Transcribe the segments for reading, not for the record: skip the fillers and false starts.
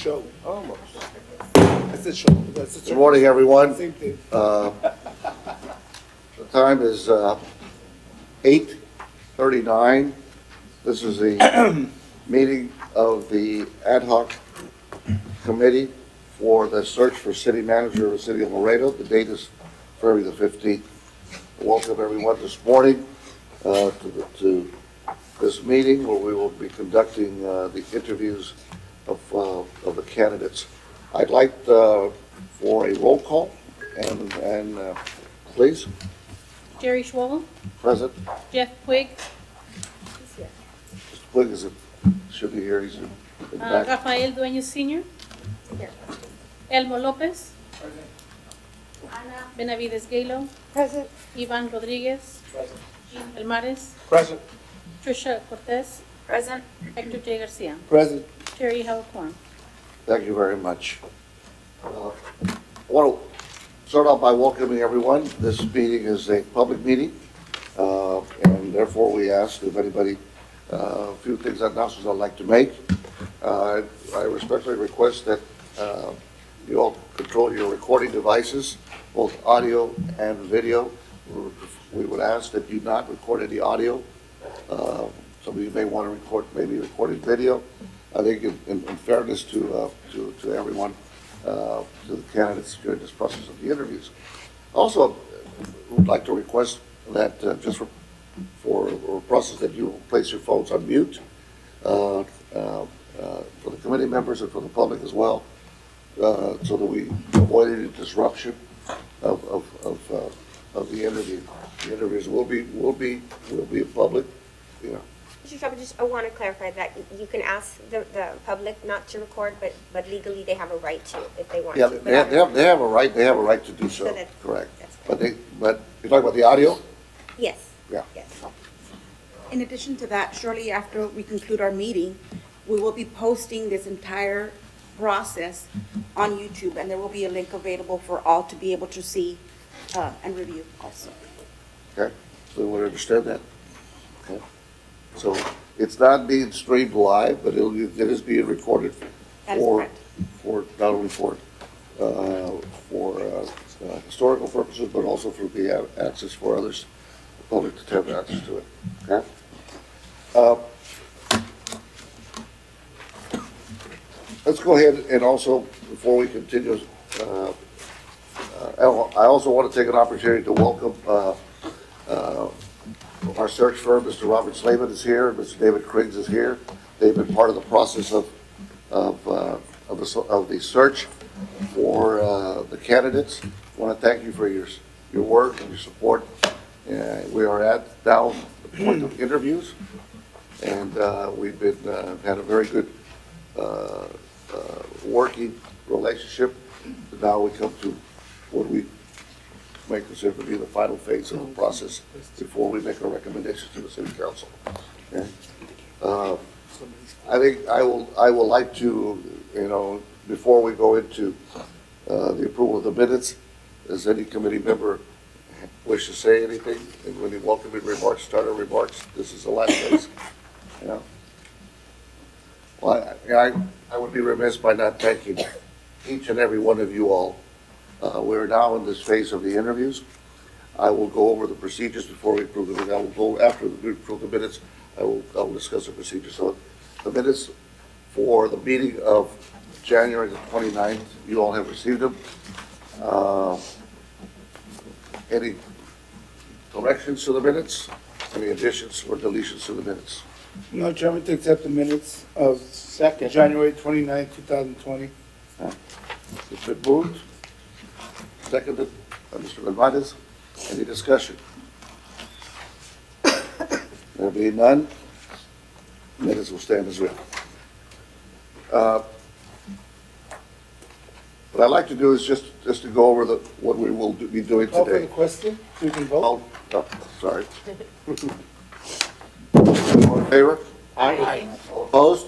show. Almost. That's a show. That's a Good morning, everyone. Same thing. The time is 8:39. This is the meeting of the ad hoc committee for the search for city manager of the city of Laredo. The date is February the 15th. Welcome everyone this morning to this meeting where we will be conducting the interviews of the candidates. I'd like for a roll call and please. Jerry Schwogel, Present. Jeff Quigg, Mr. Quigg should be here. He's in the back. Rafael Dueñas Sr., Elmo Lopez, Benavides Galo, Present. Ivan Rodriguez, Jean Elmares, Present. Trisha Cortez, Present. Hector J. Garcia, Present. Terry Howard Quorum. Thank you very much. I want to start off by welcoming everyone. This meeting is a public meeting, and therefore we ask if anybody, a few things, announcements I'd like to make. I respectfully request that you all control your recording devices, both audio and video. We would ask that you not record any audio. Some of you may want to record, maybe recorded video. I think in fairness to everyone, to the candidates during this process of the interviews. Also, would like to request that just for a process that you place your phones on mute for the committee members and for the public as well, so that we avoid any disruption of the interview. The interviews will be public, you know. Mr. Trump, I want to clarify that you can ask the public not to record, but legally they have a right to if they want Yeah, to. they have a right to do so, So that- correct. that's But you're talking about the audio? Yes. Yeah. Yes. In addition to that, shortly after we conclude our meeting, we will be posting this entire process on YouTube, and there will be a link available for all to be able to see and review also. Okay, so we would understand that. Okay. So it's not being streamed live, but it is being recorded That is for, correct. for, not only for historical purposes, but also for the access for others, the public to have access to it. Okay? Let's go ahead and also, before we continue, I also want to take an opportunity to welcome our search firm. Mr. Robert Slavin is here. Mr. David Kriggs is here. They've been part of the process of the search for the candidates. I want to thank you for your work and your support. We are at now the point of interviews, and we've been had a very good working relationship. Now we come to what we may consider to be the final phase of the process before we make our recommendations to the city council. Okay? I think I will like to, before we go into the approval of the minutes, does any committee member wish to say anything? And when you welcome in remarks, starter remarks, this is the last phase. Well, I would be remiss by not thanking each and every one of you all. We're now in this phase of the interviews. I will go over the procedures before we approve the minutes. I will go after we approve the minutes. I will discuss the procedures. So the minutes for the meeting of January the 29th, you all have received them. Any corrections to the minutes? Any additions or deletions to the minutes? No, Chairman, to accept the minutes of January 29, 2020. It's been moved. Seconded by Mr. Alvarez. Any discussion? There being none, minutes will stand as read. What I'd like to do is just to go over what we will be doing Call for the today. question, so we can vote. Sorry. All in favor? Aye. All opposed?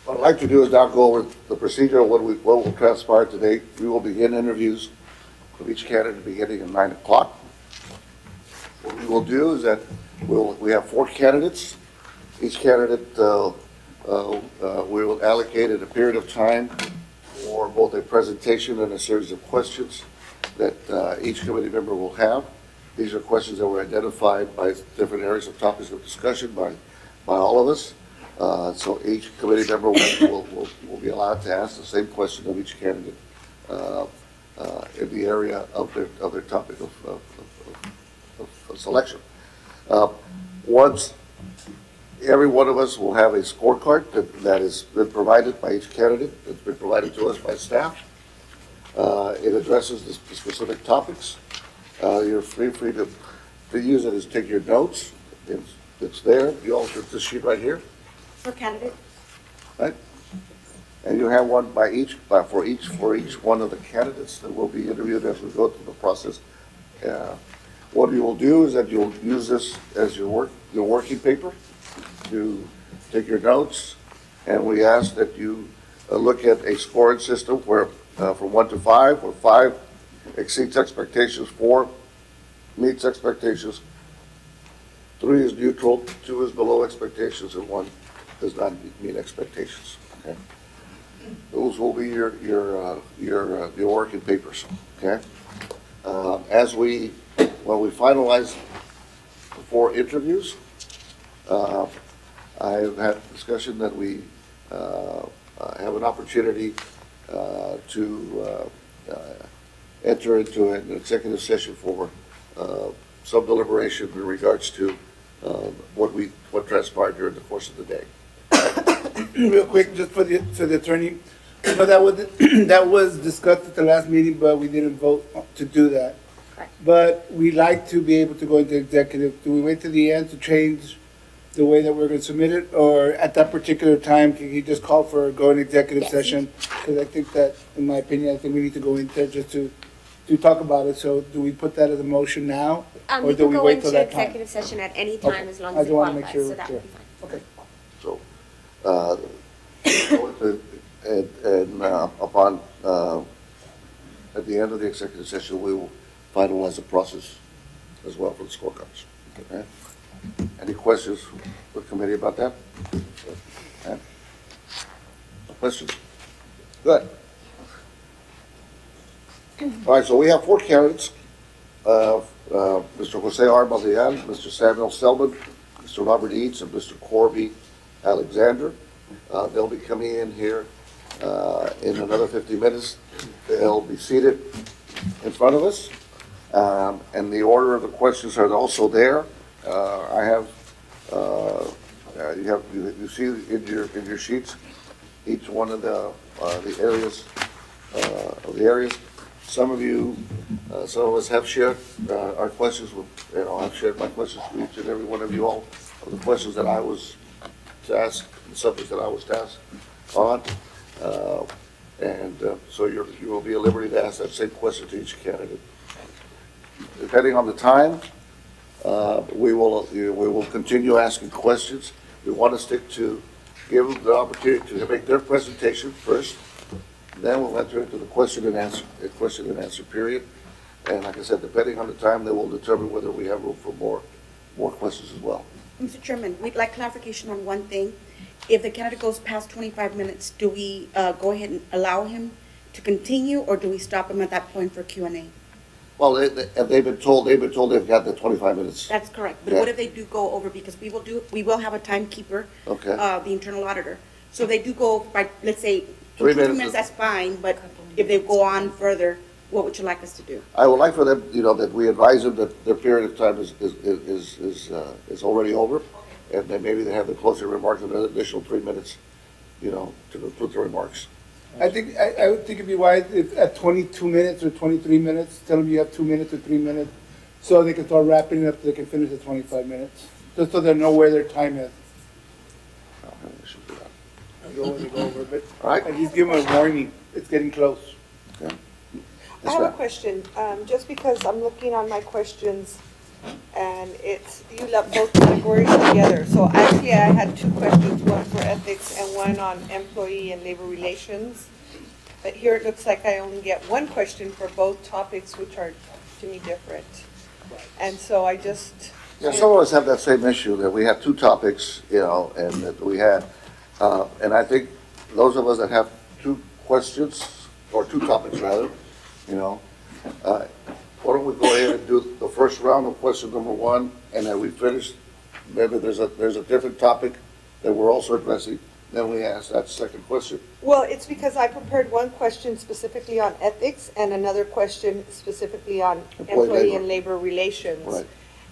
What I'd like to do is now go over the procedure of what will transpire today. We will begin interviews of each candidate beginning at 9 o'clock. What we will do is that we have 4 candidates Each candidate, we will allocate a period of time for both a presentation and a series of questions that each committee member will have. These are questions that were identified by different areas of topics of discussion by all of us. So each committee member will be allowed to ask the same question of each candidate in the area of their topic of selection. Once every one of us will have a scorecard that has been provided by each candidate, that's been provided to us by staff. It addresses the specific topics. You're free to use it as take your notes. It's there. You also have this sheet right here, For candidate, right? And you have one for each one of the candidates that will be interviewed as we go through the process. What you will do is that you'll use this as your working paper to take your notes, and we ask that you look at a scoring system where from 1 to 5, where 5 exceeds expectations, 4 meets expectations, 3 is neutral, 2 is below expectations, and 1 does not meet expectations. Okay, those will be your working papers. Okay, when we finalize the 4 interviews, I have had discussion that we have an opportunity to enter into an executive session for some deliberation in regards to what transpired during the course of the day. Real quick, just for the attorney, you know, that was discussed at the last meeting, but we didn't vote to do that. Correct. But we like to be able to go into executive. Do we wait to the end to change the way that we're going to submit it? Or at that particular time, can you just call for going executive Yes. session? Because I think that, in my opinion, I think we need to go in there just to talk about it. So do we put that as a motion now? Or You do can we go wait till into that time? executive session at any Okay. time as long I as just it wanna make qualifies, sure so we're that clear. would be fine. Okay. So, upon, at the end of the executive session, we will finalize the process as well for the scorecards. Okay? Any questions for the committee about that? Okay. Questions? Good. All right, so we have 4 candidates. Mr. Jose R. Baldean, Mr. Samuel Selman, Mr. Robert Eads, and Mr. Corby Alexander. They'll be coming in here in another 50 minutes. They'll be seated in front of us. And the order of the questions are also there. You see in your sheets, each one of the areas. Some of us have shared our questions with, I've shared my questions with each and every one of you all, of the questions that I was tasked, the subjects that I was tasked on. So you will be at liberty to ask that same question to each candidate. Depending on the time, we will continue asking questions. We want to stick to give them the opportunity to make their presentation first. Then we'll enter into the question and answer period. And like I said, depending on the time, they will determine whether we have room for more questions as well. Mr. Chairman, we'd like clarification on one thing. If the candidate goes past 25 minutes, do we go ahead and allow him to continue, or do we stop him at that point for Q&A? Well, they've been told they've got the 25 minutes. That's correct. But Yeah. what if they do go over, because we will have a timekeeper, Okay. the internal auditor. So they do go by, let's say, 3 2 minutes. minutes, that's fine, but if they go on further, what would you like us to do? I would like for them, that we advise them that their period of time is already over, and then maybe they have the closing remarks and an additional 3 minutes, to conclude the remarks. I would think it'd be wise if at 22 minutes or 23 minutes, tell them you have 2 minutes or 3 minutes, so they can start wrapping it up, so they can finish the 25 minutes, just so they know where their time is. I don't have an issue with that. I go when they go over, but All right. at least give them a warning, it's getting close. Okay. I have a question, just because I'm looking on my questions, and you lump both categories together. So actually, I had 2 questions, one for ethics and one on employee and labor relations. But here it looks like I only get 1 question for both topics, which are, to me, different. And so I just Yeah, some of us have that same issue, that we have two topics, you know, and that we had, and I think those of us that have two questions, or two topics rather, you know, why don't we go ahead and do the first round of question number one, and then we finish, maybe there's a different topic that we're also addressing, then we ask that second question. Well, it's because I prepared one question specifically on ethics and another question specifically on employee and labor relations. Right.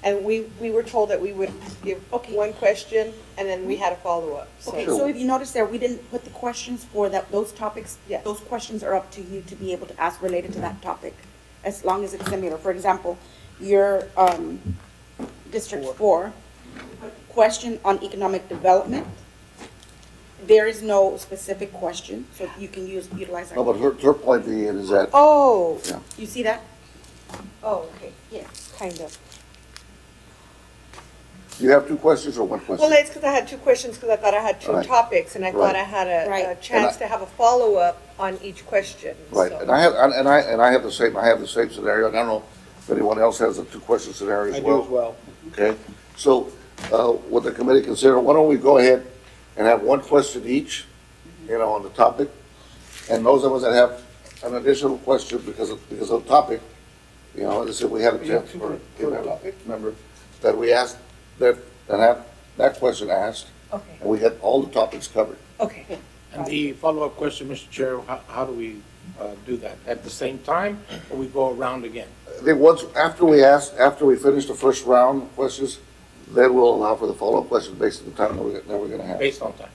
And we were told that we would give one question and then we had a follow-up. Okay, Sure. so if you notice there, we didn't put the questions for those topics. Yes. Those questions are up to you to be able to ask related to that topic, as long as it's similar. For example, your District 4, question on economic development, there is no specific question, so you can utilize that. No, but her point being is that, Oh, yeah, You see that? oh, okay, Yeah. kind of. you have two questions or one question? Well, it's because I had two questions because I thought I had two Right. topics and I thought Right. I had a Right. chance to have a follow-up on each question. Right, so. and I have the same scenario, and I don't know if anyone else has a two-question scenario I as do well. as well. Okay, so, would the committee consider, why don't we go ahead and have one question each, you know, on the topic? And those of us that have an additional question because of the topic, you know, as if we had a You have chance two for, per topic? remember, that we asked, that have that question asked, Okay, and we had all the topics covered. okay. And the follow-up question, Mr. Chair, how do we do that? At the same time, or we go around again? I think once, after we finish the first round of questions, then we'll allow for the follow-up questions based on the time that we're gonna have. Based on time?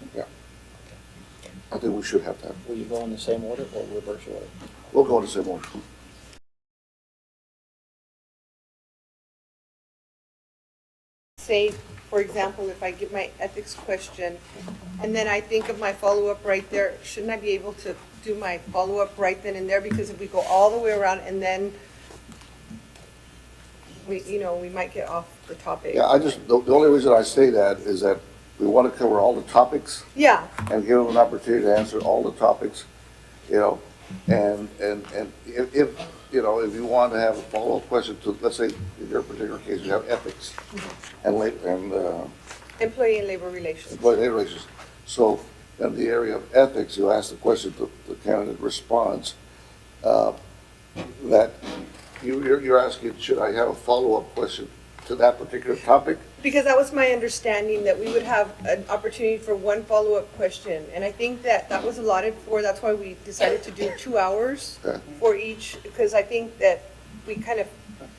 I think we should have that. Will you go in the same order or reverse order? We'll go in the same order. Say, for example, if I give my ethics question and then I think of my follow-up right there, shouldn't I be able to do my follow-up right then and there? Because if we go all the way around and then we might get off the topic. Yeah, the only reason I say that is that we want to cover all the topics Yeah, and give them an opportunity to answer all the topics, you know, and if, you know, if you want to have a follow-up question to, let's say, in your particular case, you have ethics and employee and labor relations. employee labor relations. So in the area of ethics, you ask the question, the candidate responds, that you're asking, should I have a follow-up question to that particular topic? Because that was my understanding, that we would have an opportunity for one follow-up question. And I think that was allotted for, that's why we decided to do 2 hours Okay. for each, because I think that we kind of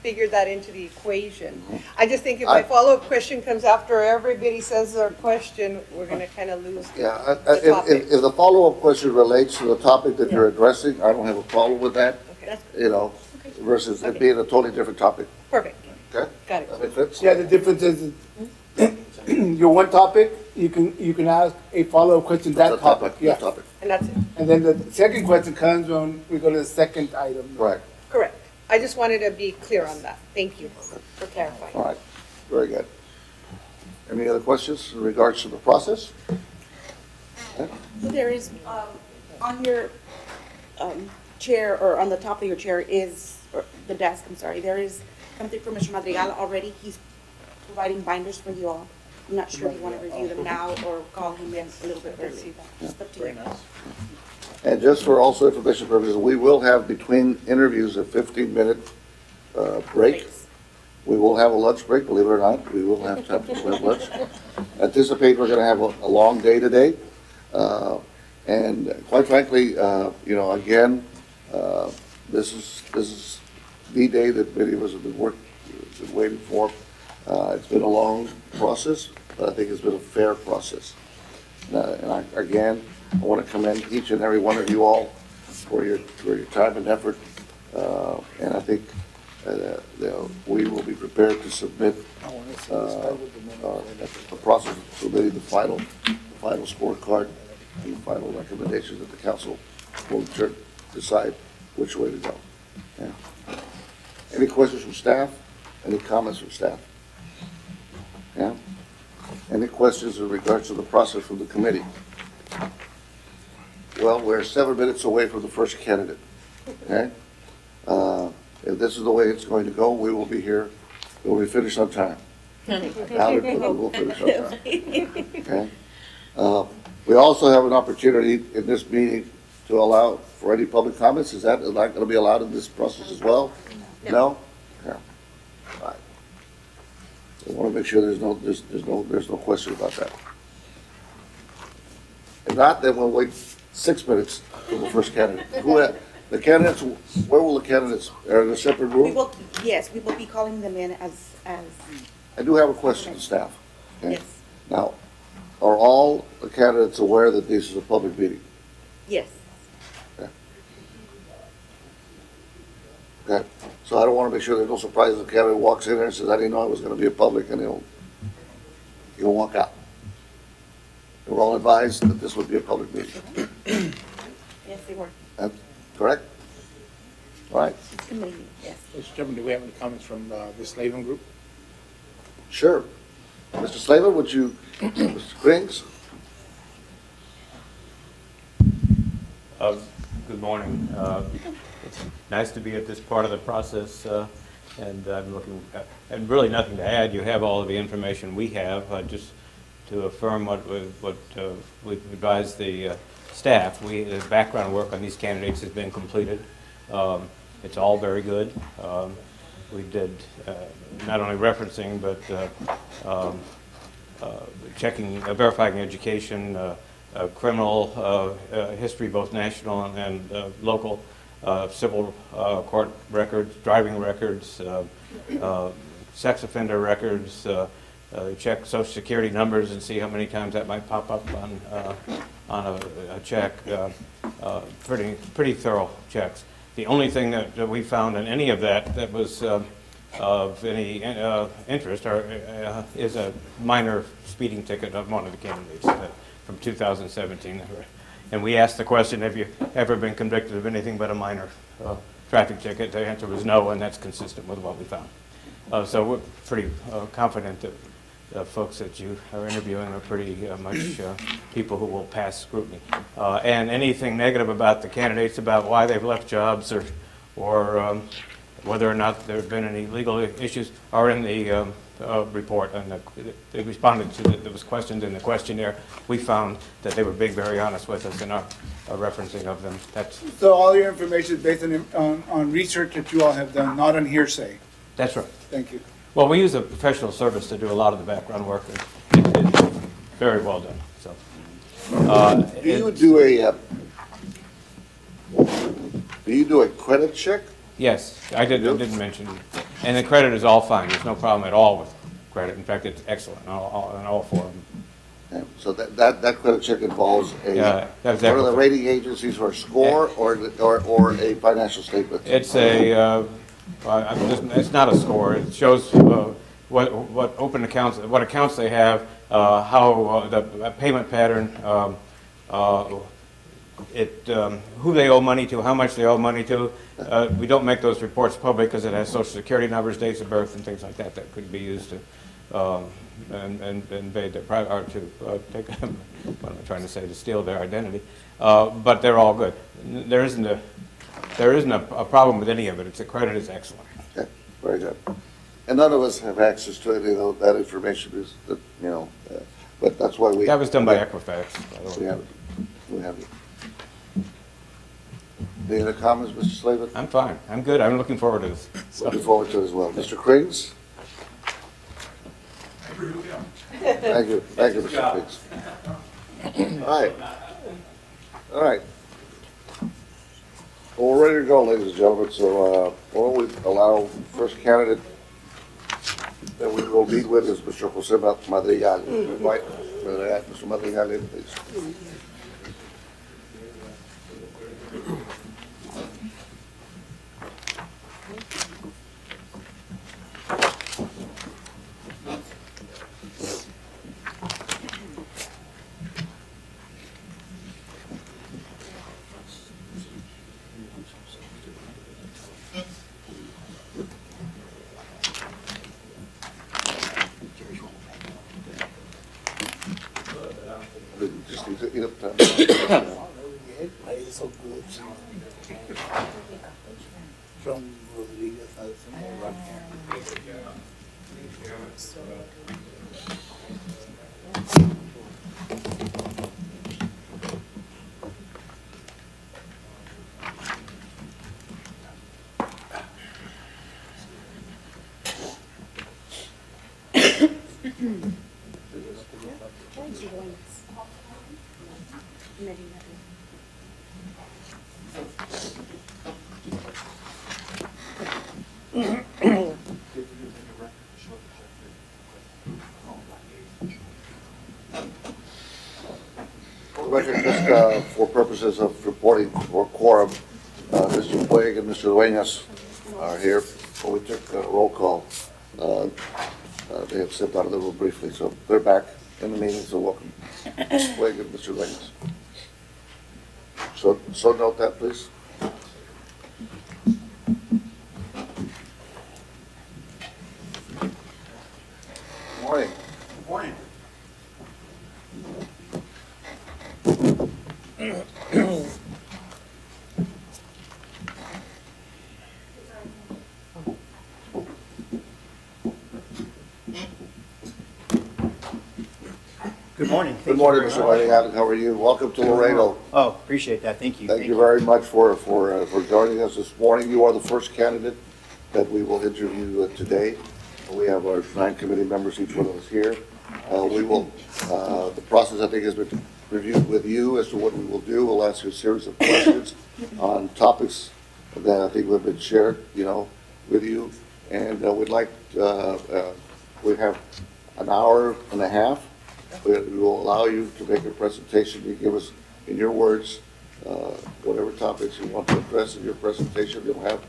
figured that into the equation. I just think if my follow-up question comes after everybody says their question, we're gonna kind of lose Yeah, the topic. if the follow-up question relates to the topic that you're addressing, I don't have a problem with that, Okay, you know, versus it being a totally different topic, perfect, okay? got it. That make sense? Yeah, the difference is, your one topic, you can ask a follow-up question to that topic, yeah. That topic, And that's it, And then the second question comes when we go to the second item. right, correct. I just wanted to be clear on that. Thank you for clarifying. all right, very good. Any other questions in regards to the process? Okay. So there is, on your chair, or on the top of your chair is, or the desk, I'm sorry, there is something for Mr. Madrigal already. He's providing binders for you all. I'm not sure if you want to review them now or call him in a little bit early. It's up to you. And just for also information purposes, we will have between interviews a 15-minute break. We will have a lunch break, believe it or not. We will have time to have lunch. Anticipate we're going to have a long day today. And quite frankly, you know, again, this is the day that many of us have been waiting for. It's been a long process, but I think it's been a fair process. Again, I want to commend each and every one of you all for your time and effort. And I think we will be prepared to submit the process of submitting the final scorecard and the final recommendations that the council will decide which way to go. Yeah. Any questions from staff? Any comments from staff? Yeah? Any questions in regards to the process from the committee? Well, we're 7 minutes away from the first candidate, okay? If this is the way it's going to go, we will be here, we'll be finished on time. Now we'll finish on time. Okay? We also have an opportunity in this meeting to allow for any public comments. Is that not going to be allowed in this process as well? No? Okay. All right. I want to make sure there's no question about that. If not, then we'll wait 6 minutes for the first candidate. The candidates, where will the candidates, are in a separate room? Yes, we will be calling them in as, I do have a question to staff. Okay? yes, Now, are all the candidates aware that this is a public meeting? yes. Okay, so I don't want to make sure there's no surprise if the candidate walks in there and says, I didn't know it was going to be a public, and he'll walk out. We're all advised that this would be a public meeting, Yes, they were. correct? All right, It's committee, yes. Mr. Chairman, do we have any comments from the Slavin Group? sure. Mr. Slavin, would you, Mr. Griggs? Good morning. It's nice to be at this part of the process, and I'm looking, and really nothing to add. You have all of the information we have. Just to affirm what we've advised the staff, the background work on these candidates has been completed. It's all very good. We did not only referencing, but checking, verifying education, criminal history, both national and local, civil court records, driving records, sex offender records, check social security numbers and see how many times that might pop up on a check. Pretty thorough checks. The only thing that we found in any of that was of any interest is a minor speeding ticket of one of the candidates from 2017. And we asked the question, have you ever been convicted of anything but a minor traffic ticket? The answer was no, and that's consistent with what we found. So we're pretty confident that the folks that you are interviewing are pretty much people who will pass scrutiny. And anything negative about the candidates, about why they've left jobs or whether or not there have been any legal issues, are in the report. And they responded to there was questions in the questionnaire. We found that they were being very honest with us in our referencing of them. So all your information is based on research that you all have done, not on hearsay. That's right. Thank you. Well, we use a professional service to do a lot of the background work. It's very well done. So, Do you do a credit check? yes, I didn't mention, and the credit is all fine. There's no problem at all with credit. In fact, it's excellent on all four of them. Yeah, so that credit check involves that's one of the rating agencies for a score or a financial statement? It's it's not a score. It shows what open accounts, what accounts they have, how the payment pattern, who they owe money to, how much they owe money to. We don't make those reports public because it has social security numbers, dates of birth, and things like that that could be used to invade their private, or to take, what am I trying to say, to steal their identity. But they're all good. There isn't a problem with any of it. The credit is excellent. Okay, very good. And none of us have access to any of that information, but that's why we. That was done by Equifax, by the way. We have it. Any other comments, Mr. Slavin? I'm fine. I'm good. I'm looking forward to this. Looking forward to it as well. Mr. Krings? Thank you, Mr. Krings. All right. Well, we're ready to go, ladies and gentlemen, so why don't we allow first candidate that we will meet with is Mr. Jose Madrigal. Invite Mr. Madrigal in, please. Just need to eat up time. So good. From Rodriguez, Record, just for purposes of reporting for quorum, Mr. Puig and Mr. Dueñas are here. When we took a roll call, they have stepped out of the room briefly, so they're back in the meeting, so welcome. Mr. Puig and Mr. Dueñas. So note that, please. Morning. Morning. Good morning. Good morning, Mr. Whiting. How are you? Welcome to Laredo. Oh, appreciate that. Thank you. Thank you very much for joining us this morning. You are the first candidate that we will interview today. We have our 9 committee members, each one of us here. The process, I think, has been reviewed with you as to what we will do. We'll ask you a series of questions on topics that I think have been shared, with you. And we have an hour and a half. We will allow you to make a presentation. You give us, in your words, whatever topics you want to address in your presentation. You'll have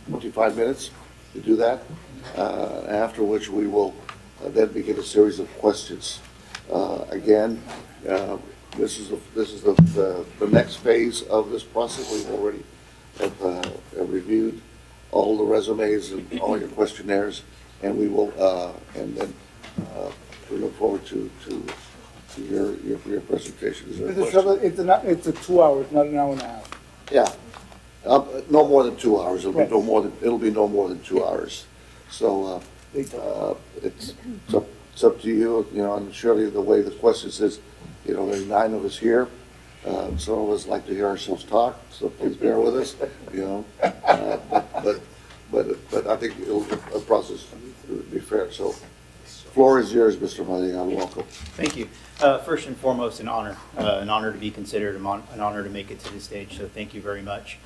25 minutes to do that, after which we will then begin a series of questions. Again, this is the next phase of this process. We've already have reviewed all the resumes and all your questionnaires, and we will, and then we look forward to your presentation. Is there a Mr. question? Trevor, it's a 2 hours, not an hour and a half. Yeah, no more than 2 hours. It'll Right. be no more than 2 hours. So it's up to you. And surely the way the questions is, there's 9 of us here. Some of us like to hear ourselves talk, so please bear with us. But I think the process will be fair. So, floor is yours, Mr. Madrigal. Welcome. Thank you. First and foremost, an honor to be considered, an honor to make it to this stage. So thank you very much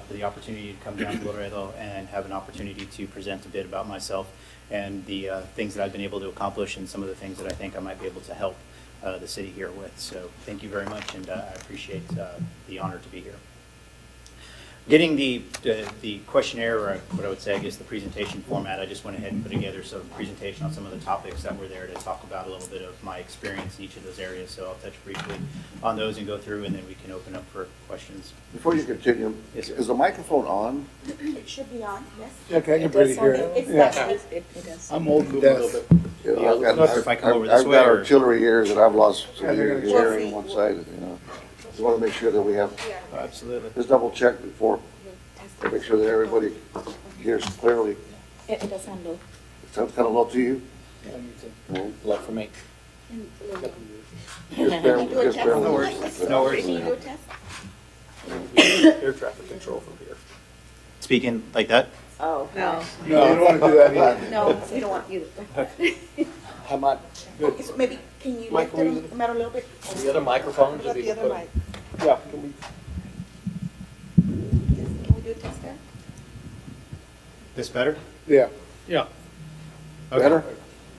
for the opportunity to come down to Laredo and have an opportunity to present a bit about myself and the things that I've been able to accomplish and some of the things that I think I might be able to help the city here with. So thank you very much, and I appreciate the honor to be here. Getting the questionnaire, or what I would say, I guess, the presentation format, I just went ahead and put together some presentation on some of the topics that were there to talk about a little bit of my experience in each of those areas. So I'll touch briefly on those and go through, and then we can open up for questions. Before you continue, Yes, sir. is the microphone on? It should be on, yes. Yeah, okay, I can barely hear It's it. Yeah. that. I'm old and deaf. If I come over this I've way, got or- artillery ears and I've lost some Yeah, they're gonna hearing on one side, We want to make sure that we have, Oh, absolutely. just double check before, to make sure that everybody hears clearly. It doesn't look. It sounds kind of low to you? Left for me. Just bear Can you do a just test? bear No with worries. us. No worries. Can you do a test? Air traffic control from here. Speaking like that? Oh, no. No, I don't want to do that either. No, we don't want you to. How about So maybe, can you Mike, lift can we- it a little bit? the other microphones? What about the other mic? Yeah, can we? Can we do a test there? This better? Yeah. Yeah. Better?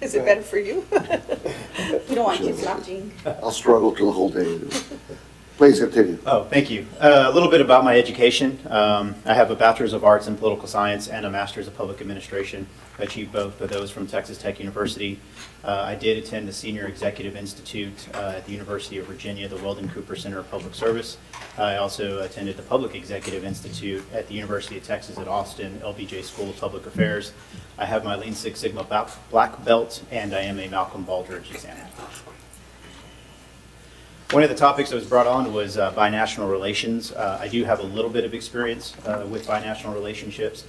Is it better for you? We don't want you slouching. I'll struggle till the whole day. Please continue. Oh, thank you. A little bit about my education. I have a Bachelor's of Arts in Political Science and a Master's of Public Administration. I achieved both of those from Texas Tech University. I did attend the Senior Executive Institute at the University of Virginia, the Weldon Cooper Center of Public Service. I also attended the Public Executive Institute at the University of Texas at Austin, LBJ School of Public Affairs. I have my Lean Six Sigma black belt, and I am a Malcolm Baldrige examiner. One of the topics that was brought on was binational relations. I do have a little bit of experience with binational relationships.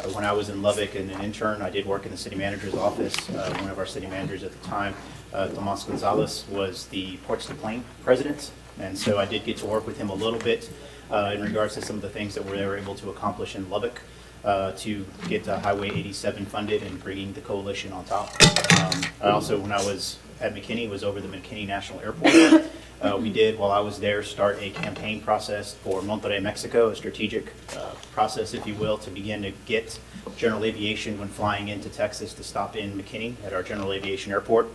When I was in Lubbock and an intern, I did work in the city manager's office. One of our city managers at the time, Tomas Gonzalez, was the Ports de Plain president. And so I did get to work with him a little bit in regards to some of the things that they were able to accomplish in Lubbock to get Highway 87 funded and bringing the coalition on top. I also, when I was at McKinney, was over the McKinney National Airport. We did, while I was there, start a campaign process for Monterrey, Mexico, a strategic process, if you will, to begin to get general aviation when flying into Texas to stop in McKinney at our general aviation airport.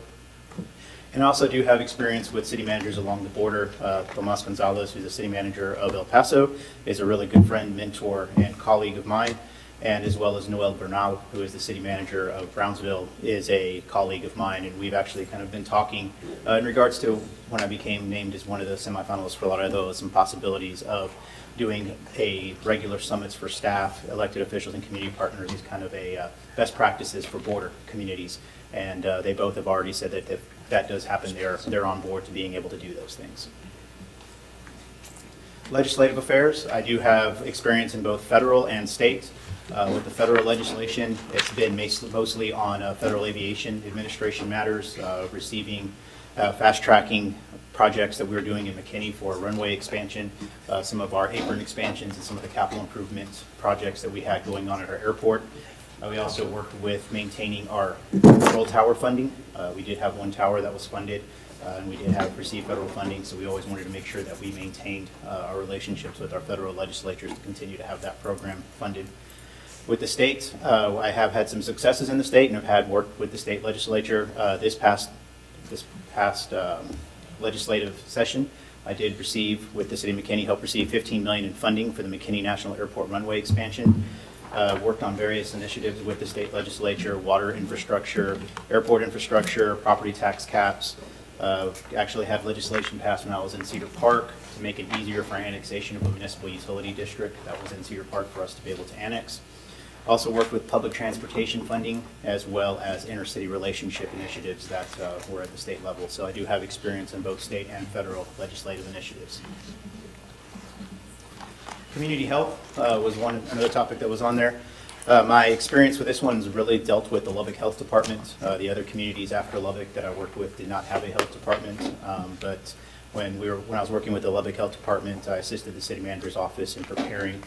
And I also do have experience with city managers along the border. Tomas Gonzalez, who's the city manager of El Paso, is a really good friend, mentor, and colleague of mine. And as well as Noel Bernal, who is the city manager of Brownsville, is a colleague of mine. And we've actually kind of been talking in regards to when I became named as one of the semifinalists for Laredo, some possibilities of doing a regular summits for staff, elected officials, and community partners as kind of a best practices for border communities. And they both have already said that if that does happen, they're on board to being able to do those things. Legislative affairs, I do have experience in both federal and state. With the federal legislation, it's been mostly on Federal Aviation Administration matters, receiving fast-tracking projects that we were doing in McKinney for runway expansion, some of our apron expansions, and some of the capital improvement projects that we had going on at our airport. We also worked with maintaining our control tower funding. We did have one tower that was funded, and we did have received federal funding, so we always wanted to make sure that we maintained our relationships with our federal legislatures to continue to have that program funded. With the state, I have had some successes in the state and have had worked with the state legislature. This past legislative session, I did receive, with the city of McKinney, helped receive $15 million in funding for the McKinney National Airport runway expansion. Worked on various initiatives with the state legislature, water infrastructure, airport infrastructure, property tax caps. Actually had legislation passed when I was in Cedar Park to make it easier for annexation of a municipal utility district that was in Cedar Park for us to be able to annex. Also worked with public transportation funding as well as intercity relationship initiatives that were at the state level. So I do have experience in both state and federal legislative initiatives. Community health was another topic that was on there. My experience with this one's really dealt with the Lubbock Health Department. The other communities after Lubbock that I worked with did not have a health department, but when I was working with the Lubbock Health Department, I assisted the city manager's office in preparing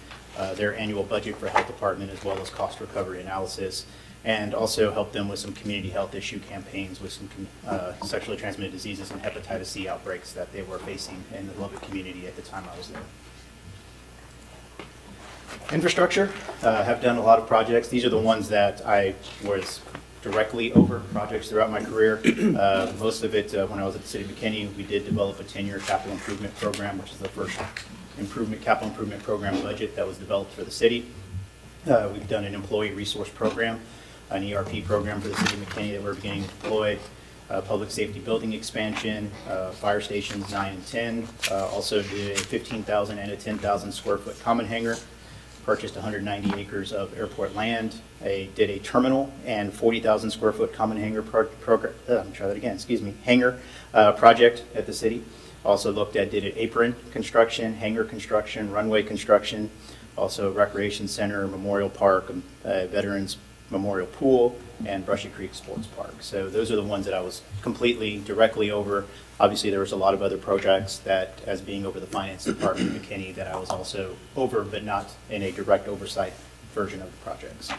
their annual budget for health department as well as cost recovery analysis, and also helped them with some community health issue campaigns with some sexually transmitted diseases and hepatitis C outbreaks that they were facing in the Lubbock community at the time I was there. Infrastructure, have done a lot of projects. These are the ones that I was directly over projects throughout my career. Most of it, when I was at the city of McKinney, we did develop a 10-year capital improvement program, which is the first capital improvement program budget that was developed for the city. We've done an employee resource program, an ERP program for the city of McKinney that we're beginning to deploy, public safety building expansion, fire stations 9 and 10. Also did a 15,000 and a 10,000 square foot common hangar. Purchased 190 acres of airport land, did a terminal and 40,000 square foot common hangar hangar project at the city. Also did an apron construction, hangar construction, runway construction, also recreation center, memorial park, veterans memorial pool, and Brushy Creek Sports Park. So those are the ones that I was completely directly over. Obviously, there was a lot of other projects that, as being over the finance department of McKinney, that I was also over, but not in a direct oversight version of the projects.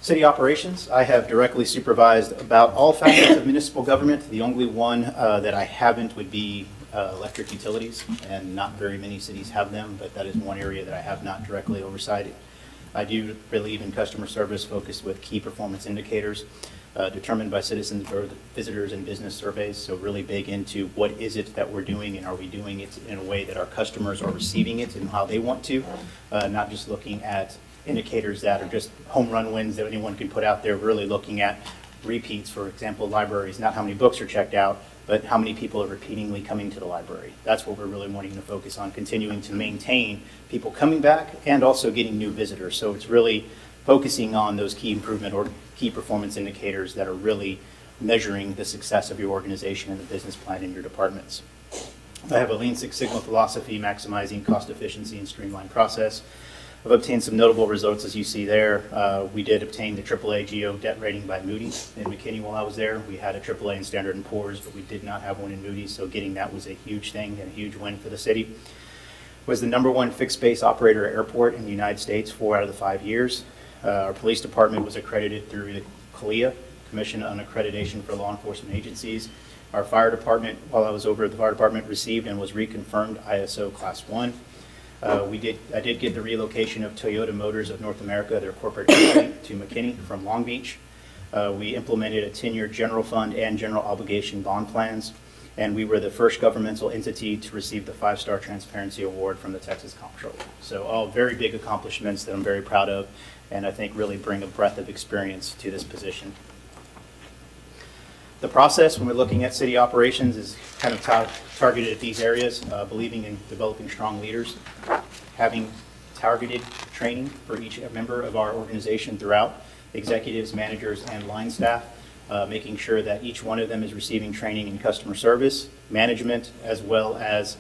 City operations, I have directly supervised about all facets of municipal government. The only one that I haven't would be electric utilities, and not very many cities have them, but that is one area that I have not directly oversighted. I do believe in customer service focused with key performance indicators determined by citizens, visitors, and business surveys. So really big into what is it that we're doing, and are we doing it in a way that our customers are receiving it and how they want to, not just looking at indicators that are just home run wins that anyone can put out there, really looking at repeats. For example, libraries, not how many books are checked out, but how many people are repeatedly coming to the library. That's what we're really wanting to focus on, continuing to maintain people coming back and also getting new visitors. So it's really focusing on those key improvement or key performance indicators that are really measuring the success of your organization and the business plan in your departments. I have a Lean Six Sigma philosophy, maximizing cost efficiency and streamlined process. I've obtained some notable results, as you see there. We did obtain the AAA Geo debt rating by Moody's in McKinney while I was there. We had a AAA in Standard & Poor's, but we did not have one in Moody's, so getting that was a huge thing and a huge win for the city. Was the #1 fixed-base operator airport in the United States 4 out of the 5 years. Our police department was accredited through the CALEA, Commission on Accreditation for Law Enforcement Agencies. Our fire department, while I was over at the fire department, received and was reconfirmed ISO Class 1. I did get the relocation of Toyota Motors of North America, their corporate entity, to McKinney from Long Beach. We implemented a 10-year general fund and general obligation bond plans, and we were the first governmental entity to receive the 5-star Transparency Award from the Texas Comptroller. So all very big accomplishments that I'm very proud of, and I think really bring a breadth of experience to this position. The process when we're looking at city operations is kind of targeted at these areas, believing in developing strong leaders, having targeted training for each member of our organization throughout, executives, managers, and line staff, making sure that each one of them is receiving training in customer service, management, as well as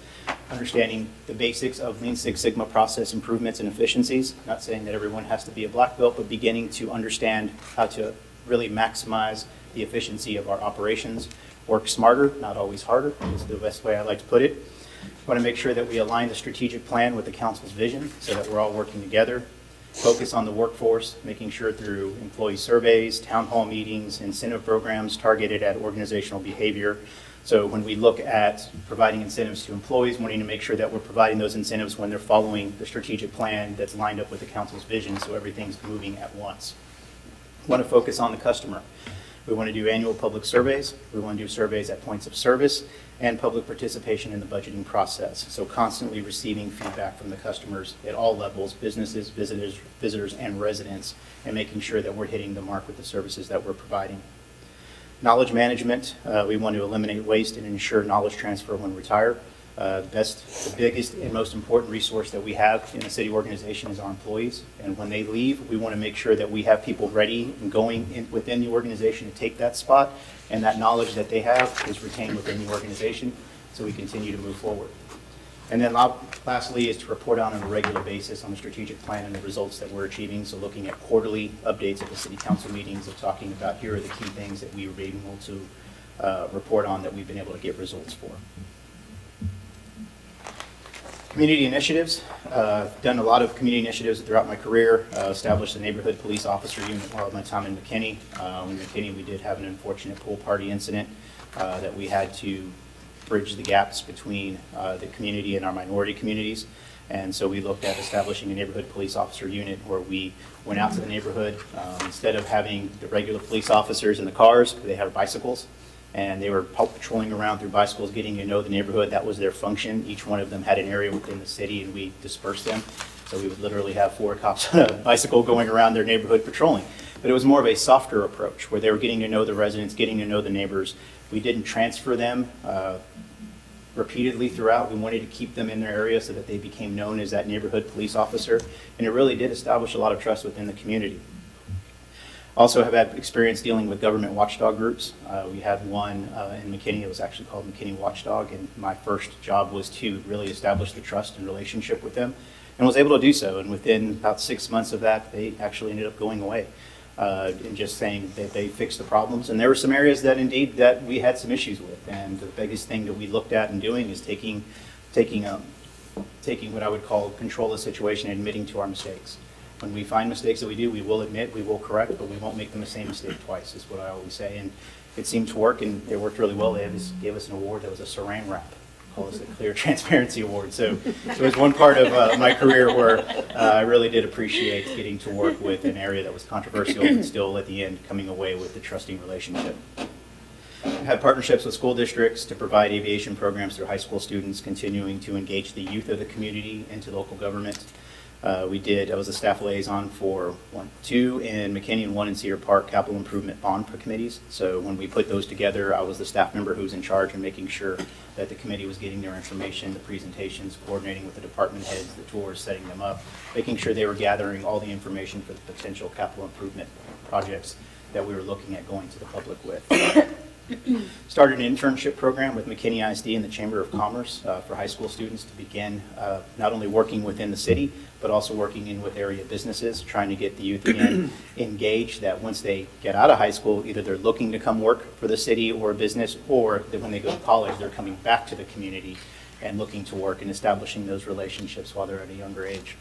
understanding the basics of Lean Six Sigma process improvements and efficiencies. Not saying that everyone has to be a black belt, but beginning to understand how to really maximize the efficiency of our operations. Work smarter, not always harder, is the best way I like to put it. Want to make sure that we align the strategic plan with the council's vision so that we're all working together. Focus on the workforce, making sure through employee surveys, town hall meetings, incentive programs targeted at organizational behavior. So when we look at providing incentives to employees, wanting to make sure that we're providing those incentives when they're following the strategic plan that's lined up with the council's vision, so everything's moving at once. Want to focus on the customer. We want to do annual public surveys. We want to do surveys at points of service and public participation in the budgeting process. So constantly receiving feedback from the customers at all levels, businesses, visitors, and residents, and making sure that we're hitting the mark with the services that we're providing. Knowledge management. We want to eliminate waste and ensure knowledge transfer when retired. The biggest and most important resource that we have in a city organization is our employees. And when they leave, we want to make sure that we have people ready and going within the organization to take that spot, and that knowledge that they have is retained within the organization so we continue to move forward. And then lastly is to report on a regular basis on the strategic plan and the results that we're achieving. So looking at quarterly updates at the city council meetings of talking about here are the key things that we were able to report on that we've been able to get results for. Community initiatives. Done a lot of community initiatives throughout my career. Established the neighborhood police officer unit while at my time in McKinney. In McKinney, we did have an unfortunate pool party incident that we had to bridge the gaps between the community and our minority communities. And so we looked at establishing a neighborhood police officer unit where we went out to the neighborhood. Instead of having the regular police officers in the cars, they had bicycles. And they were patrolling around through bicycles, getting to know the neighborhood. That was their function. Each one of them had an area within the city, and we dispersed them. So we would literally have 4 cops on a bicycle going around their neighborhood patrolling. But it was more of a softer approach, where they were getting to know the residents, getting to know the neighbors. We didn't transfer them repeatedly throughout. We wanted to keep them in their area so that they became known as that neighborhood police officer. And it really did establish a lot of trust within the community. Also have had experience dealing with government watchdog groups. We had one in McKinney. It was actually called McKinney Watchdog, and my first job was to really establish the trust and relationship with them, and was able to do so. And within about 6 months of that, they actually ended up going away and just saying that they fixed the problems. And there were some areas that indeed that we had some issues with. And the biggest thing that we looked at and doing is taking what I would call control of the situation and admitting to our mistakes. When we find mistakes that we do, we will admit, we will correct, but we won't make the same mistake twice, is what I always say. And it seemed to work, and it worked really well. They gave us an award that was a saran wrap. Call us the Clear Transparency Award. So it was one part of my career where I really did appreciate getting to work with an area that was controversial, but still at the end coming away with the trusting relationship. I've had partnerships with school districts to provide aviation programs through high school students, continuing to engage the youth of the community into local government. I was a staff liaison for 2 in McKinney and 1 in Cedar Park capital improvement bond committees. So when we put those together, I was the staff member who was in charge of making sure that the committee was getting their information, the presentations, coordinating with the department heads, the tours, setting them up, making sure they were gathering all the information for the potential capital improvement projects that we were looking at going to the public with. Started an internship program with McKinney ISD and the Chamber of Commerce for high school students to begin not only working within the city, but also working in with area businesses, trying to get the youth again engaged, that once they get out of high school, either they're looking to come work for the city or a business, or that when they go to college, they're coming back to the community and looking to work and establishing those relationships while they're at a younger age.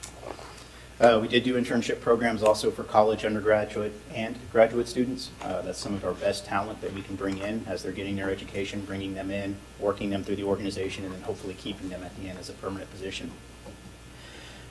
We did do internship programs also for college, undergraduate, and graduate students. That's some of our best talent that we can bring in as they're getting their education, bringing them in, working them through the organization, and then hopefully keeping them at the end as a permanent position.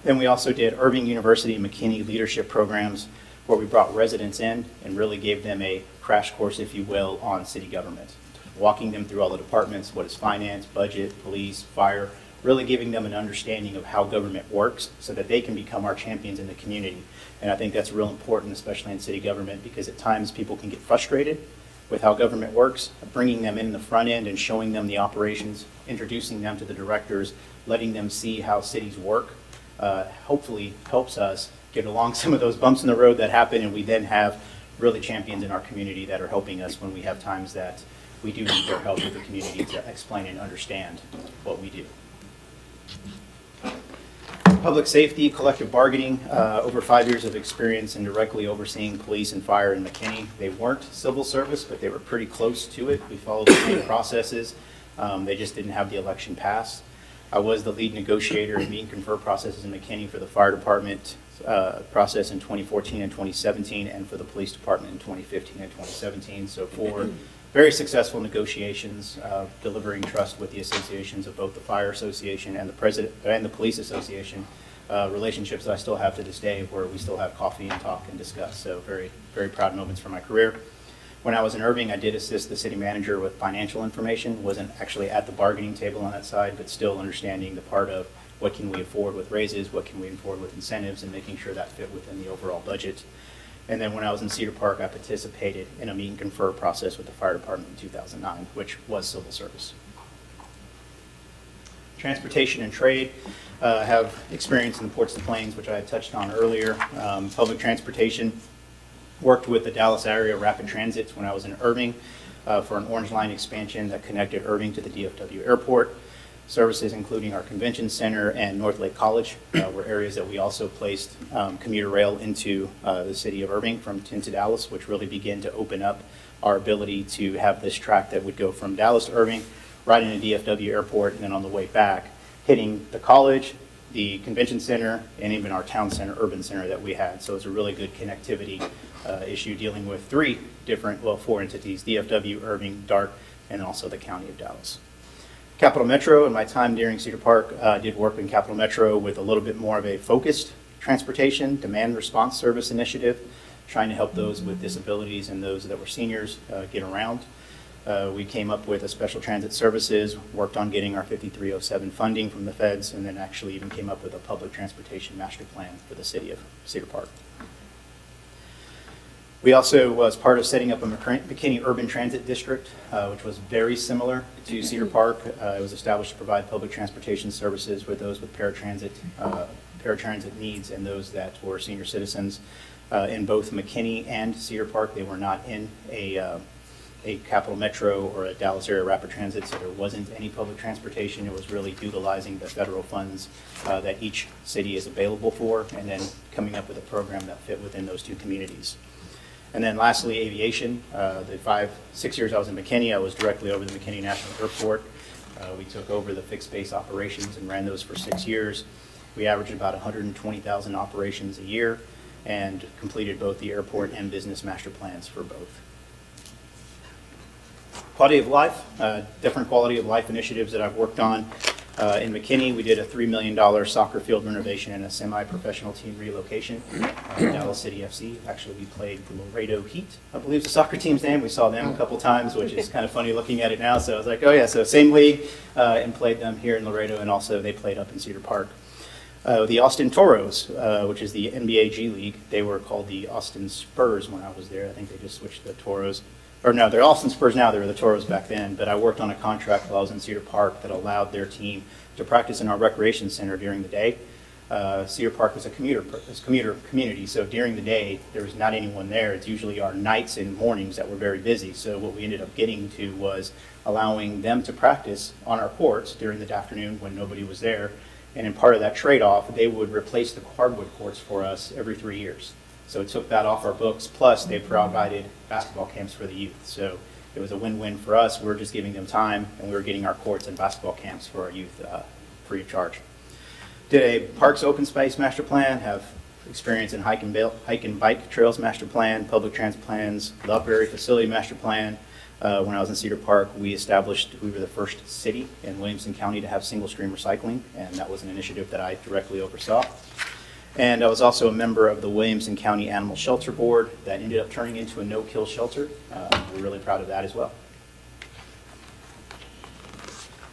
Then we also did Irving University and McKinney leadership programs where we brought residents in and really gave them a crash course, if you will, on city government, walking them through all the departments, what is finance, budget, police, fire, really giving them an understanding of how government works so that they can become our champions in the community. And I think that's real important, especially in city government, because at times people can get frustrated with how government works. Bringing them in the front end and showing them the operations, introducing them to the directors, letting them see how cities work, hopefully helps us get along some of those bumps in the road that happen, and we then have really champions in our community that are helping us when we have times that we do need their help with the community to explain and understand what we do. Public safety, collective bargaining, over 5 years of experience in directly overseeing police and fire in McKinney. They weren't civil service, but they were pretty close to it. We followed the same processes. They just didn't have the election pass. I was the lead negotiator in meet and confer processes in McKinney for the fire department process in 2014 and 2017, and for the police department in 2015 and 2017. So 4 very successful negotiations, delivering trust with the associations of both the Fire Association and the President and the Police Association, relationships that I still have to this day, where we still have coffee and talk and discuss. So very, very proud moments for my career. When I was in Irving, I did assist the city manager with financial information. Wasn't actually at the bargaining table on that side, but still understanding the part of what can we afford with raises, what can we afford with incentives, and making sure that fit within the overall budget. And then when I was in Cedar Park, I participated in a meet and confer process with the fire department in 2009, which was civil service. Transportation and trade, have experience in the ports and plains, which I had touched on earlier. Public transportation, worked with the Dallas area rapid transit when I was in Irving for an Orange Line expansion that connected Irving to the DFW airport. Services including our convention center and North Lake College were areas that we also placed commuter rail into the city of Irving from to Dallas, which really began to open up our ability to have this track that would go from Dallas to Irving, right into DFW airport, and then on the way back, hitting the college, the convention center, and even our town center, urban center that we had. So it's a really good connectivity issue dealing with 4 entities, DFW, Irving, DART, and also the county of Dallas. Capital Metro, in my time during Cedar Park, did work in Capital Metro with a little bit more of a focused transportation demand response service initiative, trying to help those with disabilities and those that were seniors get around. We came up with a special transit services, worked on getting our 5307 funding from the feds, and then actually even came up with a public transportation master plan for the city of Cedar Park. We also was part of setting up a McKinney Urban Transit District, which was very similar to Cedar Park. It was established to provide public transportation services for those with paratransit needs and those that were senior citizens. In both McKinney and Cedar Park, they were not in a Capital Metro or a Dallas area rapid transit, so there wasn't any public transportation. It was really utilizing the federal funds that each city is available for, and then coming up with a program that fit within those 2 communities. And then lastly, aviation. The 6 years I was in McKinney, I was directly over the McKinney National Airport. We took over the fixed base operations and ran those for 6 years. We averaged about 120,000 operations a year and completed both the airport and business master plans for both. Quality of life, different quality of life initiatives that I've worked on. In McKinney, we did a $3 million soccer field renovation and a semi-professional team relocation. Dallas City FC, actually we played the Laredo Heat, I believe is the soccer team's name. We saw them a couple times, which is kind of funny looking at it now. So I was like, oh yeah, so same league, and played them here in Laredo, and also they played up in Cedar Park. The Austin Toros, which is the NBA G League, they were called the Austin Spurs when I was there. I think they just switched to the Toros. Or no, they're Austin Spurs now, they were the Toros back then, but I worked on a contract while I was in Cedar Park that allowed their team to practice in our recreation center during the day. Cedar Park is a commuter community, so during the day, there was not anyone there. It's usually our nights and mornings that were very busy. So what we ended up getting to was allowing them to practice on our courts during the afternoon when nobody was there. And in part of that trade-off, they would replace the hardwood courts for us every 3 years. So it took that off our books, plus they provided basketball camps for the youth. So it was a win-win for us. We were just giving them time, and we were getting our courts and basketball camps for our youth free of charge. Did a Parks Open Space Master Plan, have experience in hike and bike trails master plan, public transit plans, the Upper Area Facility Master Plan. When I was in Cedar Park, we were the first city in Williamson County to have single stream recycling, and that was an initiative that I directly oversaw. And I was also a member of the Williamson County Animal Shelter Board that ended up turning into a no-kill shelter. We're really proud of that as well.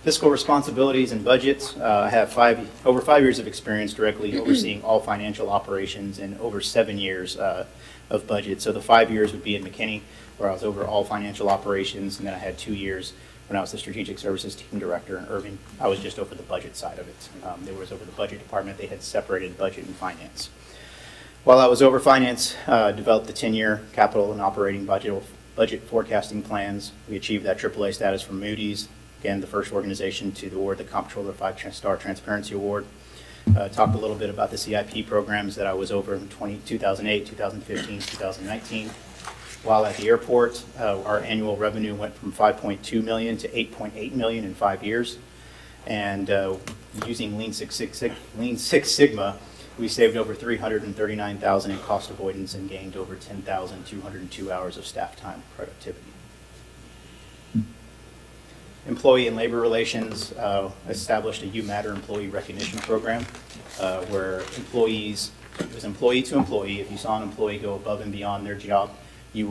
Fiscal responsibilities and budgets. I have over 5 years of experience directly overseeing all financial operations and over 7 years of budget. So the 5 years would be in McKinney, where I was over all financial operations, and then I had 2 years when I was the Strategic Services Team Director in Irving. I was just over the budget side of it. There was over the budget department. They had separated budget and finance. While I was over finance, developed the 10-year capital and operating budget forecasting plans. We achieved that AAA status from Moody's. Again, the first organization to award the Comptroller 5-Star Transparency Award. Talked a little bit about the CIP programs that I was over in 2008, 2015, 2019. While at the airport, our annual revenue went from $5.2 million to $8.8 million in 5 years. And using Lean Six Sigma, we saved over $339,000 in cost avoidance and gained over 10,202 hours of staff time productivity. Employee and labor relations established a U-Matter employee recognition program where employees, it was employee to employee. If you saw an employee go above and beyond their job, the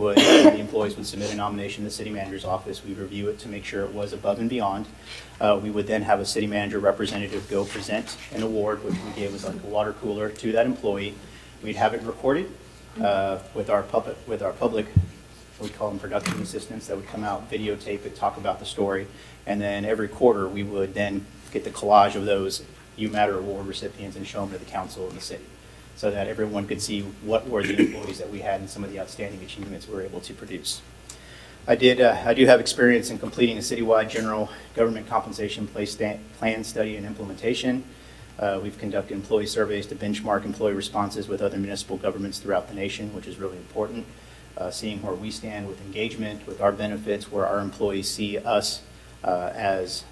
employees would submit a nomination to the city manager's office. We'd review it to make sure it was above and beyond. We would then have a city manager representative go present an award, which we gave as like a water cooler to that employee. We'd have it recorded with our public, we call them production assistants, that would come out, videotape it, talk about the story, and then every quarter we would then get the collage of those U-Matter award recipients and show them to the council and the city, so that everyone could see what were the employees that we had and some of the outstanding achievements we were able to produce. I do have experience in completing a citywide general government compensation plan study and implementation. We've conducted employee surveys to benchmark employee responses with other municipal governments throughout the nation, which is really important. Seeing where we stand with engagement, with our benefits, where our employees see us as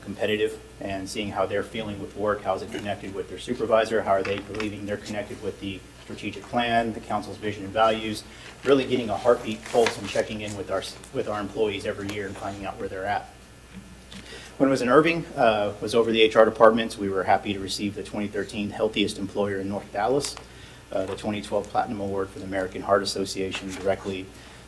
competitive, and seeing how they're feeling with work, how is it connected with their supervisor, how are they believing they're connected with the strategic plan, the council's vision and values, really getting a heartbeat pulse and checking in with our employees every year and finding out where they're at. When I was in Irving, was over the HR department, we were happy to receive the 2013 Healthiest Employer in North Dallas, the 2012 Platinum Award for the American Heart Association, directly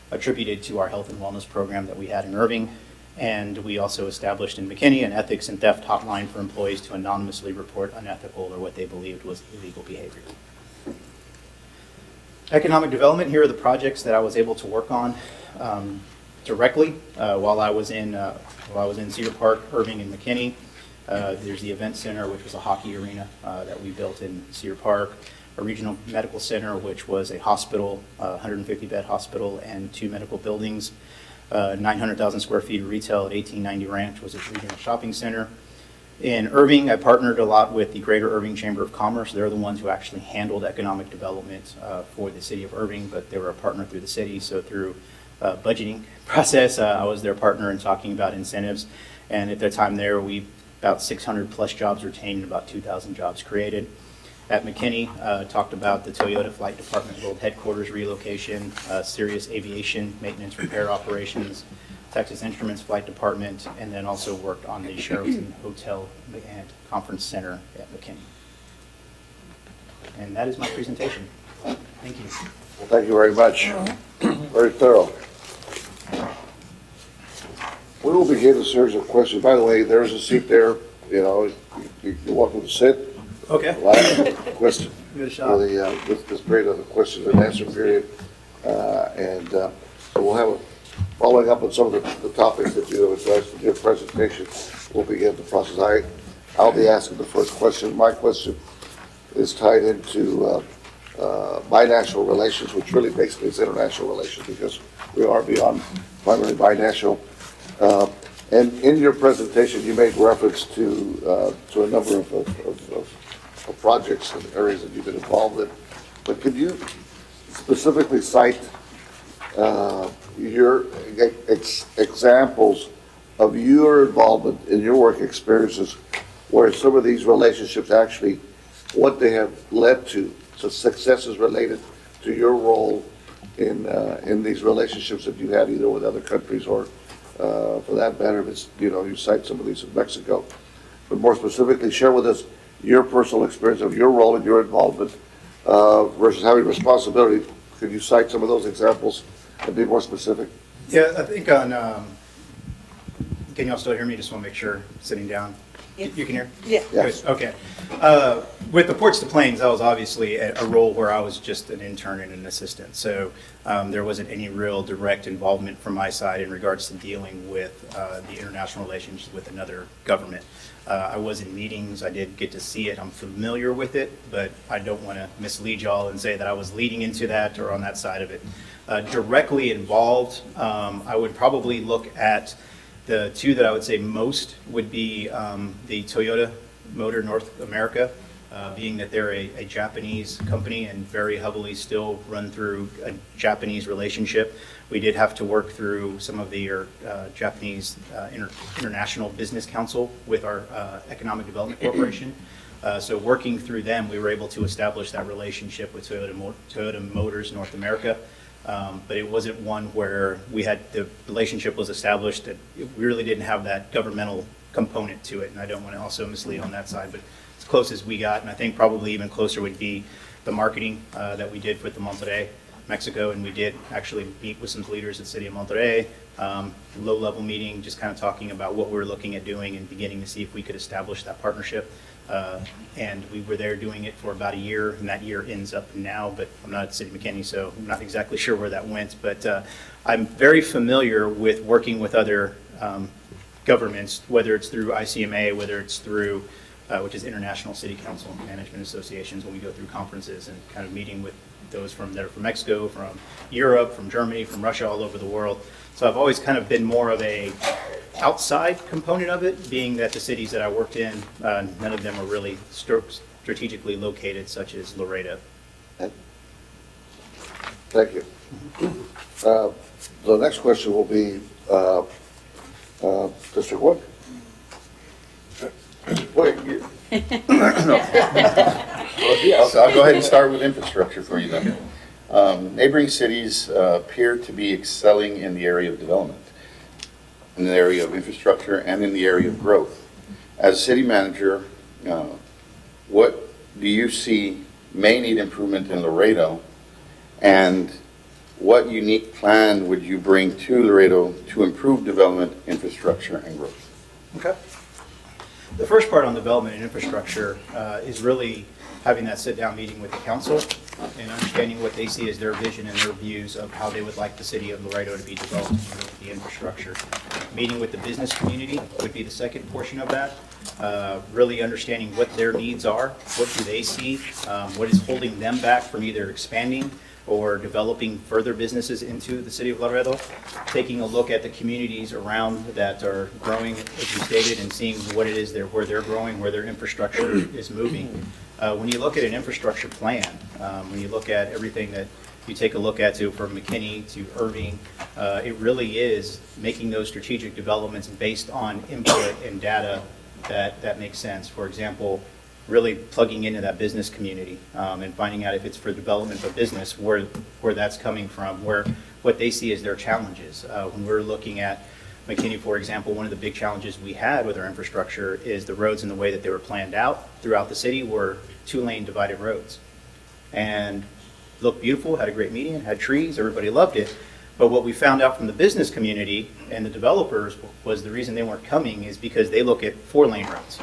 attributed to our health and wellness program that we had in Irving. And we also established in McKinney an ethics and theft hotline for employees to anonymously report unethical or what they believed was illegal behavior. Economic development, here are the projects that I was able to work on directly while I was in Cedar Park, Irving, and McKinney. There's the event center, which was a hockey arena that we built in Cedar Park. A regional medical center, which was a hospital, 150-bed hospital and 2 medical buildings. 900,000 square feet of retail at 1890 Ranch was a regional shopping center. In Irving, I partnered a lot with the Greater Irving Chamber of Commerce. They're the ones who actually handled economic development for the city of Irving, but they were a partner through the city. So through budgeting process, I was their partner in talking about incentives. And at that time there, about 600 plus jobs retained and about 2,000 jobs created. At McKinney, talked about the Toyota Flight Department World Headquarters relocation, Sirius Aviation Maintenance Repair Operations, Texas Instruments Flight Department, and then also worked on the Sheraton Hotel and Conference Center at McKinney. And that is my presentation. Thank you. Well, thank you very much. Very thorough. We will begin a series of questions. By the way, there is a seat there. You know, you're welcome to sit. Okay. Last question. Good shot. For this period of the question and answer period. So we'll have following up on some of the topics that you have addressed in your presentation. We'll begin the process. I'll be asking the first question. My question is tied into binational relations, which really basically is international relations because we are beyond primarily binational. And in your presentation, you made reference to a number of projects and areas that you've been involved in. But could you specifically cite your examples of your involvement in your work experiences where some of these relationships actually, what they have led to successes related to your role in these relationships that you had either with other countries or, for that matter, if it's, you cite some of these in Mexico. But more specifically, share with us your personal experience of your role and your involvement versus having responsibility. Could you cite some of those examples and be more specific? Yeah, I think on, can y'all still hear me? Just want to make sure, sitting down. Yeah. You can hear? Yeah. Yes. Good, okay. With the Ports to Plains, that was obviously a role where I was just an intern and an assistant. So there wasn't any real direct involvement from my side in regards to dealing with the international relations with another government. I was in meetings, I did get to see it, I'm familiar with it, but I don't want to mislead y'all and say that I was leading into that or on that side of it. Directly involved, I would probably look at the two that I would say most would be the Toyota Motor North America, being that they're a Japanese company and very heavily still run through a Japanese relationship. We did have to work through some of the Japanese International Business Council with our Economic Development Corporation. So working through them, we were able to establish that relationship with Toyota Motors North America. But it wasn't one where the relationship was established that we really didn't have that governmental component to it. And I don't want to also mislead on that side, but as close as we got, and I think probably even closer would be the marketing that we did with the Monterrey, Mexico, and we did actually meet with some leaders at the city of Monterrey, low-level meeting, just kind of talking about what we were looking at doing and beginning to see if we could establish that partnership. And we were there doing it for about a year, and that year ends up now, but I'm not at City McKinney, so I'm not exactly sure where that went. But I'm very familiar with working with other governments, whether it's through ICMA, whether it's through, which is International City Council Management Associations, when we go through conferences and kind of meeting with those that are from Mexico, from Europe, from Germany, from Russia, all over the world. So I've always kind of been more of a outside component of it, being that the cities that I worked in, none of them were really strategically located, such as Laredo. Thank you. The next question will be District 1. Wait. So I'll go ahead and start with infrastructure for you then. Neighboring cities appear to be excelling in the area of development, in the area of infrastructure, and in the area of growth. As city manager, what do you see may need improvement in Laredo, and what unique plan would you bring to Laredo to improve development, infrastructure, and growth? Okay. The first part on development and infrastructure is really having that sit-down meeting with the council and understanding what they see as their vision and their views of how they would like the city of Laredo to be developed with the infrastructure. Meeting with the business community would be the second portion of that. Really understanding what their needs are, what do they see, what is holding them back from either expanding or developing further businesses into the city of Laredo, taking a look at the communities around that are growing, as you stated, and seeing what it is where they're growing, where their infrastructure is moving. When you look at an infrastructure plan, when you look at everything that you take a look at from McKinney to Irving, it really is making those strategic developments based on input and data that makes sense. For example, really plugging into that business community and finding out if it's for development of business, where that's coming from, what they see as their challenges. When we're looking at McKinney, for example, one of the big challenges we had with our infrastructure is the roads and the way that they were planned out throughout the city were 2-lane divided roads. And looked beautiful, had a great median, had trees, everybody loved it. But what we found out from the business community and the developers was the reason they weren't coming is because they look at 4-lane roads.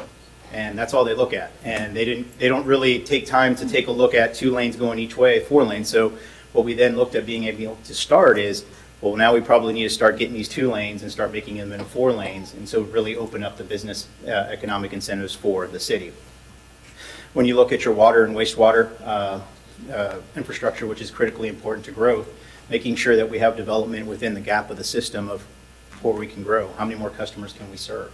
And that's all they look at. And they don't really take time to take a look at 2 lanes going each way, 4 lanes. So what we then looked at being able to start is, well, now we probably need to start getting these 2 lanes and start making them into 4 lanes. And so really open up the business economic incentives for the city. when you look at your water and wastewater infrastructure, which is critically important to growth, making sure that we have development within the gap of the system of where we can grow. How many more customers can we serve?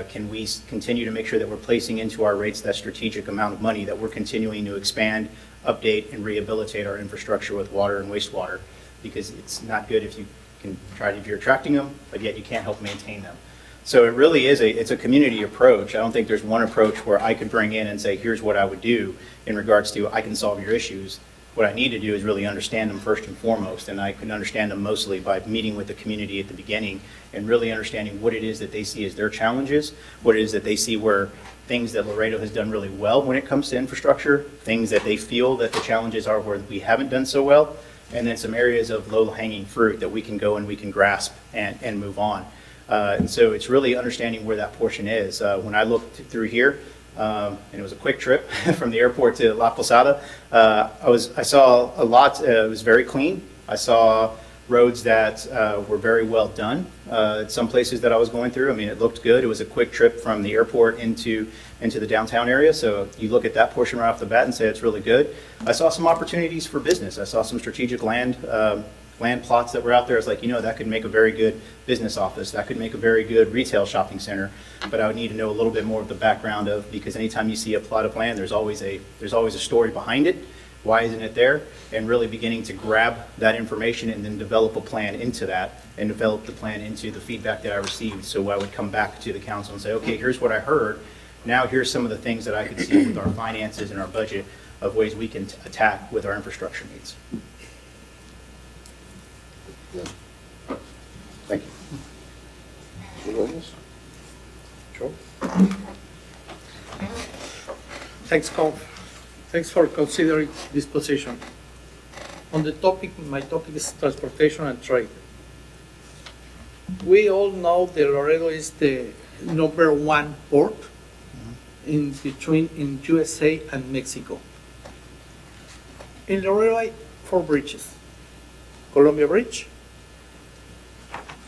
Can we continue to make sure that we're placing into our rates that strategic amount of money, that we're continuing to expand, update, and rehabilitate our infrastructure with water and wastewater? Because it's not good if you're attracting them, but yet you can't help maintain them. So it really is it's a community approach. I don't think there's one approach where I could bring in and say, here's what I would do in regards to I can solve your issues. What I need to do is really understand them first and foremost, and I can understand them mostly by meeting with the community at the beginning and really understanding what it is that they see as their challenges, what it is that they see where things that Laredo has done really well when it comes to infrastructure, things that they feel that the challenges are where we haven't done so well, and then some areas of low-hanging fruit that we can go and we can grasp and move on. And so it's really understanding where that portion is. When I looked through here, and it was a quick trip from the airport to La Posada, I saw a lot. It was very clean. I saw roads that were very well done. Some places that I was going through, I mean, it looked good. It was a quick trip from the airport into the downtown area. So you look at that portion right off the bat and say it's really good. I saw some opportunities for business. I saw some strategic land plots that were out there. It's like, that could make a very good business office. That could make a very good retail shopping center. But I would need to know a little bit more of the background because anytime you see a plot of land, there's always a story behind it. Why isn't it there? And really beginning to grab that information and then develop a plan into that and develop the plan into the feedback that I received. So I would come back to the council and say, okay, here's what I heard. Now here's some of the things that I could see with our finances and our budget of ways we can attack with our infrastructure needs. Thank you. Sure. Thanks for considering this position. On the topic, my topic is transportation and trade. We all know that Laredo is the #1 port in USA and Mexico. In Laredo, I have 4 bridges. Columbia Bridge.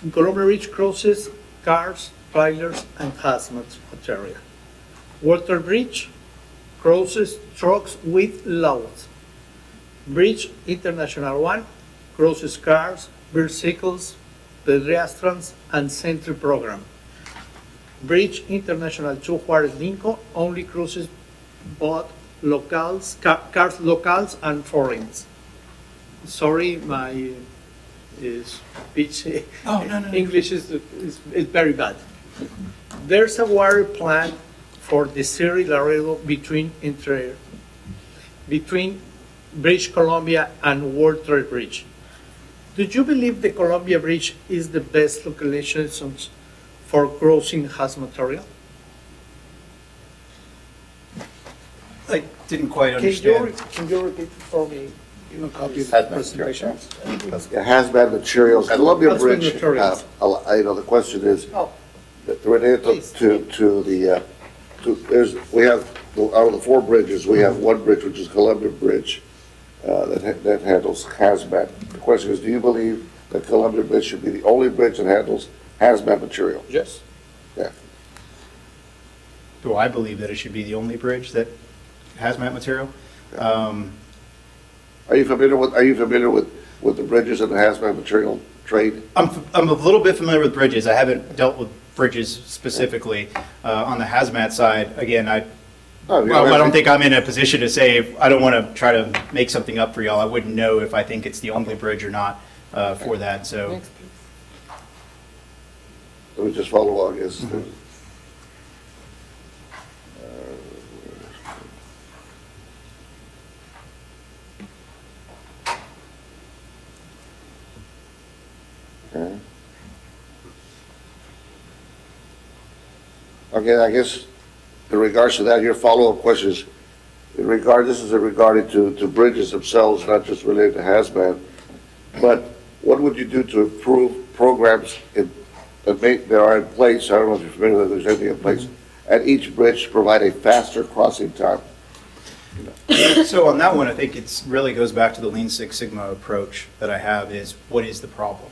In Columbia Bridge crosses cars, trailers, and hazmat material. Walter Bridge crosses trucks with loads. Bridge International 1 crosses cars, bicycles, pedestrians, and sentry program. Bridge International 2 Juarez Lincoln only crosses both cars locals and foreigns. Sorry, my speech, English is very bad. There's a water plant for the city Laredo between Bridge Columbia and World Trade Bridge. Do you believe the Columbia Bridge is the best location for crossing hazmat material? I didn't quite understand. Can you repeat it for me? Copy of the Hazmat presentation. Hazmat materials, Columbia Hazmat Bridge, materials. the question is, Oh, related please. we have, out of the 4 bridges, we have 1 bridge, which is Columbia Bridge, that handles hazmat. The question is, do you believe that Columbia Bridge should be the only bridge that handles hazmat material? yes. Yeah. Do I believe that it should be the only bridge that hazmat material? Are you familiar with the bridges and the hazmat material trade? I'm a little bit familiar with bridges. I haven't dealt with bridges specifically. On the hazmat side, again, I don't think I'm in a position to say, I don't want to try to make something up for y'all. I wouldn't know if I think it's the only bridge or not for that, so. Let me just follow along. Yes. Okay, I guess in regards to that, your follow-up question is, this is regarding to bridges themselves, not just related to hazmat, but what would you do to improve programs that are in place? I don't know if you're familiar with, if there's anything in place at each bridge to provide a faster crossing time. So on that one, I think it really goes back to the Lean Six Sigma approach that I have is, what is the problem?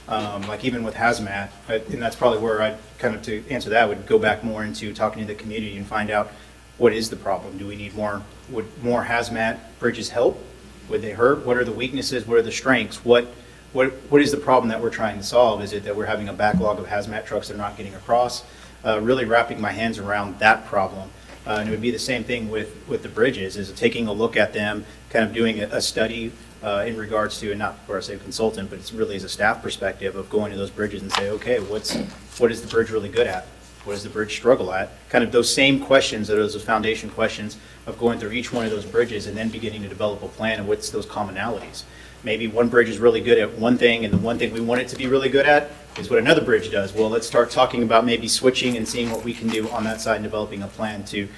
Like even with hazmat, and that's probably where I kind of, to answer that, would go back more into talking to the community and find out what is the problem? Do we need more, would more hazmat bridges help? Would they hurt? What are the weaknesses? What are the strengths? What is the problem that we're trying to solve? Is it that we're having a backlog of hazmat trucks that are not getting across? Really wrapping my hands around that problem. And it would be the same thing with the bridges, is taking a look at them, kind of doing a study in regards to, and not for I say consultant, but it's really as a staff perspective of going to those bridges and say, okay, what is the bridge really good at? What does the bridge struggle at? Kind of those same questions, those foundation questions of going through each one of those bridges and then beginning to develop a plan and what's those commonalities. Maybe one bridge is really good at one thing, and the one thing we want it to be really good at is what another bridge does. Well, let's start talking about maybe switching and seeing what we can do on that side and developing a plan to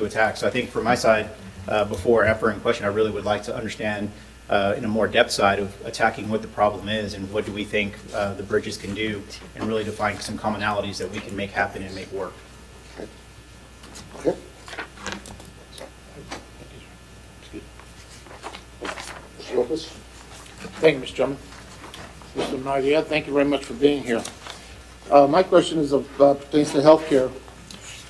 attack. So I think for my side, before answering a question, I really would like to understand in a more depth side of attacking what the problem is and what do we think the bridges can do, and really define some commonalities that we can make happen and make work. Okay. Mr. Lopez? Thank you, Mr. Chairman. Mr. Nadia, thank you very much for being here. My question is pertains to healthcare.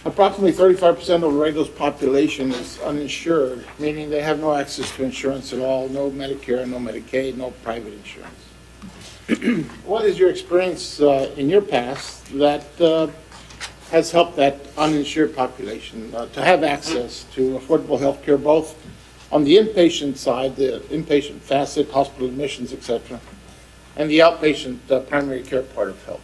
Approximately 35% of Laredo's population is uninsured, meaning they have no access to insurance at all, no Medicare, no Medicaid, no private insurance. What is your experience in your past that has helped that uninsured population to have access to affordable health care, both on the inpatient side, the inpatient facet, hospital admissions, etc., and the outpatient primary care part of health?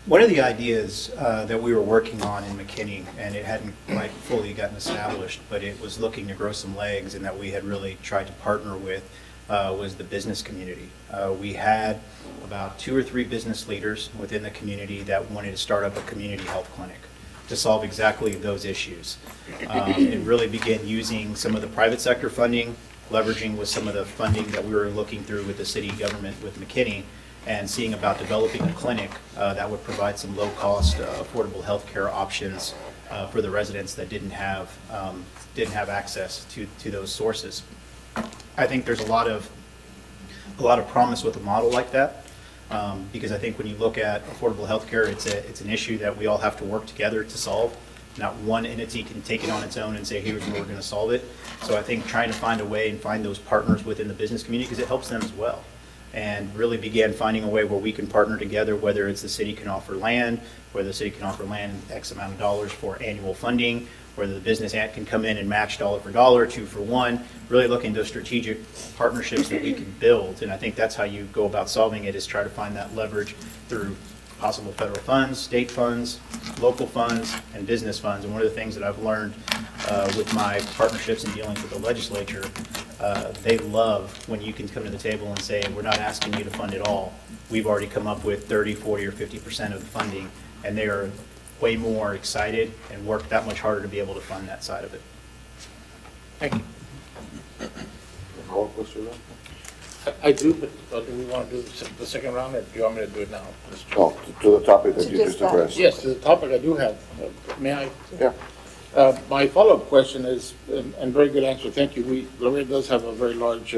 One of the ideas that we were working on in McKinney, and it hadn't quite fully gotten established, but it was looking to grow some legs and that we had really tried to partner with, was the business community. We had about 2 or 3 business leaders within the community that wanted to start up a community health clinic to solve exactly those issues. And really begin using some of the private sector funding, leveraging with some of the funding that we were looking through with the city government with McKinney, and seeing about developing a clinic that would provide some low-cost, affordable health care options for the residents that didn't have access to those sources. I think there's a lot of promise with a model like that, because I think when you look at affordable health care, it's an issue that we all have to work together to solve. Not one entity can take it on its own and say, here's where we're going to solve it. So I think trying to find a way and find those partners within the business community, because it helps them as well, and really began finding a way where we can partner together, whether it's the city can offer land, whether the city can offer land X amount of dollars for annual funding, whether the business can come in and match dollar for dollar, 2 for 1, really looking to strategic partnerships that we can build. And I think that's how you go about solving it, is try to find that leverage through possible federal funds, state funds, local funds, and business funds. And one of the things that I've learned with my partnerships and dealings with the legislature, they love when you can come to the table and say, we're not asking you to fund it all. We've already come up with 30, 40, or 50% of the funding, and they are way more excited and work that much harder to be able to fund that side of it. Thank you. Call question, Ron? I do, but do we want to do the second round, or do you want me to do it now? No, to the topic that To you just just that. addressed. Yes, the topic I do have. May I? Yeah. My follow-up question is, and very good answer, thank you. Laredo does have a very large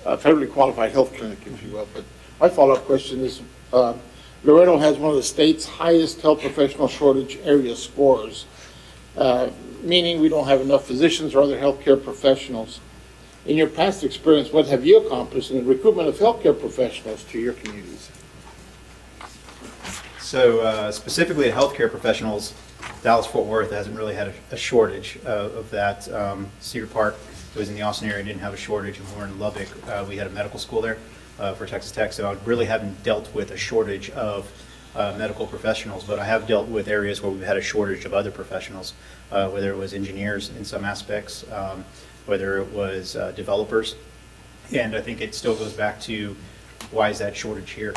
federally qualified health clinic, if you will. But my follow-up question is, Laredo has one of the state's highest health professional shortage area scores, meaning we don't have enough physicians or other healthcare professionals. In your past experience, what have you accomplished in the recruitment of healthcare professionals to your communities? So specifically at healthcare professionals, Dallas-Fort Worth hasn't really had a shortage of that. Cedar Park was in the Austin area, didn't have a shortage, and we're in Lubbock. We had a medical school there for Texas Tech, so I really haven't dealt with a shortage of medical professionals, but I have dealt with areas where we've had a shortage of other professionals, whether it was engineers in some aspects, whether it was developers. And I think it still goes back to, why is that shortage here?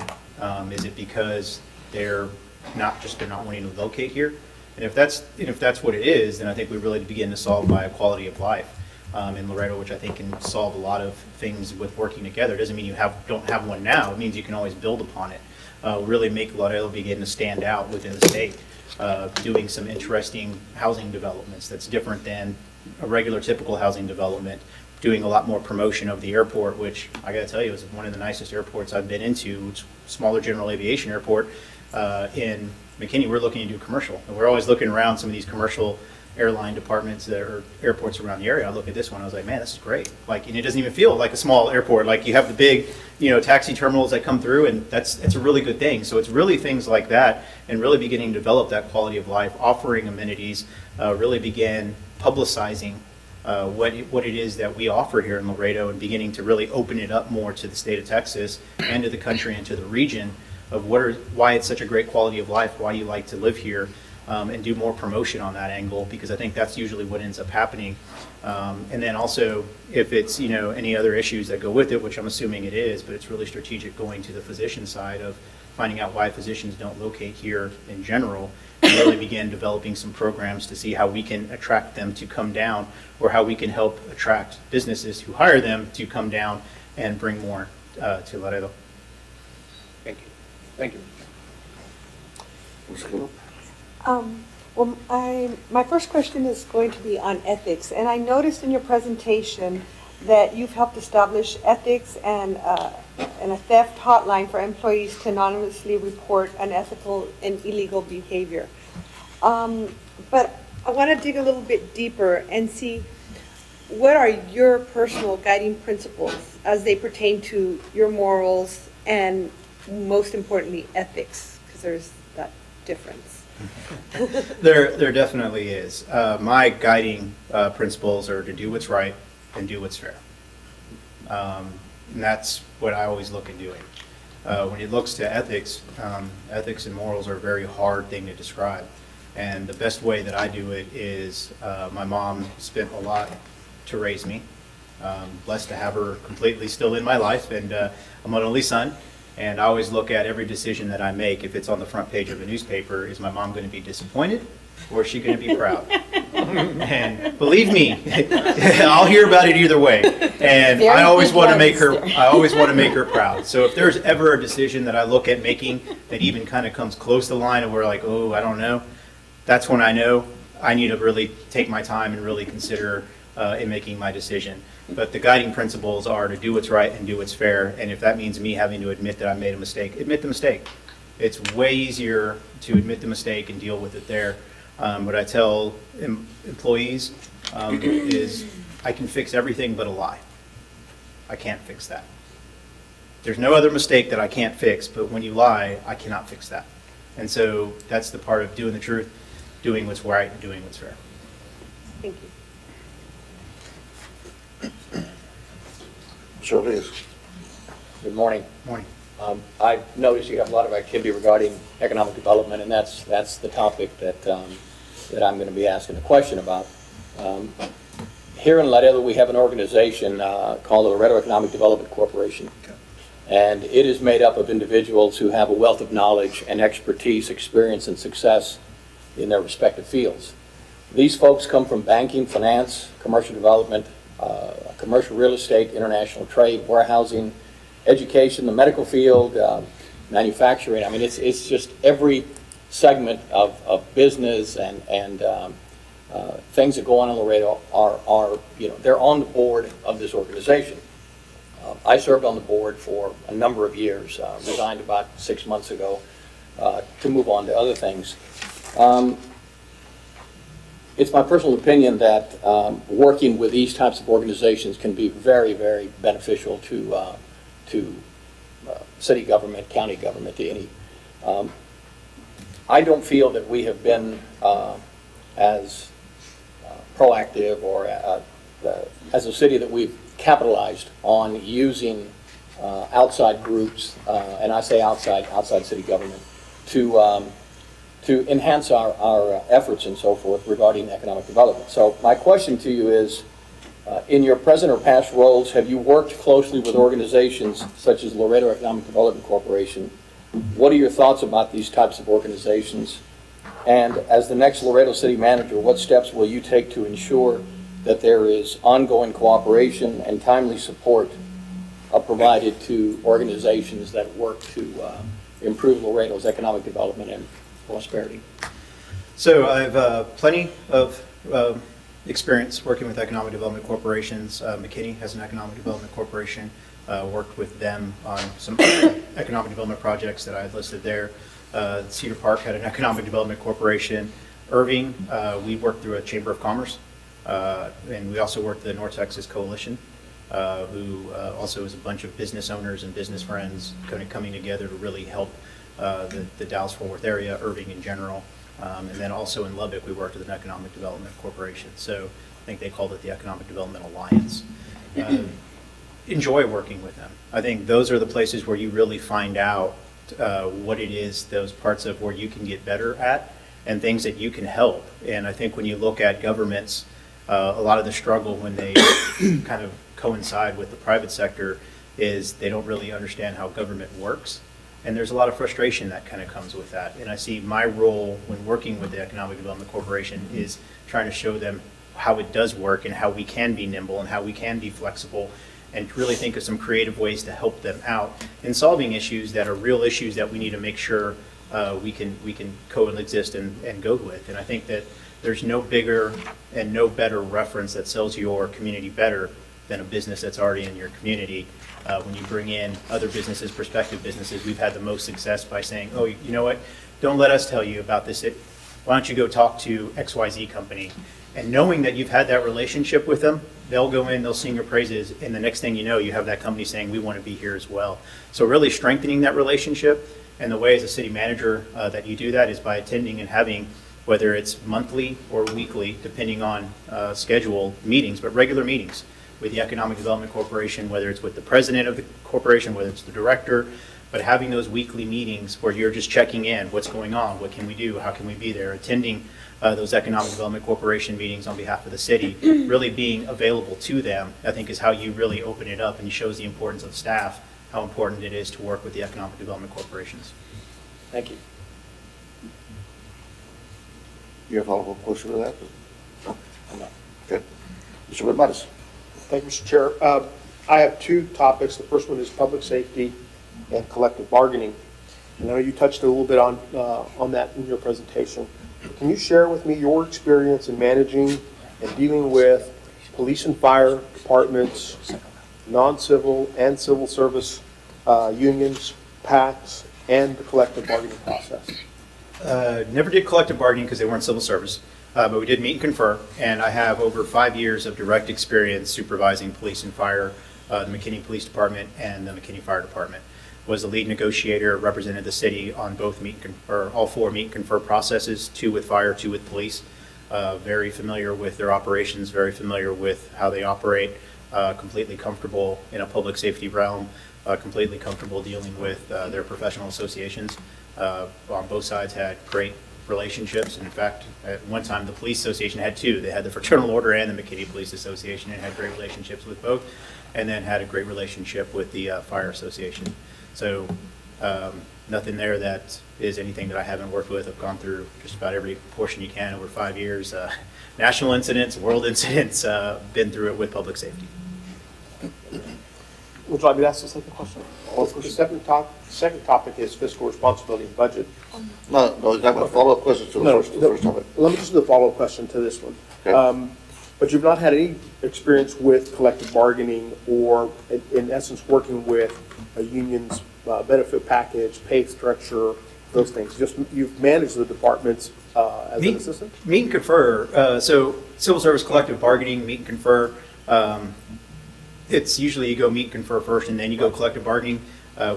Is it because they're not wanting to locate here? And if that's what it is, then I think we really begin to solve by a quality of life in Laredo, which I think can solve a lot of things with working together. It doesn't mean you don't have one now. It means you can always build upon it. Really make Laredo begin to stand out within the state, doing some interesting housing developments that's different than a regular typical housing development, doing a lot more promotion of the airport, which I got to tell you is one of the nicest airports I've been into. It's a smaller general aviation airport in McKinney. We're looking to do commercial, and we're always looking around some of these commercial airline departments that are airports around the area. I look at this one, I was like, man, this is great. Like, and it doesn't even feel like a small airport. Like, you have the big, taxi terminals that come through, and it's a really good thing. So it's really things like that, and really beginning to develop that quality of life, offering amenities, really began publicizing what it is that we offer here in Laredo, and beginning to really open it up more to the state of Texas and to the country and to the region of why it's such a great quality of life, why you like to live here, and do more promotion on that angle, because I think that's usually what ends up happening. And then also, if it's any other issues that go with it, which I'm assuming it is, but it's really strategic going to the physician side of finding out why physicians don't locate here in general, and really begin developing some programs to see how we can attract them to come down, or how we can help attract businesses who hire them to come down and bring more to Laredo. Thank you. Thank you. Ms. Kilo? Well, my first question is going to be on ethics, and I noticed in your presentation that you've helped establish ethics and a theft hotline for employees to anonymously report unethical and illegal behavior. But I want to dig a little bit deeper and see what are your personal guiding principles as they pertain to your morals and, most importantly, ethics, because there's that difference. There definitely is. My guiding principles are to do what's right and do what's fair. And that's what I always look at doing. When it looks to ethics, ethics and morals are a very hard thing to describe. And the best way that I do it is my mom spent a lot to raise me. Blessed to have her completely still in my life, and I'm an only son. And I always look at every decision that I make, if it's on the front page of a newspaper, is my mom going to be disappointed, or is she going to be proud? And believe me, I'll hear about it either way. And I always want to make her proud. So if there's ever a decision that I look at making that even kind of comes close to the line of where, like, oh, I don't know, that's when I know I need to really take my time and really consider in making my decision. But the guiding principles are to do what's right and do what's fair. And if that means me having to admit that I made a mistake, admit the mistake. It's way easier to admit the mistake and deal with it there. What I tell employees is I can fix everything but a lie. I can't fix that. There's no other mistake that I can't fix, but when you lie, I cannot fix that. And so that's the part of doing the truth, doing what's right, and doing what's fair. Thank you. Shirley? Good morning. Morning. I've noticed you have a lot of activity regarding economic development, and that's the topic that I'm going to be asking a question about. Here in Laredo, we have an organization called the Laredo Economic Development Corporation, and it is made up of individuals who have a wealth of knowledge and expertise, experience, and success in their respective fields. These folks come from banking, finance, commercial development, commercial real estate, international trade, warehousing, education, the medical field, manufacturing. I mean, it's just every segment of business and things that go on in Laredo are they're on the board of this organization. I served on the board for a number of years, resigned about 6 months ago to move on to other things. It's my personal opinion that working with these types of organizations can be very, very beneficial to city government, county government, to any. I don't feel that we have been as proactive or as a city that we've capitalized on using outside groups, and I say outside city government, to enhance our efforts and so forth regarding economic development. So my question to you is, in your present or past roles, have you worked closely with organizations such as Laredo Economic Development Corporation? What are your thoughts about these types of organizations? And as the next Laredo City Manager, what steps will you take to ensure that there is ongoing cooperation and timely support provided to organizations that work to improve Laredo's economic development and prosperity? So I have plenty of experience working with economic development corporations. McKinney has an economic development corporation. Worked with them on some economic development projects that I had listed there. Cedar Park had an economic development corporation. Irving, we work through a Chamber of Commerce, and we also work the North Texas Coalition, who also is a bunch of business owners and business friends kind of coming together to really help the Dallas-Fort Worth area, Irving in general. And then also in Lubbock, we worked with an Economic Development Corporation. So I think they called it the Economic Development Alliance. Enjoy working with them. I think those are the places where you really find out what it is, those parts of where you can get better at and things that you can help. And I think when you look at governments, a lot of the struggle when they kind of coincide with the private sector is they don't really understand how government works. And there's a lot of frustration that kind of comes with that. And I see my role when working with the Economic Development Corporation is trying to show them how it does work and how we can be nimble and how we can be flexible and really think of some creative ways to help them out in solving issues that are real issues that we need to make sure we can coexist and go with. And I think that there's no bigger and no better reference that sells your community better than a business that's already in your community. When you bring in other businesses, prospective businesses, we've had the most success by saying, oh, you know what, don't let us tell you about this. Why don't you go talk to XYZ company? And knowing that you've had that relationship with them, they'll go in, they'll sing your praises, and the next thing you know, you have that company saying, we want to be here as well. So really strengthening that relationship, and the way as a city manager that you do that is by attending and having, whether it's monthly or weekly, depending on scheduled meetings, but regular meetings with the Economic Development Corporation, whether it's with the president of the corporation, whether it's the director, but having those weekly meetings where you're just checking in, what's going on, what can we do, how can we be there, attending those Economic Development Corporation meetings on behalf of the city, really being available to them, I think is how you really open it up and shows the importance of staff, how important it is to work with the Economic Development Corporations. Thank you. You have a follow-up question to that? No. Okay. Mr. Whitmaris. Thank you, Mr. Chair. I have two topics. The first one is public safety and collective bargaining. And I know you touched a little bit on that in your presentation. Can you share with me your experience in managing and dealing with police and fire departments, non-civil and civil service unions, PACs, and the collective bargaining process? Never did collective bargaining because they weren't civil service. But we did meet and confer, and I have over 5 years of direct experience supervising police and fire, the McKinney Police Department and the McKinney Fire Department. Was the lead negotiator, represented the city on both meet and confer, all 4 meet and confer processes, 2 with fire, 2 with police. Very familiar with their operations, very familiar with how they operate, completely comfortable in a public safety realm, completely comfortable dealing with their professional associations. On both sides had great relationships. In fact, at one time, the police association had 2. They had the Fraternal Order and the McKinney Police Association, and had great relationships with both, and then had a great relationship with the Fire Association. So nothing there that is anything that I haven't worked with. I've gone through just about every portion you can over 5 years. National incidents, world incidents, been through it with public safety. Would you like me to ask the second question? The second topic is fiscal responsibility and budget. No, I have a follow-up question to the first topic. Let me just do a follow-up question to this one. Okay. But you've not had any experience with collective bargaining or, in essence, working with a union's benefit package, pay structure, those things. Just you've managed the departments as an assistant? Meet and confer. So civil service collective bargaining, meet and confer. It's usually you go meet and confer first, and then you go collective bargaining.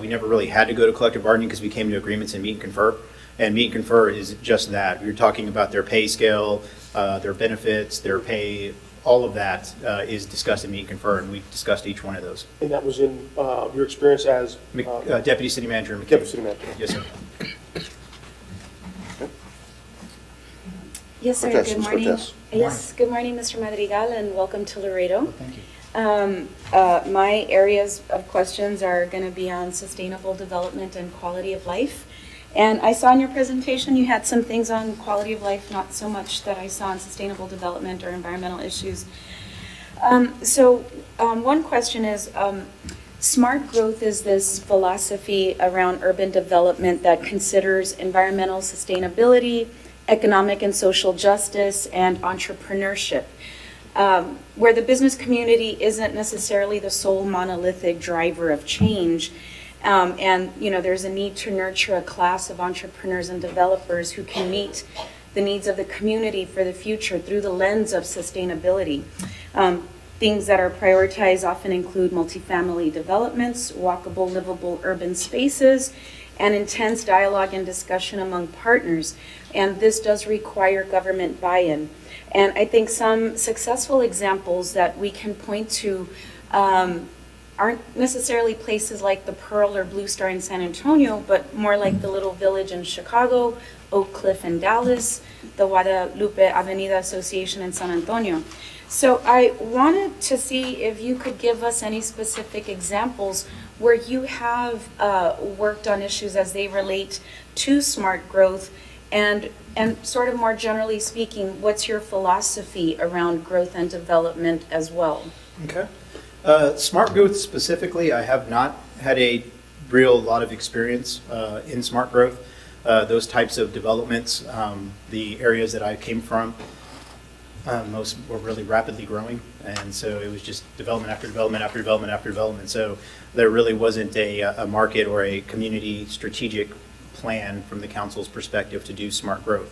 We never really had to go to collective bargaining because we came to agreements in meet and confer. And meet and confer is just that. We're talking about their pay scale, their benefits, their pay, all of that is discussed in meet and confer, and we've discussed each one of those. And that was in your experience as Deputy City Manager. Deputy City Manager. Yes, sir. Yes, sir. Cortez, Good Ms. morning. Cortez. Yes, good morning, Mr. Madrigal, and welcome to Laredo. Well, thank you. My areas of questions are going to be on sustainable development and quality of life. And I saw in your presentation you had some things on quality of life, not so much that I saw on sustainable development or environmental issues. One question is, smart growth is this philosophy around urban development that considers environmental sustainability, economic and social justice, and entrepreneurship, where the business community isn't necessarily the sole monolithic driver of change. And there's a need to nurture a class of entrepreneurs and developers who can meet the needs of the community for the future through the lens of sustainability. Things that are prioritized often include multifamily developments, walkable, livable urban spaces, and intense dialogue and discussion among partners. And this does require government buy-in. And I think some successful examples that we can point to aren't necessarily places like the Pearl or Blue Star in San Antonio, but more like the Little Village in Chicago, Oak Cliff in Dallas, the Guadalupe Avenida Association in San Antonio. So I wanted to see if you could give us any specific examples where you have worked on issues as they relate to smart growth, and sort of more generally speaking, what's your philosophy around growth and development as well? Okay. Smart growth specifically, I have not had a real lot of experience in smart growth. Those types of developments, the areas that I came from, most were really rapidly growing, and so it was just development after development after development after development. So there really wasn't a market or a community strategic plan from the council's perspective to do smart growth.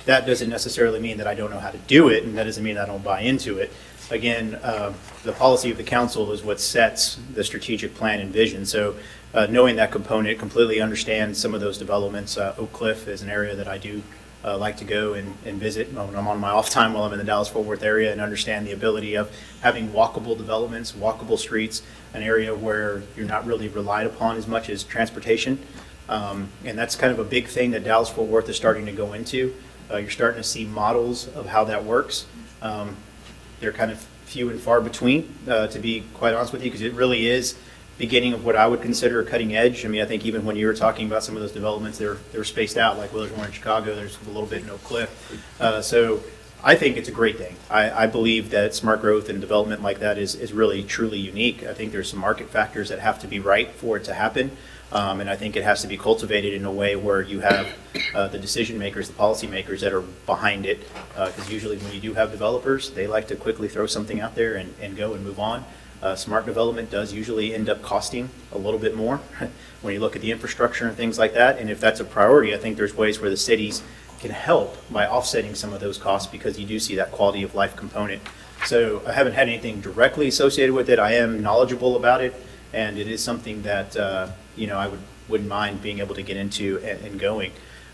That doesn't necessarily mean that I don't know how to do it, and that doesn't mean I don't buy into it. Again, the policy of the council is what sets the strategic plan and vision. So knowing that component, completely understand some of those developments. Oak Cliff is an area that I do like to go and visit when I'm on my off time while I'm in the Dallas-Fort Worth area, and understand the ability of having walkable developments, walkable streets, an area where you're not really relied upon as much as transportation. And that's kind of a big thing that Dallas-Fort Worth is starting to go into. You're starting to see models of how that works. They're kind of few and far between, to be quite honest with you, because it really is beginning of what I would consider a cutting edge. I mean, I think even when you were talking about some of those developments, they're spaced out, like well, there's one in Chicago, there's a little bit in Oak Cliff. So I think it's a great thing. I believe that smart growth and development like that is really, truly unique. I think there's some market factors that have to be right for it to happen. And I think it has to be cultivated in a way where you have the decision makers, the policy makers that are behind it. Because usually when you do have developers, they like to quickly throw something out there and go and move on. Smart development does usually end up costing a little bit more when you look at the infrastructure and things like that. And if that's a priority, I think there's ways where the cities can help by offsetting some of those costs, because you do see that quality of life component. So I haven't had anything directly associated with it. I am knowledgeable about it, and it is something that I wouldn't mind being able to get into and going.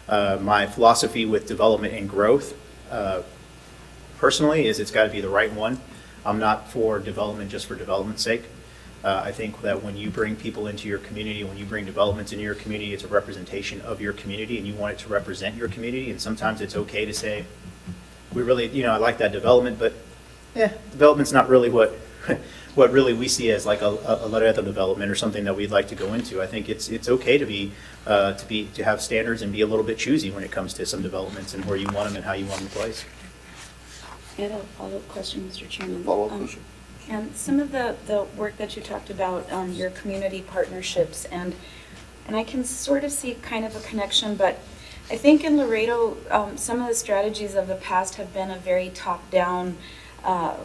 My philosophy with development and growth, personally, is it's got to be the right one. I'm not for development just for development's sake. I think that when you bring people into your community, when you bring developments into your community, it's a representation of your community, and you want it to represent your community. And sometimes it's okay to say, we really, I like that development, but development's not really what really we see as like a Laredo development or something that we'd like to go into. I think it's okay to have standards and be a little bit choosy when it comes to some developments and where you want them and how you want them placed. I had a follow-up question, Mr. Chairman. Follow-up question. And some of the work that you talked about, your community partnerships, and I can sort of see kind of a connection, but I think in Laredo, some of the strategies of the past have been a very top-down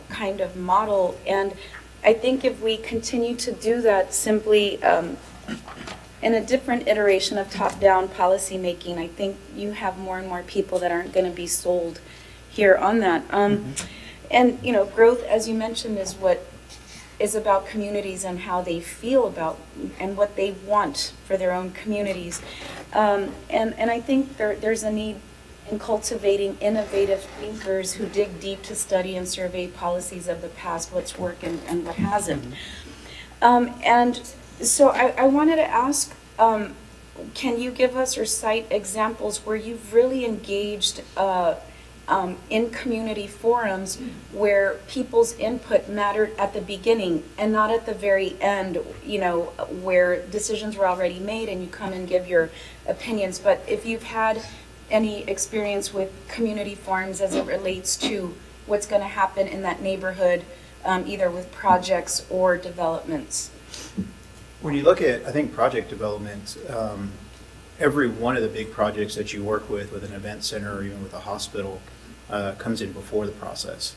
kind of model, and I think if we continue to do that simply in a different iteration of top-down policy making, I think you have more and more people that aren't going to be sold here on that. And growth, as you mentioned, is what is about communities and how they feel about and what they want for their own communities. And I think there's a need in cultivating innovative thinkers who dig deep to study and survey policies of the past, what's worked and what hasn't. And so I wanted to ask, can you give us or cite examples where you've really engaged in community forums where people's input mattered at the beginning and not at the very end, where decisions were already made and you come and give your opinions? But if you've had any experience with community forums as it relates to what's going to happen in that neighborhood, either with projects or developments. When you look at, I think, project development, every one of the big projects that you work with an event center or even with a hospital, comes in before the process.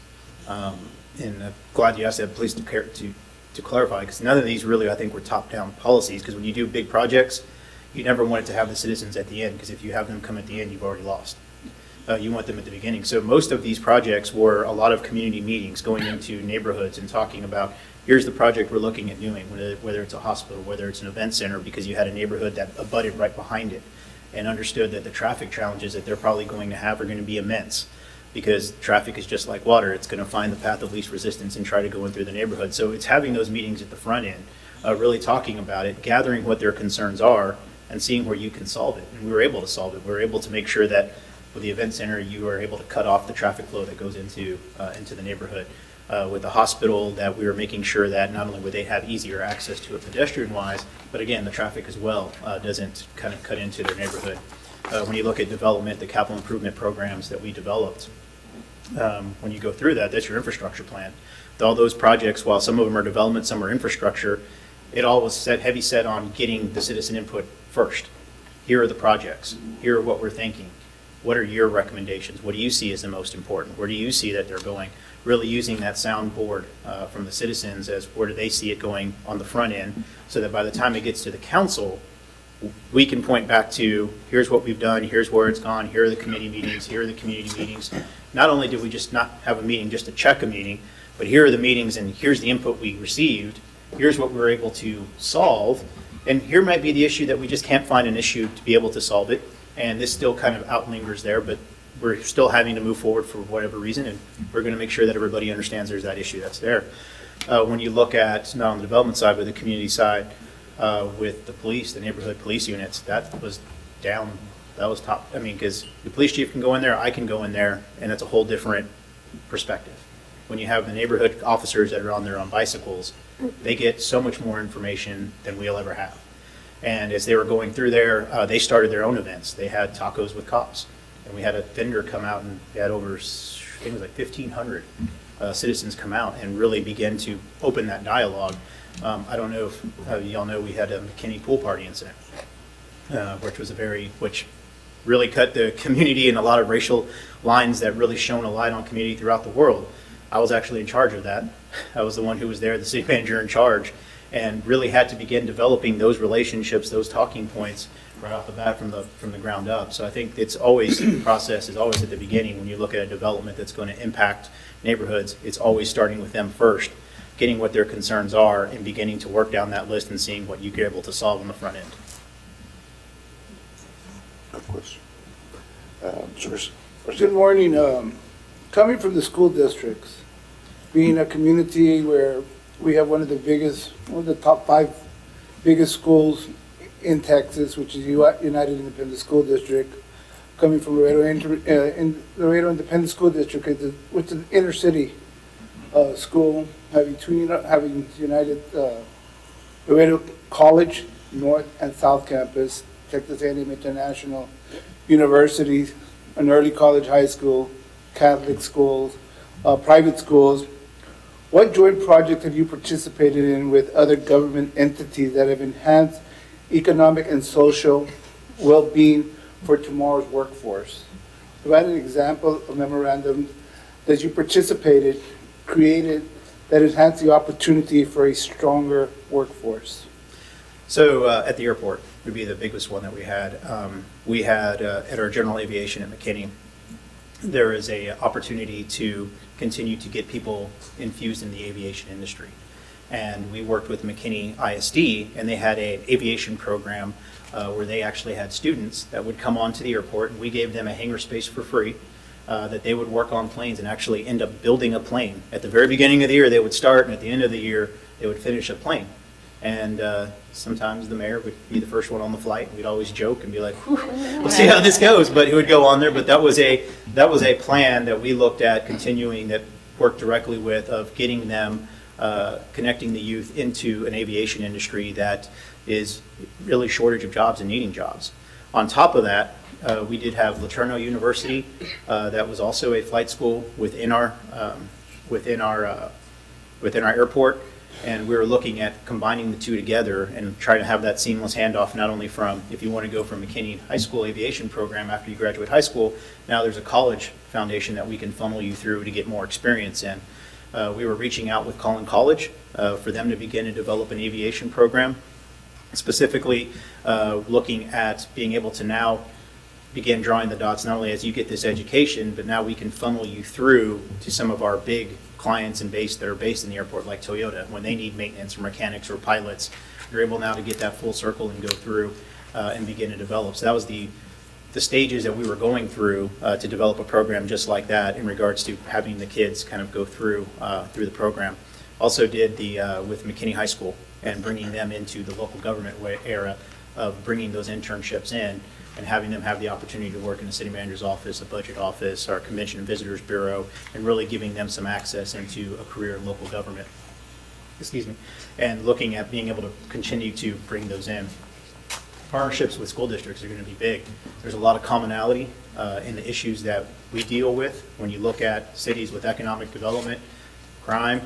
And I'm glad you asked that, please, to clarify, because none of these really, I think, were top-down policies, because when you do big projects, you never want it to have the citizens at the end, because if you have them come at the end, you've already lost. you want them at the beginning. So most of these projects were a lot of community meetings, going into neighborhoods and talking about, here's the project we're looking at doing, whether it's a hospital, whether it's an event center, because you had a neighborhood that abutted right behind it and understood that the traffic challenges that they're probably going to have are going to be immense, because traffic is just like water. It's going to find the path of least resistance and try to go in through the neighborhood. So it's having those meetings at the front end, really talking about it, gathering what their concerns are, and seeing where you can solve it. And we were able to solve it. We were able to make sure that with the event center, you were able to cut off the traffic flow that goes into the neighborhood. With the hospital, that we were making sure that not only would they have easier access to it pedestrian-wise, but again, the traffic as well doesn't kind of cut into their neighborhood. When you look at development, the capital improvement programs that we developed, when you go through that, that's your infrastructure plan. All those projects, while some of them are development, some are infrastructure, it all was heavy set on getting the citizen input first. Here are the projects. Here are what we're thinking. What are your recommendations? What do you see as the most important? Where do you see that they're going? Really using that soundboard from the citizens as where do they see it going on the front end, so that by the time it gets to the council, we can point back to, here's what we've done, here's where it's gone, here are the committee meetings, here are the community meetings. Not only did we just not have a meeting just to check a meeting, but here are the meetings and here's the input we received, here's what we were able to solve, and here might be the issue that we just can't find an issue to be able to solve it, and this still kind of outlingers there, but we're still having to move forward for whatever reason, and we're going to make sure that everybody understands there's that issue that's there. When you look at, not on the development side, but the community side, with the police, the neighborhood police units, that was down, that was top. I mean, because the police chief can go in there, I can go in there, and it's a whole different perspective. When you have the neighborhood officers that are on there on bicycles, they get so much more information than we'll ever have. And as they were going through there, they started their own events. They had tacos with cops. And we had a vendor come out, and they had over, I think it was like 1,500 citizens come out and really begin to open that dialogue. I don't know if y'all know, we had a McKinney pool party incident, which really cut the community and a lot of racial lines that really shone a light on community throughout the world. I was actually in charge of that. I was the one who was there, the city manager in charge, and really had to begin developing those relationships, those talking points right off the bat from the ground up. So I think it's always, the process is always at the beginning. When you look at a development that's going to impact neighborhoods, it's always starting with them first, getting what their concerns are and beginning to work down that list and seeing what you're able to solve on the front end. Good question. Good morning. Coming from the school districts, being a community where we have one of the top 5 biggest schools in Texas, which is United Independent School District, coming from Laredo Independent School District, which is an inner city school, having United Laredo College, North and South Campus, Texas A&M International University, an early college, high school, Catholic schools, private schools. What joint project have you participated in with other government entities that have enhanced economic and social well-being for tomorrow's workforce? Provide an example of memorandum that you participated, created, that enhanced the opportunity for a stronger workforce. So at the airport would be the biggest one that we had. At our general aviation at McKinney, there is a opportunity to continue to get people infused in the aviation industry. And we worked with McKinney ISD, and they had an aviation program where they actually had students that would come onto the airport, and we gave them a hangar space for free, that they would work on planes and actually end up building a plane. At the very beginning of the year, they would start, and at the end of the year, they would finish a plane. And sometimes the mayor would be the first one on the flight, and we'd always joke and be like, we'll see how this goes, but he would go on there. But that was a plan that we looked at continuing, that worked directly with, of getting them, connecting the youth into an aviation industry that is really shortage of jobs and needing jobs. On top of that, we did have Laterno University, that was also a flight school within our airport. And we were looking at combining the two together and trying to have that seamless handoff, not only from, if you want to go from McKinney High School aviation program after you graduate high school, now there's a college foundation that we can funnel you through to get more experience in. We were reaching out with Collin College for them to begin to develop an aviation program, specifically looking at being able to now begin drawing the dots, not only as you get this education, but now we can funnel you through to some of our big clients and that are based in the airport, like Toyota. When they need maintenance or mechanics or pilots, you're able now to get that full circle and go through and begin to develop. So that was the stages that we were going through to develop a program just like that in regards to having the kids kind of go through the program. Also did with McKinney High School and bringing them into the local government era of bringing those internships in and having them have the opportunity to work in the city manager's office, a budget office, our convention and visitors bureau, and really giving them some access into a career in local government. Excuse me. And looking at being able to continue to bring those in. Partnerships with school districts are going to be big. There's a lot of commonality in the issues that we deal with when you look at cities with economic development, crime,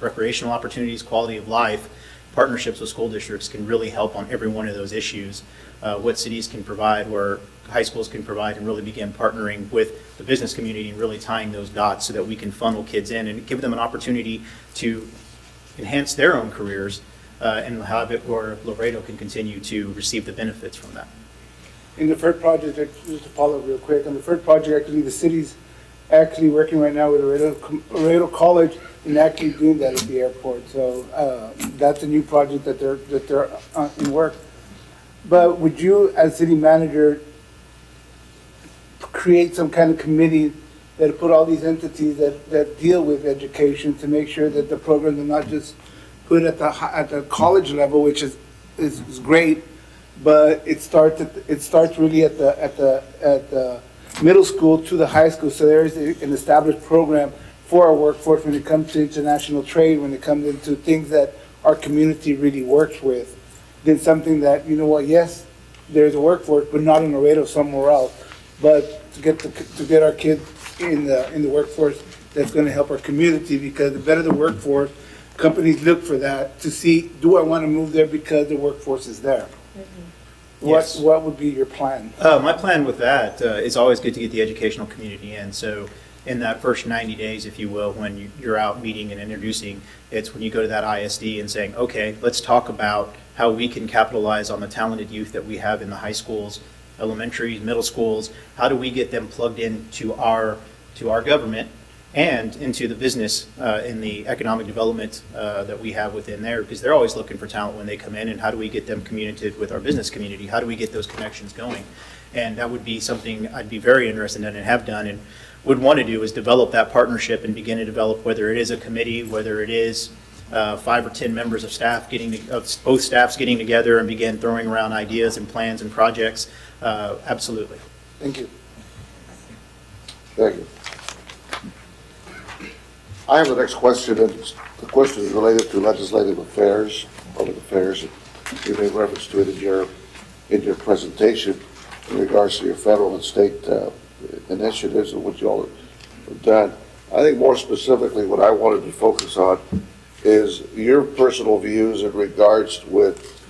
recreational opportunities, quality of life. Partnerships with school districts can really help on every one of those issues. What cities can provide, where high schools can provide, and really begin partnering with the business community and really tying those dots so that we can funnel kids in and give them an opportunity to enhance their own careers and have it where Laredo can continue to receive the benefits from that. In the FIRD project, just to follow up real quick, on the FIRD project, actually, the city's actually working right now with Laredo College and actually doing that at the airport. So that's a new project that they're in work. But would you, as city manager, create some kind of committee that put all these entities that deal with education to make sure that the programs are not just put at the college level, which is great, but it starts really at the middle school to the high school. So there is an established program for our workforce when it comes to international trade, when it comes into things that our community really works with. Then something that, you know what, yes, there's a workforce, but not in Laredo, somewhere else. But to get our kids in the workforce, that's going to help our community, because the better the workforce, companies look for that to see, do I want to move there because the workforce is there? Mm-hmm. Yes. What would be your plan? My plan with that is always good to get the educational community in. So in that first 90 days, if you will, when you're out meeting and introducing, it's when you go to that ISD and saying, okay, let's talk about how we can capitalize on the talented youth that we have in the high schools, elementary, middle schools. How do we get them plugged into our government and into the business in the economic development that we have within there, because they're always looking for talent when they come in, and how do we get them communicated with our business community? How do we get those connections going? And that would be something I'd be very interested in and have done and would want to do, is develop that partnership and begin to develop, whether it is a committee, whether it is 5 or 10 members of staff both staffs getting together and begin throwing around ideas and plans and projects. Absolutely. Thank you. Thank you. I have the next question, and the question is related to legislative affairs, public affairs. You made reference to it in your presentation in regards to your federal and state initiatives and what you all have done. I think more specifically what I wanted to focus on is your personal views in regards with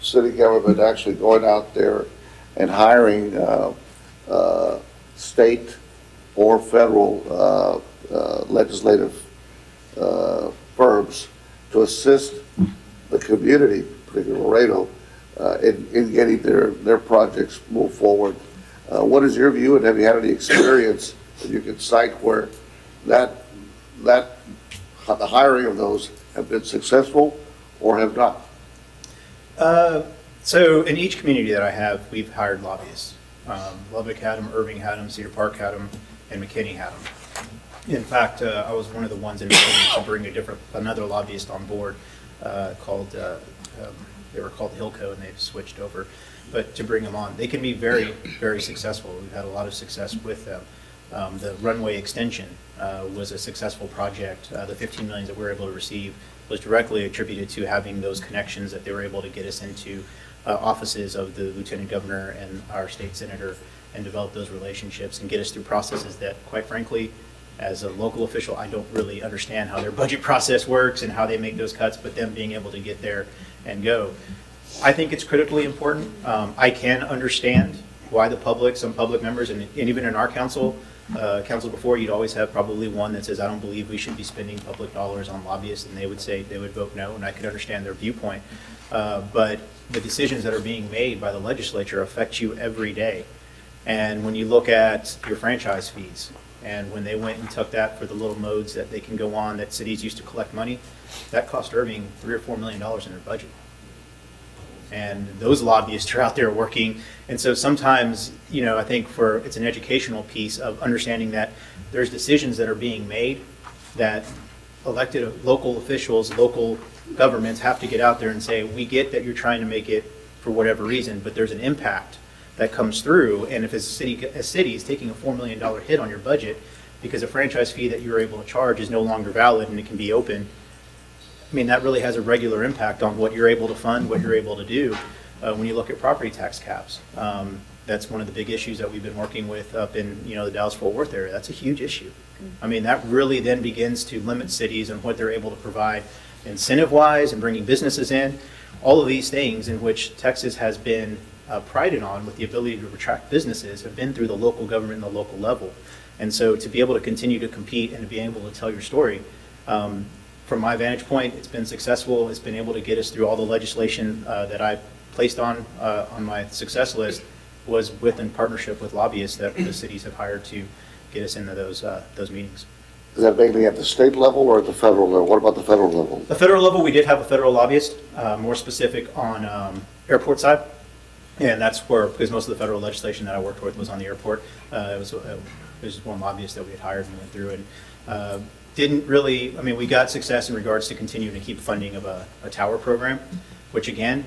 city government actually going out there and hiring state or federal legislative firms to assist the community, particularly Laredo, in getting their projects moved forward. What is your view, and have you had any experience that you can cite where the hiring of those have been successful or have not? So in each community that I have, we've hired lobbyists. Lubbock had them, Irving had them, Cedar Park had them, and McKinney had them. In fact, I was one of the ones in McKinney to bring another lobbyist on board they were called Hilco, and they've switched over. But to bring them on, they can be very, very successful. We've had a lot of success with them. The runway extension was a successful project. The $15 million that we were able to receive was directly attributed to having those connections that they were able to get us into offices of the lieutenant governor and our state senator, and develop those relationships and get us through processes that, quite frankly, as a local official, I don't really understand how their budget process works and how they make those cuts, but them being able to get there and go. I think it's critically important. I can understand why some public members, and even in our council, council before, you'd always have probably one that says, I don't believe we should be spending public dollars on lobbyists, and they would say, they would vote no, and I could understand their viewpoint. But the decisions that are being made by the legislature affect you every day. And when you look at your franchise fees, and when they went and took that for the little modes that they can go on that cities used to collect money, that cost Irving $3 or $4 million in their budget. And those lobbyists are out there working. And so sometimes, you know, I think it's an educational piece of understanding that there's decisions that are being made that elected local officials, local governments have to get out there and say, we get that you're trying to make it for whatever reason, but there's an impact that comes through. And if a city is taking a $4 million hit on your budget because a franchise fee that you're able to charge is no longer valid and it can be open, I mean, that really has a regular impact on what you're able to fund, what you're able to do when you look at property tax caps. That's one of the big issues that we've been working with up in, you know, the Dallas-Fort Worth area. That's a huge issue. I mean, that really then begins to limit cities and what they're able to provide incentive-wise and bringing businesses in. All of these things in which Texas has been prided on with the ability to attract businesses have been through the local government and the local level. And so to be able to continue to compete and to be able to tell your story, from my vantage point, it's been successful. It's been able to get us through all the legislation that I placed on my success list was in partnership with lobbyists that the cities have hired to get us into those meetings. Is that mainly at the state level or at the federal level? What about the federal level? The federal level, we did have a federal lobbyist, more specific on airport side. And that's where, because most of the federal legislation that I worked with was on the airport. It was just one lobbyist that we had hired and went through and didn't really, I mean, we got success in regards to continuing to keep funding of a tower program, which again,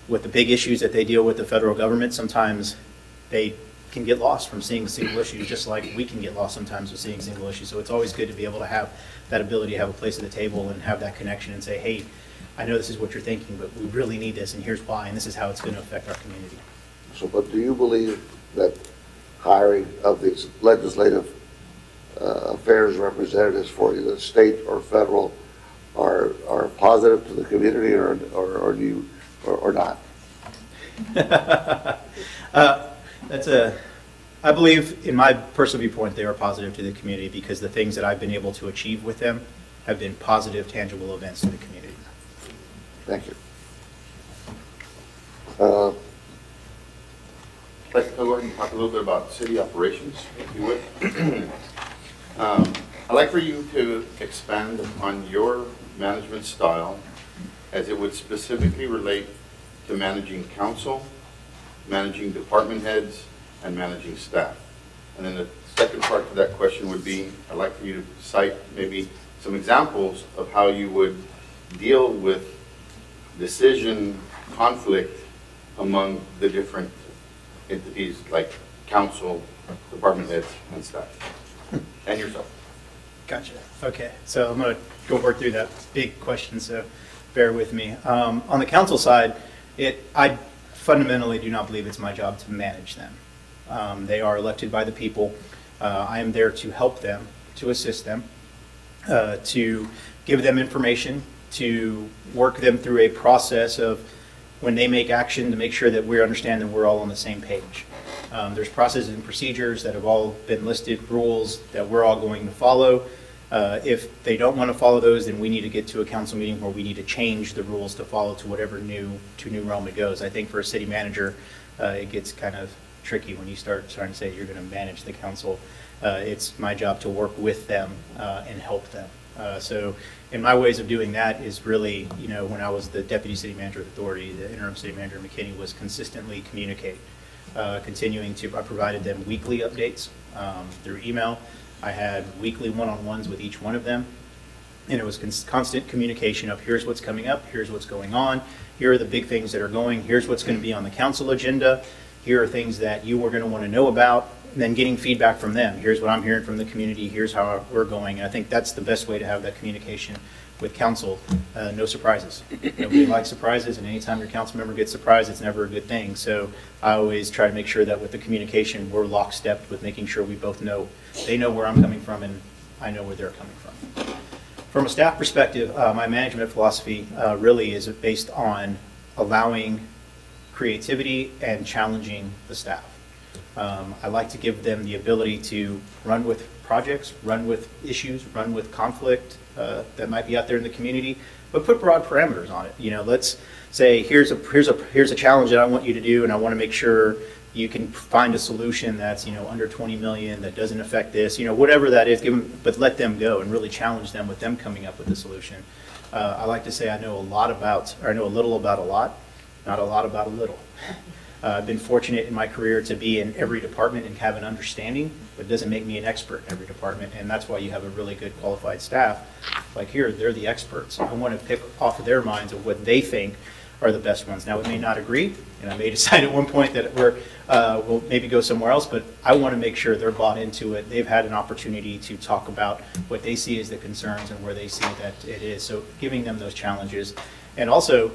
with the big issues that they deal with the federal government, sometimes they can get lost from seeing single issues, just like we can get lost sometimes with seeing single issues. So it's always good to be able to have that ability to have a place at the table and have that connection and say, hey, I know this is what you're thinking, but we really need this, and here's why, and this is how it's going to affect our community. So, but do you believe that hiring of these legislative affairs representatives for either state or federal are positive to the community, or not? I believe, in my personal viewpoint, they are positive to the community because the things that I've been able to achieve with them have been positive, tangible events to the community. Thank you. Let's go ahead and talk a little bit about city operations, if you would. I'd like for you to expand on your management style as it would specifically relate to managing council, managing department heads, and managing staff. And then the second part to that question would be, I'd like for you to cite maybe some examples of how you would deal with decision conflict among the different entities like council, department heads, and staff, and yourself. Gotcha. Okay, so I'm going to go work through that big question, so bear with me. On the council side, I fundamentally do not believe it's my job to manage them. They are elected by the people. I am there to help them, to assist them, to give them information, to work them through a process of when they make action to make sure that we understand that we're all on the same page. There's processes and procedures that have all been listed, rules that we're all going to follow. If they don't want to follow those, then we need to get to a council meeting where we need to change the rules to follow to whatever new realm it goes. I think for a city manager, it gets kind of tricky when you start trying to say you're going to manage the council. It's my job to work with them and help them. So in my ways of doing that is really, you know, when I was the deputy city manager of the authority, the interim city manager of McKinney was consistently communicate, I provided them weekly updates through email. I had weekly one-on-ones with each one of them, and it was constant communication of here's what's coming up, here's what's going on, here are the big things that are going, here's what's going to be on the council agenda, here are things that you are going to want to know about, and then getting feedback from them. Here's what I'm hearing from the community, here's how we're going. And I think that's the best way to have that communication with council. No surprises. Nobody likes surprises, and anytime your council member gets surprised, it's never a good thing. So I always try to make sure that with the communication, we're lockstep with making sure we both know, they know where I'm coming from and I know where they're coming from. From a staff perspective, my management philosophy really is based on allowing creativity and challenging the staff. I like to give them the ability to run with projects, run with issues, run with conflict that might be out there in the community, but put broad parameters on it. Let's say here's a challenge that I want you to do, and I want to make sure you can find a solution that's under 20 million that doesn't affect this, whatever that is. But let them go and really challenge them with them coming up with a solution. I like to say I know a little about a lot, not a lot about a little. I've been fortunate in my career to be in every department and have an understanding, but it doesn't make me an expert in every department, and that's why you have a really good qualified staff. Like here, they're the experts. I want to pick off of their minds of what they think are the best ones. Now, we may not agree, and I may decide at one point that we'll maybe go somewhere else, but I want to make sure they're bought into it. They've had an opportunity to talk about what they see as the concerns and where they see that it is. So giving them those challenges. And also,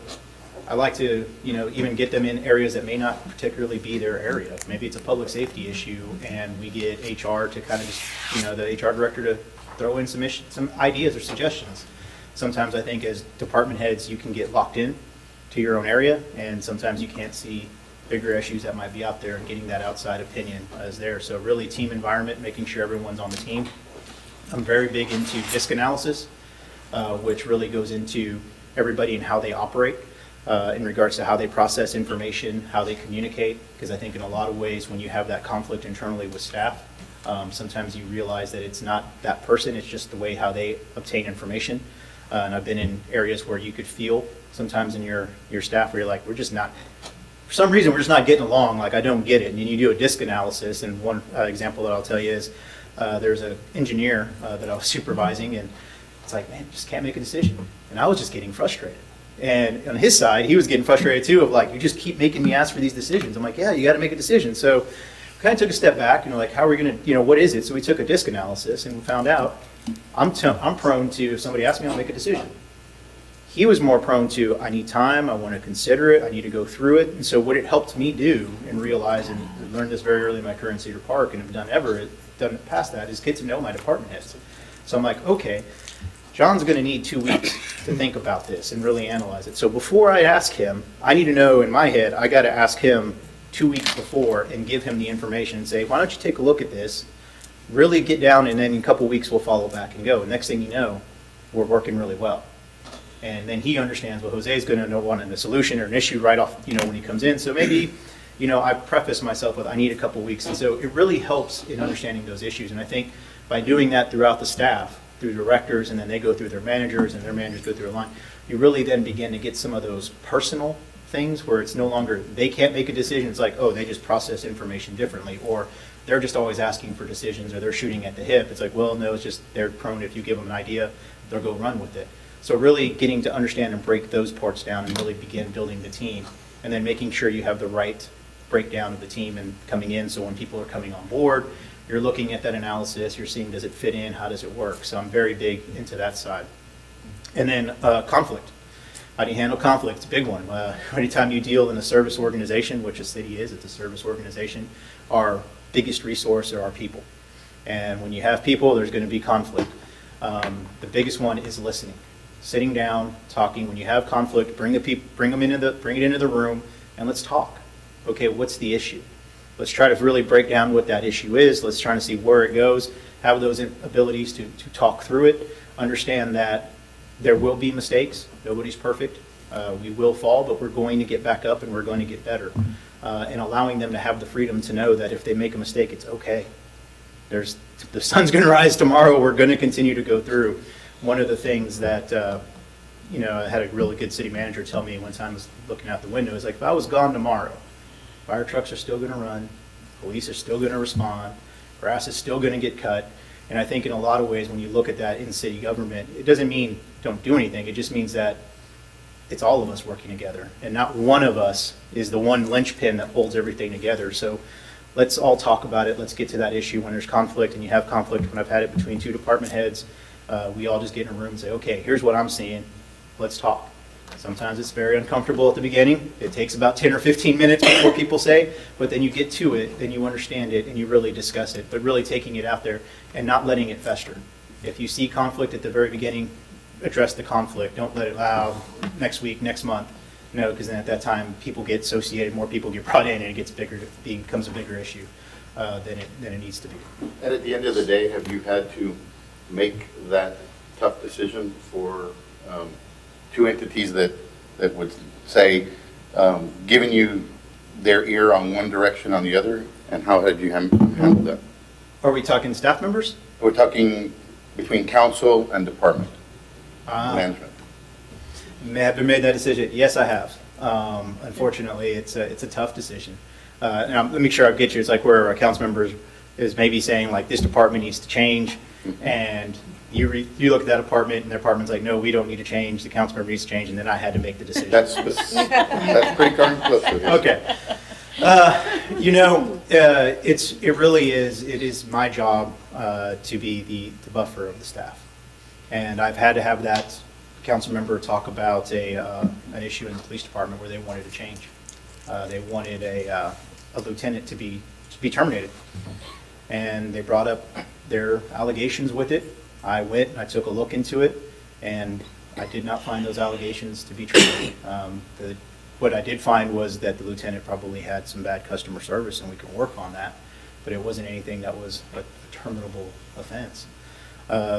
I like to, even get them in areas that may not particularly be their area. Maybe it's a public safety issue, and we get HR to kind of just, the HR director to throw in some ideas or suggestions. Sometimes I think as department heads, you can get locked in to your own area, and sometimes you can't see bigger issues that might be out there, and getting that outside opinion is there. So really team environment, making sure everyone's on the team. I'm very big into DISC analysis, which really goes into everybody and how they operate. In regards to how they process information, how they communicate, because I think in a lot of ways when you have that conflict internally with staff, sometimes you realize that it's not that person, it's just the way how they obtain information. And I've been in areas where you could feel sometimes in your staff where you're like, for some reason we're just not getting along, like I don't get it. And then you do a DISC analysis, and one example that I'll tell you is there's an engineer that I was supervising, and it's like, man, just can't make a decision. And I was just getting frustrated. And on his side, he was getting frustrated too, of like, you just keep making me ask for these decisions. I'm like, yeah, you got to make a decision. So we kind of took a step back, like, how are we going to, what is it? So we took a DISC analysis, and we found out I'm prone to, if somebody asks me, I'll make a decision. He was more prone to, I need time, I want to consider it, I need to go through it. And so what it helped me do and realize, and learned this very early in my career in Cedar Park, and have done past that, is get to know my department heads. So I'm like, okay, John's going to need 2 weeks to think about this and really analyze it. So before I ask him, I need to know in my head, I got to ask him 2 weeks before and give him the information and say, why don't you take a look at this, really get down, and then in a couple weeks we'll follow back and go. And next thing you know, we're working really well. And then he understands, well, Jose's going to want a solution or an issue right off, when he comes in. So maybe, I preface myself with, I need a couple weeks. And so it really helps in understanding those issues. And I think by doing that throughout the staff, through directors, and then they go through their managers, and their managers go through a line, you really then begin to get some of those personal things where it's no longer, they can't make a decision. It's like, oh, they just process information differently, or they're just always asking for decisions, or they're shooting at the hip. It's like, well, no, it's just they're prone, if you give them an idea, they'll go run with it. So really getting to understand and break those parts down and really begin building the team, and then making sure you have the right breakdown of the team and coming in, so when people are coming on board, you're looking at that analysis, you're seeing, does it fit in, how does it work? So I'm very big into that side. And then conflict. How do you handle conflict? It's a big one. Anytime you deal in a service organization, which a city is, it's a service organization, our biggest resource are our people. And when you have people, there's going to be conflict. The biggest one is listening. Sitting down, talking. When you have conflict, bring it into the room, and let's talk. Okay, what's the issue? Let's try to really break down what that issue is. Let's try to see where it goes, have those abilities to talk through it, understand that there will be mistakes. Nobody's perfect. We will fall, but we're going to get back up, and we're going to get better. And allowing them to have the freedom to know that if they make a mistake, it's okay. The sun's going to rise tomorrow. We're going to continue to go through. One of the things that, I had a really good city manager tell me one time, I was looking out the window, is like, if I was gone tomorrow, fire trucks are still going to run, police are still going to respond, grass is still going to get cut. And I think in a lot of ways, when you look at that in city government, it doesn't mean don't do anything. It just means that it's all of us working together, and not one of us is the one linchpin that holds everything together. So let's all talk about it. Let's get to that issue when there's conflict, and you have conflict. When I've had it between two department heads, we all just get in a room and say, okay, here's what I'm seeing. Let's talk. Sometimes it's very uncomfortable at the beginning. It takes about 10 or 15 minutes before people say, but then you get to it, then you understand it, and you really discuss it, but really taking it out there and not letting it fester. If you see conflict at the very beginning, address the conflict. Don't let it next week, next month. No, because then at that time, people get associated, more people get brought in, and it gets bigger, it becomes a bigger issue. than it needs to be. And at the end of the day, have you had to make that tough decision for two entities that would say, giving you their ear on one direction on the other, and how had you handled that? Are we talking staff members? We're talking between council and department management. Have I made that decision? Yes, I have. Unfortunately, it's a tough decision. Now, let me make sure I get you. It's like where a council member is maybe saying like this department needs to change, and you look at that department and the department's like, no, we don't need to change. The council member needs to change, and then I had to make the decision. That's pretty darn close to it. Okay. It really is. It is my job to be the buffer of the staff, and I've had to have that council member talk about an issue in the police department where they wanted to change. They wanted a lieutenant to be terminated, and they brought up their allegations with it. I went and I took a look into it, and I did not find those allegations to be true. What I did find was that the lieutenant probably had some bad customer service, and we can work on that, but it wasn't anything that was a terminable offense.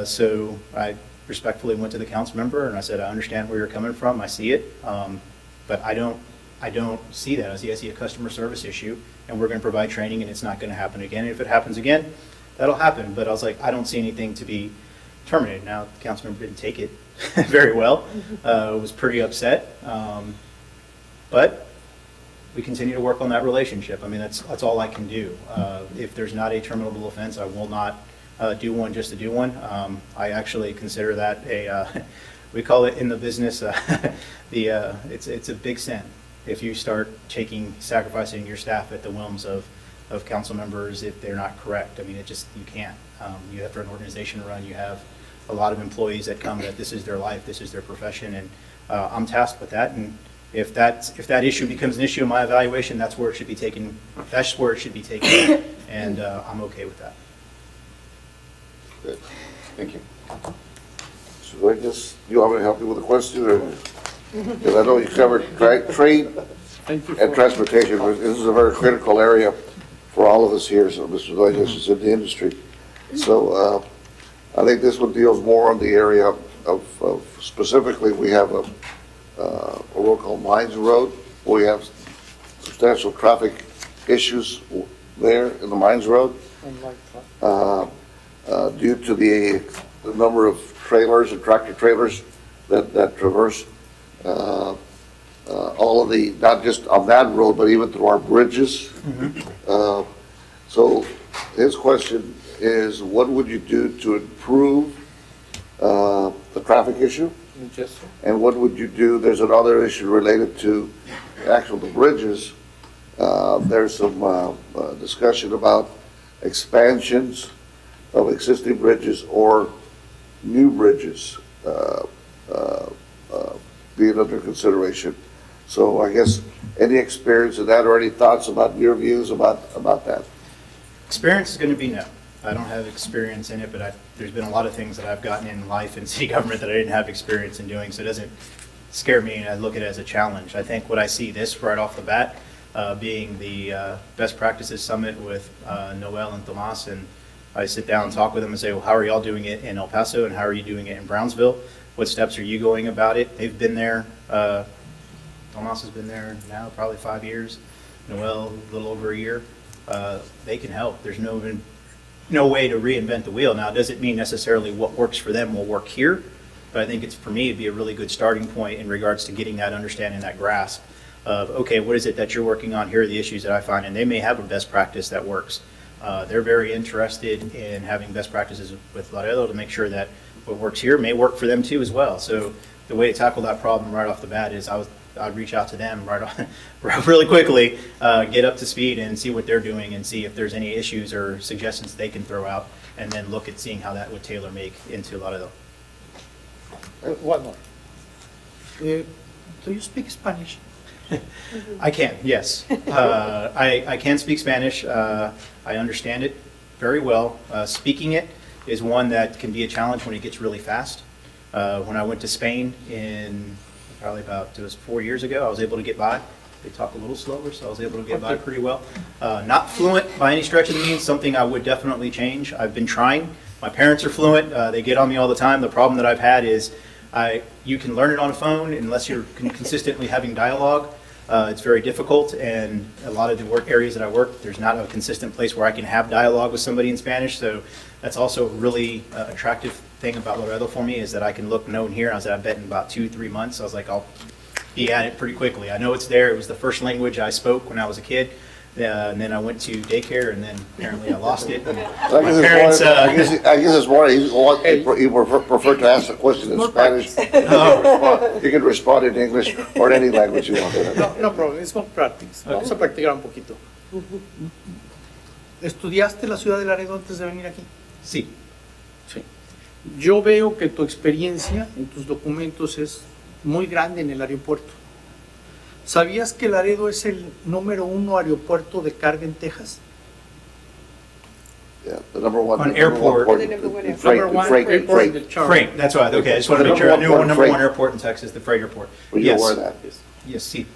So I respectfully went to the council member and I said, I understand where you're coming from, I see it, but I don't see that. I see a customer service issue, and we're going to provide training, and it's not going to happen again. And if it happens again, that'll happen. But I was like, I don't see anything to be terminated. Now, the council member didn't take it very well. Was pretty upset. But we continue to work on that relationship. I mean, that's all I can do. If there's not a terminable offense, I will not do one just to do one. I actually consider that we call it in the business, it's a big sin. If you start sacrificing your staff at the whims of council members if they're not correct. I mean, you can't. You have to run an organization to run. You have a lot of employees that come that this is their life, this is their profession, and I'm tasked with that. And if that issue becomes an issue in my evaluation, that's where it should be taken. That's where it should be taken, and I'm okay with that. Good. Thank you. So I guess you want me to help you with a question, or? Because I know you covered trade and transportation. This is a very critical area for all of us here. So Mr. Dueñas is in the industry. So I think this one deals more on the area of specifically, we have a road called Mines Road. We have substantial traffic issues there in the Mines Road due to the number of trailers and tractor trailers that traverse all of the, not just on that road, but even through our bridges. So his question is, what would you do to improve the traffic issue? And what would you do? There's another issue related to the bridges. There's some discussion about expansions of existing bridges or new bridges being under consideration. So I guess any experience in that, or any thoughts about your views about that? Experience is going to be no. I don't have experience in it, but there's been a lot of things that I've gotten in life and city government that I didn't have experience in doing, so it doesn't scare me, and I look at it as a challenge. I think what I see this right off the bat being the Best Practices Summit with Noel and Tomas, and I sit down and talk with them and say, well, how are y'all doing it in El Paso, and how are you doing it in Brownsville? What steps are you going about it? They've been there. Tomas has been there now probably 5 years. Noel, a little over a year. They can help. There's no way to reinvent the wheel. Now, does it mean necessarily what works for them will work here? But I think for me, it'd be a really good starting point in regards to getting that understanding, that grasp of, okay, what is it that you're working on? Here are the issues that I find, and they may have a best practice that works. They're very interested in having best practices with Laredo to make sure that what works here may work for them too as well. So the way to tackle that problem right off the bat is I'd reach out to them really quickly, get up to speed and see what they're doing and see if there's any issues or suggestions they can throw out, and then look at seeing how that would tailor make into Laredo. One more. Do you speak Spanish? I can, yes. I can speak Spanish. I understand it very well. Speaking it is one that can be a challenge when it gets really fast. When I went to Spain in probably it was 4 years ago, I was able to get by. They talk a little slower, so I was able to get by pretty well. Not fluent by any stretch of the means, something I would definitely change. I've been trying. My parents are fluent. They get on me all the time. The problem that I've had is you can learn it on a phone unless you're consistently having dialogue. It's very difficult, and a lot of the work areas that I work, there's not a consistent place where I can have dialogue with somebody in Spanish, so that's also a really attractive thing about Laredo for me, is that I can look, know, and hear. I was at, I bet, in about 2-3 months, I was like, I'll be at it pretty quickly. I know it's there. It was the first language I spoke when I was a kid, and then I went to daycare, and then apparently I lost it. My parents, I guess it's more, he preferred to ask the question in Spanish. You can respond in English or in any language you want. No problem, it's more practice. Vamos a practicar un poquito. ¿Estudiaste la ciudad de Laredo antes de venir aquí? Sí. Sí. Yo veo que tu experiencia en tus documentos es muy grande en el aeropuerto. ¿Sabías que Laredo es el número 1 aeropuerto de carga en Texas? Yeah, the number one. On airport. Port, The number one freight, Number one freight, airport in freight. the chart. Freight, that's right. Okay, I just want to make sure. I knew number one airport in Texas, the freight airport. Were you Yes. aware of that? Yes, sí.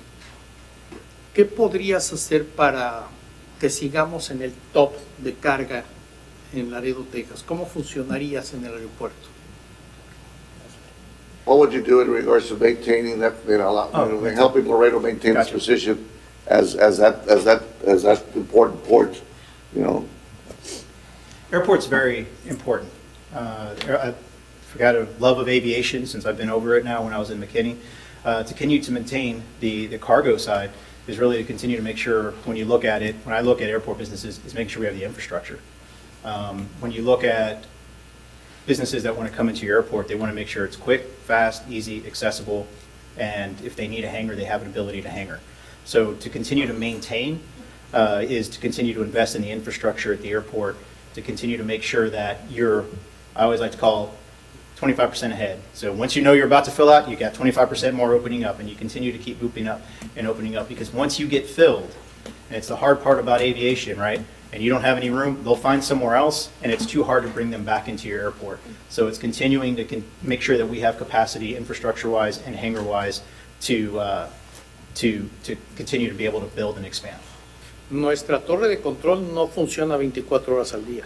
¿Qué podrías hacer para que sigamos en el top de carga en Laredo, Texas? ¿Cómo funcionarías en el aeropuerto? What would you do in regards to maintaining that, helping Laredo maintain its Gotcha. position as that important port, Airport's very important. I've got a love of aviation since I've been over it now when I was in McKinney. To continue to maintain the cargo side is really to continue to make sure, when you look at it, when I look at airport businesses, is making sure we have the infrastructure. When you look at businesses that want to come into your airport, they want to make sure it's quick, fast, easy, accessible, and if they need a hangar, they have an ability to hangar. So to continue to maintain is to continue to invest in the infrastructure at the airport, to continue to make sure that you're, I always like to call 25% ahead. So once you know you're about to fill out, you got 25% more opening up, and you continue to keep opening up and opening up, because once you get filled, and it's the hard part about aviation, right? And you don't have any room, they'll find somewhere else, and it's too hard to bring them back into your airport. So it's continuing to make sure that we have capacity, infrastructure-wise and hangar-wise, to continue to be able to build and expand. Nuestra torre de control no funciona 24 horas al día.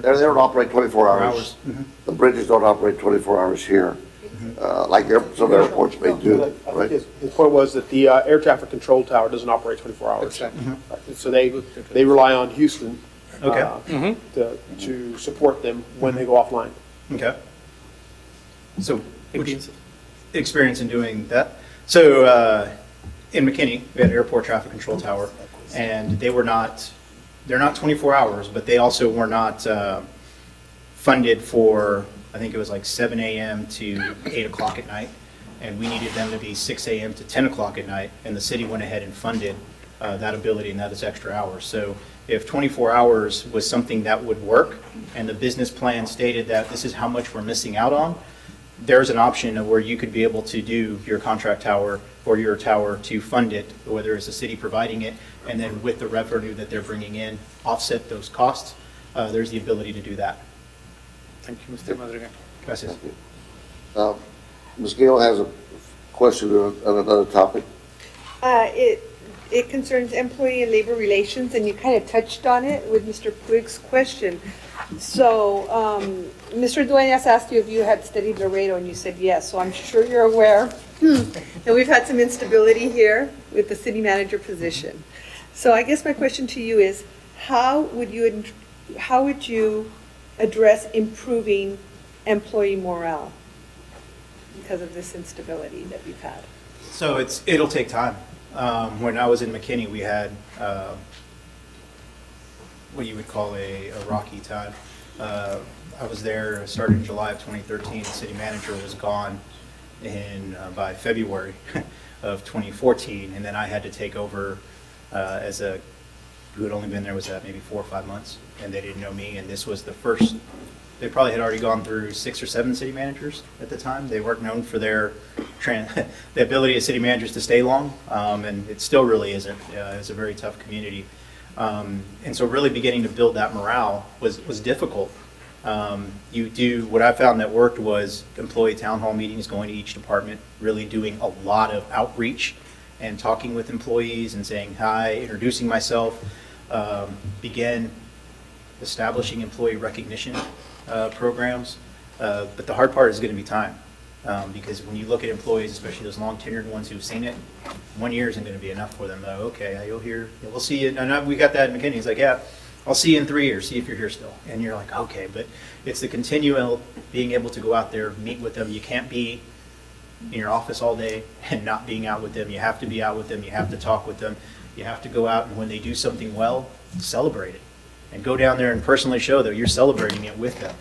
they don't operate 24 hours. Mhm. The bridges don't operate 24 hours here, like some airports may do, I think right? his point was that the air traffic control tower doesn't operate 24 hours. Exactly. Right. So they rely on Houston Okay. to support them when they go offline. Okay. So, ¿Qué which piensas? experience in doing that? So, in McKinney, we had an airport traffic control tower, and they're not 24 hours, but they also were not funded for, I think it was like 7 a.m. to 8 o'clock at night, and we needed them to be 6 a.m. to 10 o'clock at night, and the city went ahead and funded that ability, and that is extra hours. So if 24 hours was something that would work, and the business plan stated that this is how much we're missing out on, there's an option of where you could be able to do your contract tower or your tower to fund it, whether it's the city providing it, and then with the revenue that they're bringing in, offset those costs. There's the ability to do that. Thank you, Mr. Madrigal. Gracias. Ms. Gale has a question on another topic. It concerns employee and labor relations, and you kind of touched on it with Mr. Puig's question. So, Mr. Dueñas asked you if you had studied Laredo, and you said yes, so I'm sure you're aware that we've had some instability here with the city manager position. So I guess my question to you is, how would you address improving employee morale because of this instability that we've had? So it'll take time. When I was in McKinney, we had what you would call a rocky time. I was there, started in July of 2013. The city manager was gone by February of 2014, and then I had to take over who had only been there was maybe 4 or 5 months, and they didn't know me, and this was the first. They probably had already gone through 6 or 7 city managers at the time. They weren't known for their the ability of city managers to stay long, and it still really isn't. It's a very tough community, and so really beginning to build that morale was difficult. What I found that worked was employee town hall meetings, going to each department, really doing a lot of outreach and talking with employees and saying hi, introducing myself, begin establishing employee recognition programs. But the hard part is going to be time. Because when you look at employees, especially those long tenured ones who've seen it, 1 year isn't going to be enough for them. Okay, you'll hear, we'll see you. And we got that in McKinney. He's like, yeah, I'll see you in 3 years, see if you're here still. And you're like, okay, but it's the continual being able to go out there, meet with them. You can't be in your office all day and not being out with them. You have to be out with them. You have to talk with them. You have to go out, and when they do something well, celebrate it. And go down there and personally show that you're celebrating it with them.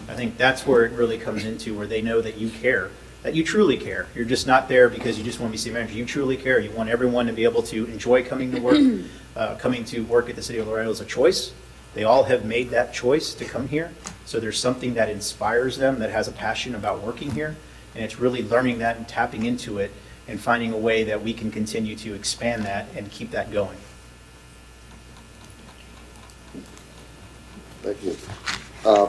I think that's where it really comes into, where they know that you care, that you truly care. You're just not there because you just want to be city manager. You truly care. You want everyone to be able to enjoy coming to work. Coming to work at the City of Laredo is a choice. They all have made that choice to come here. So there's something that inspires them, that has a passion about working here. And it's really learning that and tapping into it and finding a way that we can continue to expand that and keep that going. Thank you. I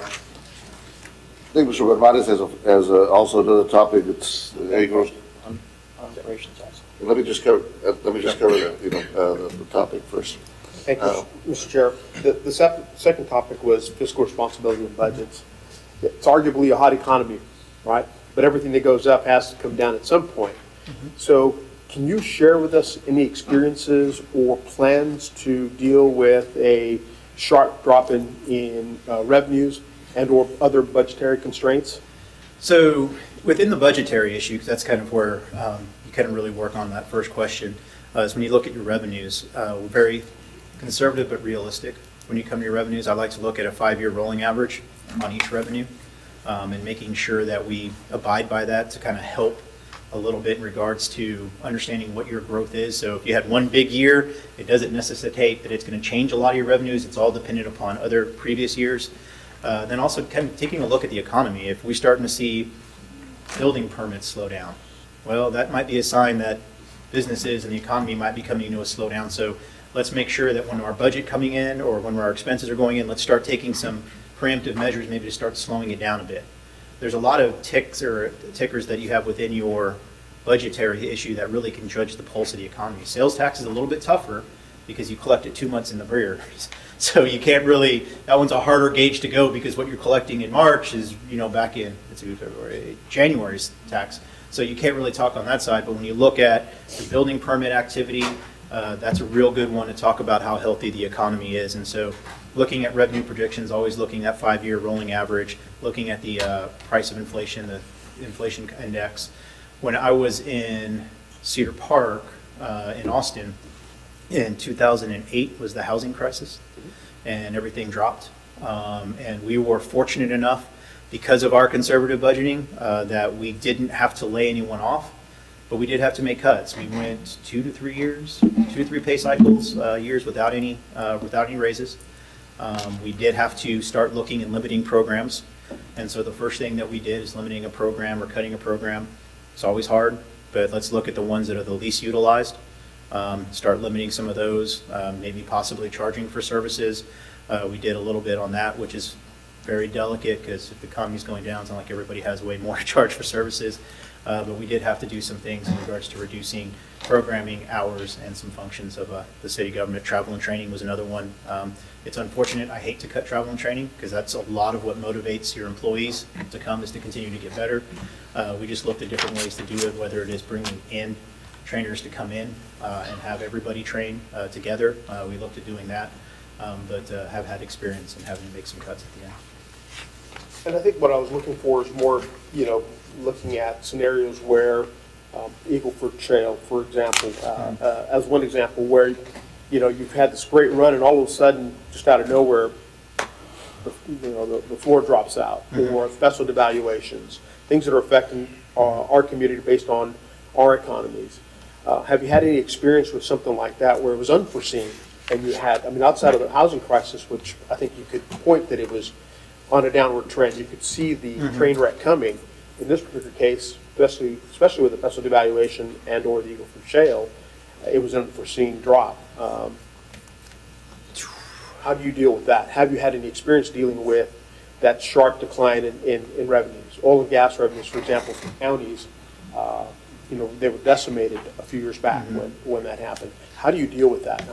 think Mr. Ramirez has also another topic. It's On operations also. let me just cover the topic first. Thank you, Mr. Chair. The second topic was fiscal responsibility and budgets. It's arguably a hot economy, right? But everything that goes up has to come down at some point. So can you share with us any experiences or plans to deal with a sharp drop in revenues and or other budgetary constraints? So within the budgetary issue, 'cause that's kind of where you kind of really work on that first question, is when you look at your revenues, we're very conservative but realistic. When you come to your revenues, I like to look at a 5-year rolling average on each revenue, and making sure that we abide by that to kind of help a little bit in regards to understanding what your growth is. So if you had one big year, it doesn't necessitate that it's going to change a lot of your revenues. It's all dependent upon other previous years. Then also kind of taking a look at the economy. If we're starting to see building permits slow down, well, that might be a sign that businesses and the economy might be coming to a slowdown. So let's make sure that when our budget coming in or when our expenses are going in, let's start taking some preemptive measures maybe to start slowing it down a bit. There's a lot of tickers that you have within your budgetary issue that really can judge the pulse of the economy. Sales tax is a little bit tougher because you collect it 2 months in the rear. So you can't really, that one's a harder gauge to go because what you're collecting in March is, back in, February, January's tax. So you can't really talk on that side, but when you look at the building permit activity, that's a real good one to talk about how healthy the economy is. And so looking at revenue projections, always looking at 5-year rolling average, looking at the price of inflation, the inflation index. When I was in Cedar Park in Austin in 2008 was the housing crisis, and everything dropped. And we were fortunate enough, because of our conservative budgeting, that we didn't have to lay anyone off. But we did have to make cuts. We went 2 to 3 years, 2 to 3 pay cycles, years without any raises. We did have to start looking and limiting programs. And so the first thing that we did is limiting a program or cutting a program. It's always hard, but let's look at the ones that are the least utilized. Start limiting some of those, maybe possibly charging for services. We did a little bit on that, which is very delicate because if the economy's going down, it's not like everybody has way more to charge for services. But we did have to do some things in regards to reducing programming hours and some functions of the city government. Travel and training was another one. It's unfortunate. I hate to cut travel and training because that's a lot of what motivates your employees to come, is to continue to get better. We just looked at different ways to do it, whether it is bringing in trainers to come in and have everybody train together. We looked at doing that, but have had experience in having to make some cuts at the end. And I think what I was looking for is more, looking at scenarios where Eagle Ford Trail, for example, as one example, where you've had this great run and all of a sudden, just out of nowhere, the floor drops out, or special devaluations, things that are affecting our community based on our economies. Have you had any experience with something like that where it was unforeseen and you had, outside of the housing crisis, which I think you could point that it was on a downward trend, you could see the train wreck coming. In this particular case, especially with the special devaluation and or the Eagle Ford Shale, it was an unforeseen drop. How do you deal with that? Have you had any experience dealing with that sharp decline in revenues. Oil and gas revenues, for example, from counties, they were decimated a few years back when that happened. How do you deal with that?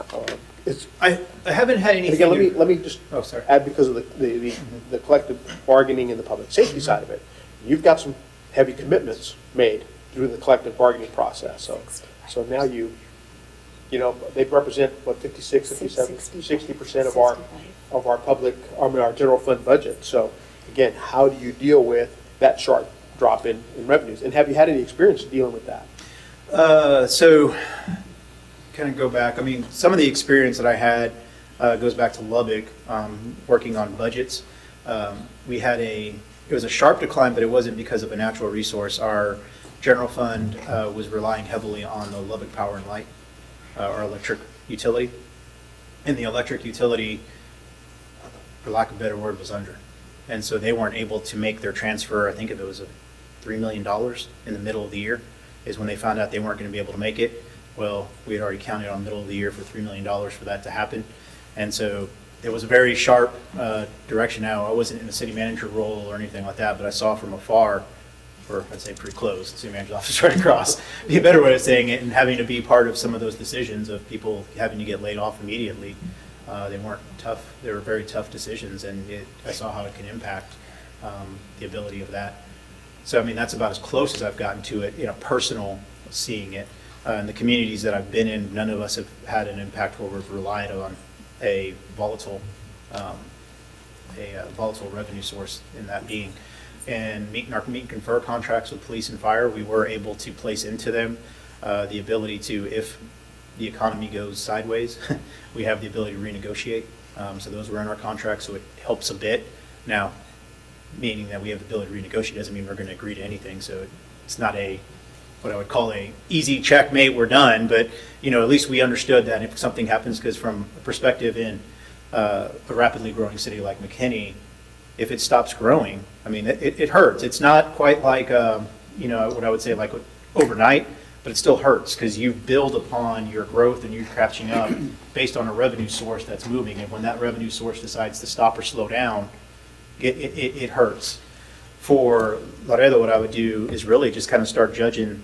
I haven't had anything. Again, let me just sorry. add, because of the collective bargaining and the public safety side of it. You've got some heavy commitments made through the collective bargaining process. So now they represent, what, 56, 57, 60% of our public, our general fund budget. So again, how do you deal with that sharp drop in revenues? And have you had any experience dealing with that? So kind of go back. I mean, some of the experience that I had goes back to Lubbock, working on budgets. It was a sharp decline, but it wasn't because of a natural resource. Our general fund was relying heavily on the Lubbock Power and Light, our electric utility. And the electric utility, for lack of a better word, was under. And so they weren't able to make their transfer. I think it was $3 million in the middle of the year is when they found out they weren't going to be able to make it. Well, we had already counted on middle of the year for $3 million for that to happen. And so it was a very sharp direction. Now, I wasn't in the city manager role or anything like that, but I saw from afar, or I'd say pretty close, the city manager's office right across, be a better way of saying it, and having to be part of some of those decisions of people having to get laid off immediately. They weren't tough. They were very tough decisions, and I saw how it can impact the ability of that. So, I mean, that's about as close as I've gotten to it, personal seeing it. In the communities that I've been in, none of us have had an impact where we've relied on a volatile revenue source in that being. And our meet and confer contracts with police and fire, we were able to place into them the ability to, if the economy goes sideways, we have the ability to renegotiate. So those were in our contract, so it helps a bit. Now, meaning that we have the ability to renegotiate doesn't mean we're going to agree to anything. So it's not what I would call a easy checkmate, we're done, but at least we understood that if something happens, because from a perspective in a rapidly growing city like McKinney, if it stops growing, I mean, it hurts. It's not quite like, what I would say like overnight, but it still hurts because you build upon your growth and you're catching up based on a revenue source that's moving. And when that revenue source decides to stop or slow down, it hurts. For Laredo, what I would do is really just kind of start judging.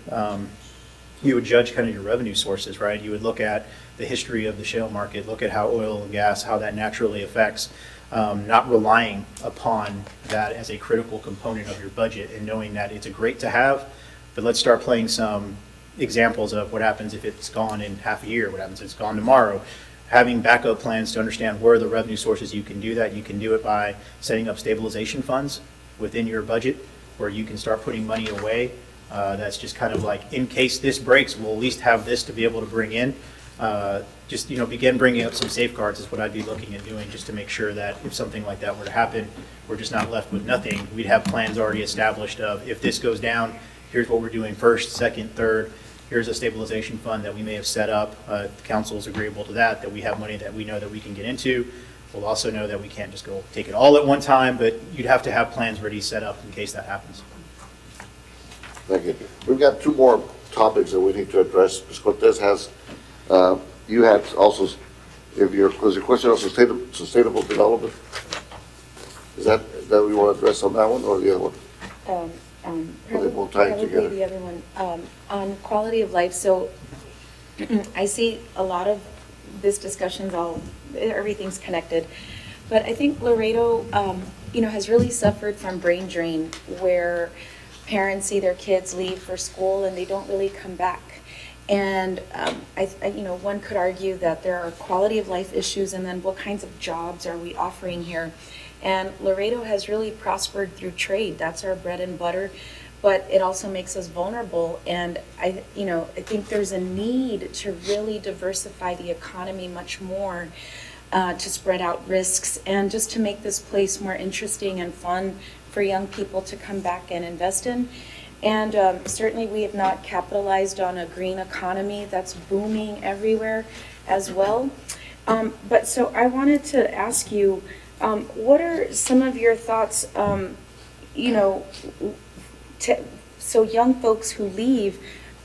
You would judge kind of your revenue sources, right? You would look at the history of the shale market, look at how oil and gas, how that naturally affects, not relying upon that as a critical component of your budget and knowing that it's a great to have, but let's start playing some examples of what happens if it's gone in half a year, what happens if it's gone tomorrow. Having backup plans to understand where are the revenue sources you can do that. You can do it by setting up stabilization funds within your budget where you can start putting money away. That's just kind of like, in case this breaks, we'll at least have this to be able to bring in. Just, begin bringing up some safeguards is what I'd be looking at doing, just to make sure that if something like that were to happen, we're just not left with nothing. We'd have plans already established of, if this goes down, here's what we're doing first, second, third. Here's a stabilization fund that we may have set up. If the council is agreeable to that we have money that we know that we can get into. We'll also know that we can't just go take it all at one time, but you'd have to have plans ready set up in case that happens. Thank you. We've got two more topics that we need to address. Ms. Cortez has, you had also, was your question on sustainable development? Is that we want to address on that one or the other one? Or they both tie Probably together? the other one. On quality of life, so I see a lot of this discussion's everything's connected. But I think Laredo, has really suffered from brain drain where parents see their kids leave for school and they don't really come back. And one could argue that there are quality of life issues, and then what kinds of jobs are we offering here? And Laredo has really prospered through trade. That's our bread and butter, but it also makes us vulnerable. And I think there's a need to really diversify the economy much more, to spread out risks and just to make this place more interesting and fun for young people to come back and invest in. And certainly we have not capitalized on a green economy that's booming everywhere as well. But so I wanted to ask you, what are some of your thoughts, so young folks who leave,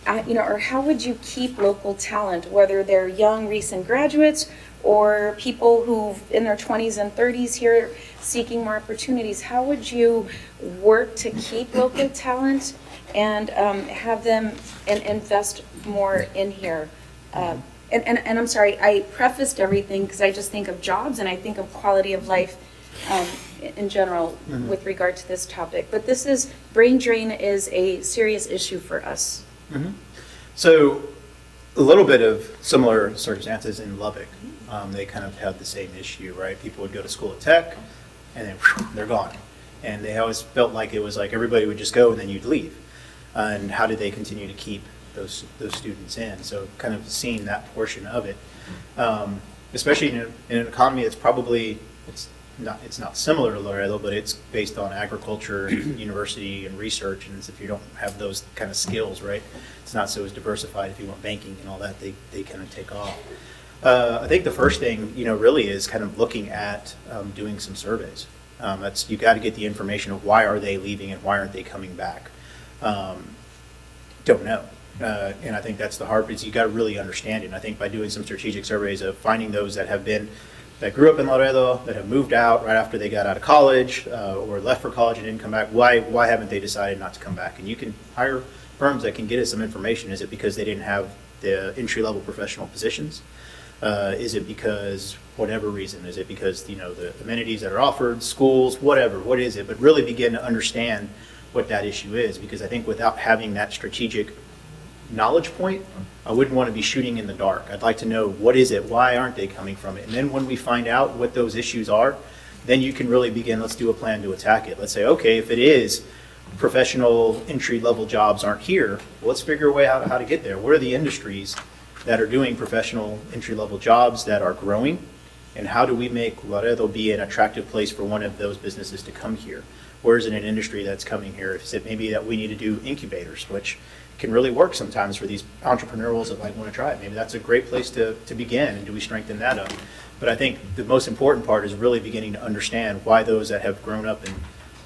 or how would you keep local talent, whether they're young recent graduates or people who in their 20s and 30s here seeking more opportunities, how would you work to keep local talent and have them and invest more in here? And I'm sorry, I prefaced everything because I just think of jobs and I think of quality of life in general with regard to this topic. But brain drain is a serious issue for us. So a little bit of similar circumstances in Lubbock. They kind of had the same issue, right? People would go to school at Tech and then they're gone. And they always felt like it was like everybody would just go and then you'd leave. And how did they continue to keep those students in? So kind of seeing that portion of it, especially in an economy that's probably, it's not similar to Laredo, but it's based on agriculture, and university, and research. And if you don't have those kind of skills, right, it's not so as diversified. If you want banking and all that, they kind of take off. I think the first thing, really is kind of looking at doing some surveys. You got to get the information of why are they leaving and why aren't they coming back. Don't know. And I think that's the hard piece. You got to really understand it. And I think by doing some strategic surveys of finding those that grew up in Laredo, that have moved out right after they got out of college or left for college and didn't come back, why haven't they decided not to come back? And you can hire firms that can get us some information. Is it because they didn't have the entry-level professional positions? Is it because whatever reason? Is it because the amenities that are offered, schools, whatever? What is it? But really begin to understand what that issue is, because I think without having that strategic knowledge point, I wouldn't want to be shooting in the dark. I'd like to know what is it, why aren't they coming from it? And then when we find out what those issues are, then you can really begin, let's do a plan to attack it. Let's say, okay, if it is professional entry-level jobs aren't here, well, let's figure a way out how to get there. What are the industries that are doing professional entry-level jobs that are growing? And how do we make Laredo be an attractive place for one of those businesses to come here? Where is it an industry that's coming here? Is it maybe that we need to do incubators, which can really work sometimes for these entrepreneurs that might want to try it. Maybe that's a great place to begin, and do we strengthen that up? But I think the most important part is really beginning to understand why those that have grown up and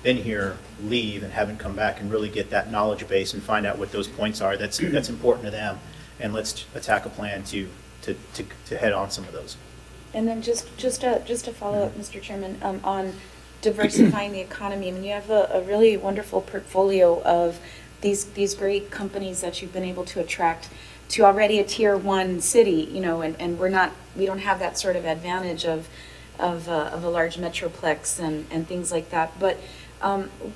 been here leave and haven't come back, and really get that knowledge base and find out what those points are that's important to them, and let's attack a plan to head on some of those. And then just to follow up, Mr. Chairman, on diversifying the economy. I mean, you have a really wonderful portfolio of these great companies that you've been able to attract to already a tier 1 city, and we don't have that sort of advantage of a large metroplex and things like that. But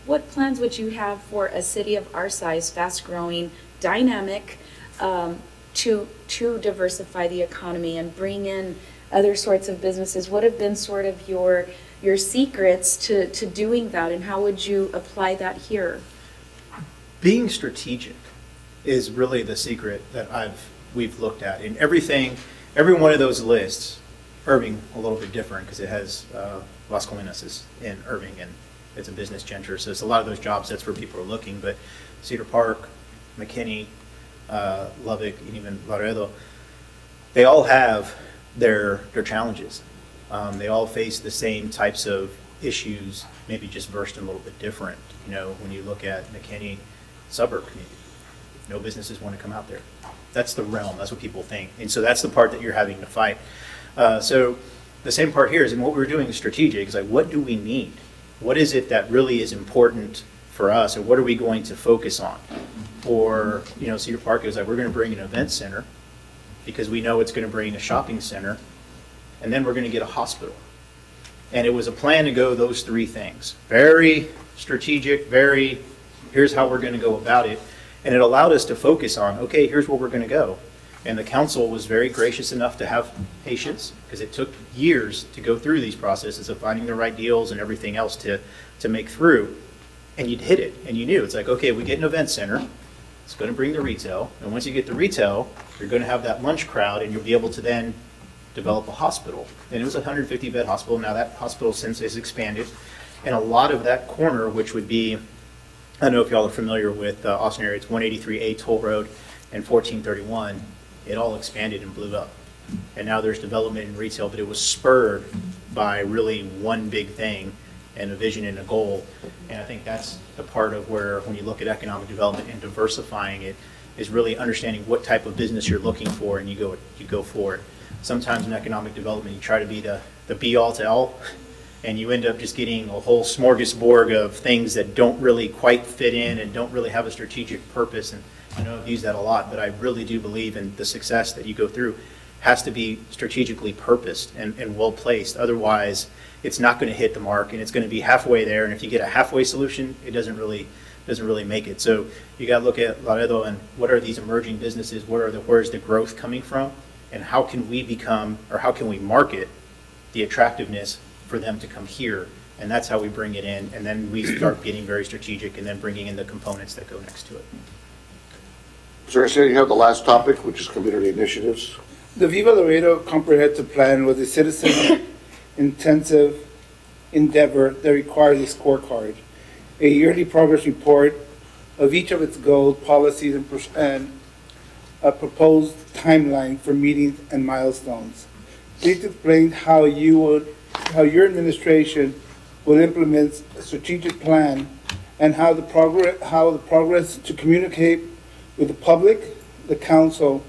what plans would you have for a city of our size, fast growing, dynamic, to diversify the economy and bring in other sorts of businesses? What have been sort of your secrets to doing that, and how would you apply that here? Being strategic is really the secret that we've looked at in everything. Every one of those lists, Irving a little bit different because it has Las Colinas is in Irving and it's a business center, so it's a lot of those jobs. That's where people are looking. But Cedar Park, McKinney, Lubbock, and even Laredo, they all have their challenges. They all face the same types of issues, maybe just versed in a little bit different. When you look at McKinney suburb community, no businesses want to come out there. That's the realm. That's what people think. And so that's the part that you're having to fight. So the same part here is, and what we're doing is strategic. Is like, what do we need? What is it that really is important for us, and what are we going to focus on? Or, Cedar Park is like, we're going to bring an event center because we know it's going to bring a shopping center, and then we're going to get a hospital. And it was a plan to go those 3 things. Very strategic, here's how we're going to go about it. And it allowed us to focus on, okay, here's where we're going to go. And the council was very gracious enough to have patience, because it took years to go through these processes of finding the right deals and everything else to make through. And you'd hit it, and you knew. It's like, okay, we get an event center. It's going to bring the retail. And once you get the retail, you're going to have that lunch crowd, and you'll be able to then develop a hospital. And it was a 150-bed hospital. Now that hospital since has expanded. And a lot of that corner, which would be, I don't know if y'all are familiar with Austin area, it's 183A Toll Road and 1431. It all expanded and blew up. And now there's development in retail, but it was spurred by really one big thing and a vision and a goal. And I think that's the part of where, when you look at economic development and diversifying it, is really understanding what type of business you're looking for, and you go for it. sometimes in economic development, you try to be the be-all to all, and you end up just getting a whole smorgasbord of things that don't really quite fit in and don't really have a strategic purpose. And I know I've used that a lot, but I really do believe in the success that you go through has to be strategically purposed and well-placed. Otherwise, it's not going to hit the mark, and it's going to be halfway there. And if you get a halfway solution, it doesn't really make it. So you got to look at Laredo and what are these emerging businesses? Where's the growth coming from? And how can we how can we market the attractiveness for them to come here? And that's how we bring it in. And then we start getting very strategic and then bringing in the components that go next to it. Mr. Garcia, you have the last topic, which is community initiatives. The Viva Laredo Comprehensive Plan was a citizen-intensive endeavor that required a scorecard, a yearly progress report of each of its goals, policies, and a proposed timeline for meetings and milestones. Please explain how your administration will implement a strategic plan and how the progress to communicate with the public, the council,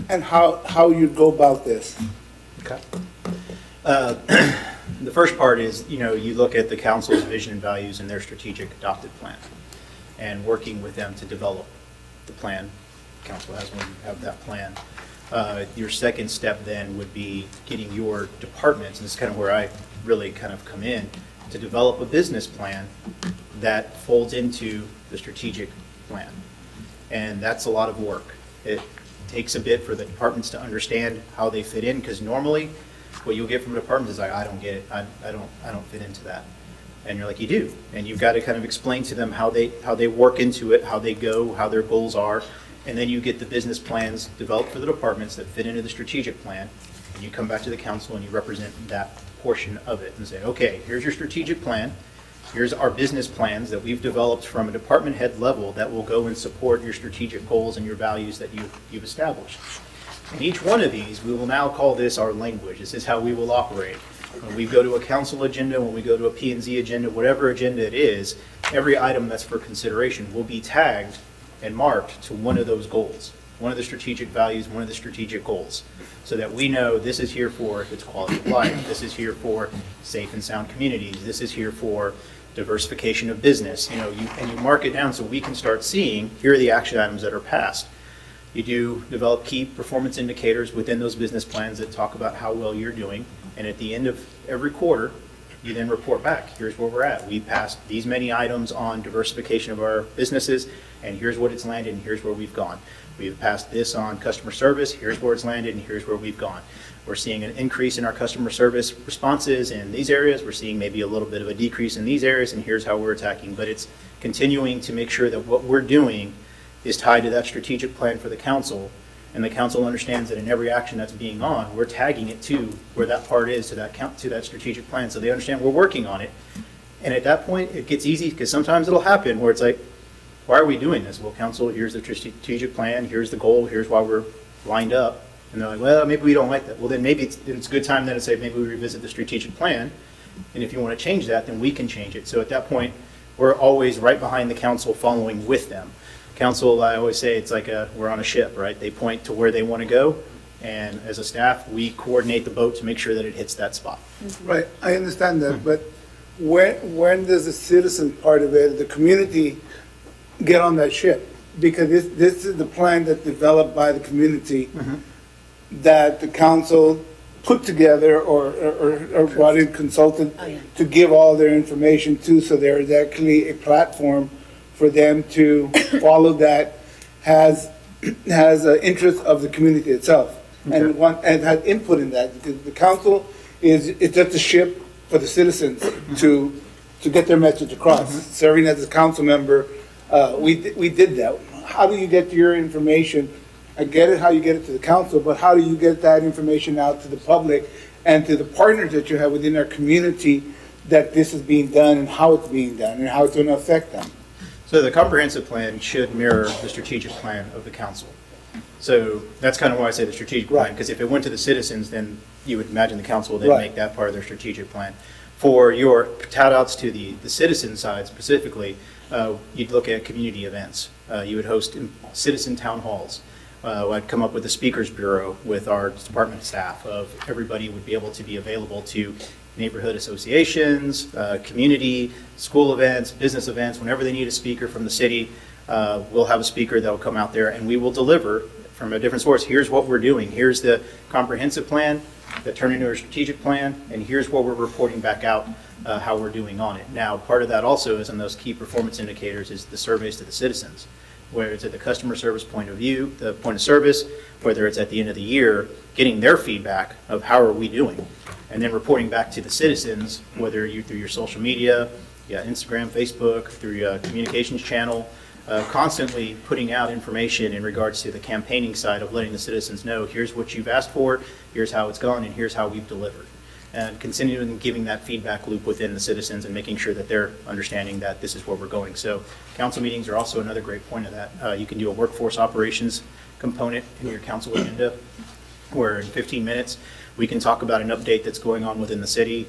and how you go about this. Okay. The first part is, you look at the council's vision and values and their strategic adopted plan and working with them to develop the plan. Council has one, you have that plan. Your second step then would be getting your departments, and this is kind of where I really kind of come in, to develop a business plan that folds into the strategic plan. And that's a lot of work. It takes a bit for the departments to understand how they fit in, because normally what you'll get from departments is like, I don't get it, I don't fit into that. And you're like, you do. And you've got to kind of explain to them how they work into it, how they go, how their goals are. And then you get the business plans developed for the departments that fit into the strategic plan. And you come back to the council and you represent that portion of it and say, okay, here's your strategic plan. Here's our business plans that we've developed from a department head level that will go and support your strategic goals and your values that you've established. And each one of these, we will now call this our language. This is how we will operate. When we go to a council agenda, when we go to a P&Z agenda, whatever agenda it is, every item that's for consideration will be tagged and marked to one of those goals, one of the strategic values, one of the strategic goals, so that we know this is here for if it's quality of life, this is here for safe and sound communities, this is here for diversification of business, and you mark it down so we can start seeing, here are the action items that are passed. You do develop key performance indicators within those business plans that talk about how well you're doing, and at the end of every quarter, you then report back, here's where we're at. We passed these many items on diversification of our businesses, and here's what it's landed, and here's where we've gone. We've passed this on customer service, here's where it's landed, and here's where we've gone. We're seeing an increase in our customer service responses in these areas. We're seeing maybe a little bit of a decrease in these areas, and here's how we're attacking. But it's continuing to make sure that what we're doing is tied to that strategic plan for the council, and the council understands that in every action that's being on, we're tagging it to where that part is to that strategic plan, so they understand we're working on it. And at that point, it gets easy, because sometimes it'll happen where it's like, why are we doing this? Well, council, here's the strategic plan, here's the goal, here's why we're lined up. And they're like, well, maybe we don't like that. Well, then maybe it's a good time then to say, maybe we revisit the strategic plan. And if you want to change that, then we can change it. So at that point, we're always right behind the council, following with them. Council, I always say, it's like we're on a ship, right? They point to where they want to go. And as a staff, we coordinate the boat to make sure that it hits that spot. Right, I understand that, but when does the citizen part of it, the community, get on that ship? Because this is the plan that's developed by the community that the council put together or brought in consultant to give all their information to, so there is actually a platform for them to follow that has an interest of the community itself and has input in that. Because the council is just a ship for the citizens to get their message across. Serving as a council member, we did that. How do you get your information? I get it how you get it to the council, but how do you get that information out to the public and to the partners that you have within our community that this is being done and how it's being done and how it's going to affect them? So the comprehensive plan should mirror the strategic plan of the council. So that's kind of why I say the strategic plan, because if it went to the citizens, then you would imagine the council would then make that part of their strategic plan. For your tout-outs to the citizen side specifically, you'd look at community events. You would host citizen town halls. I'd come up with a speakers bureau with our department staff of everybody would be able to be available to neighborhood associations, community, school events, business events. Whenever they need a speaker from the city, we'll have a speaker that will come out there and we will deliver from a different source. Here's what we're doing. Here's the comprehensive plan that turned into a strategic plan, and here's what we're reporting back out how we're doing on it. Now, part of that also is on those key performance indicators is the surveys to the citizens, where it's at the customer service point of view, the point of service, whether it's at the end of the year, getting their feedback of how are we doing, and then reporting back to the citizens, whether you through your social media, Instagram, Facebook, through your communications channel, constantly putting out information in regards to the campaigning side of letting the citizens know, here's what you've asked for, here's how it's gone, and here's how we've delivered. And continuing giving that feedback loop within the citizens and making sure that they're understanding that this is where we're going. So council meetings are also another great point of that. You can do a workforce operations component in your council agenda, where in 15 minutes we can talk about an update that's going on within the city,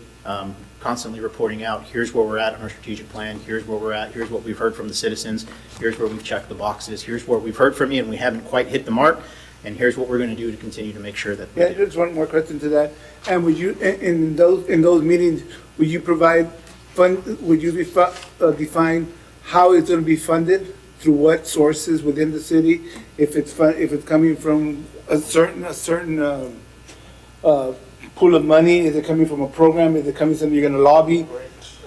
constantly reporting out, here's where we're at on our strategic plan, here's where we're at, here's what we've heard from the citizens, here's where we've checked the boxes, here's where we've heard from you and we haven't quite hit the mark, and here's what we're going to do to continue to make sure that. Yeah, just one more question to that. And would you, in those meetings, would you provide would you define how it's going to be funded, through what sources within the city, if it's coming from a certain pool of money, is it coming from a program, is it coming from something you're going to lobby,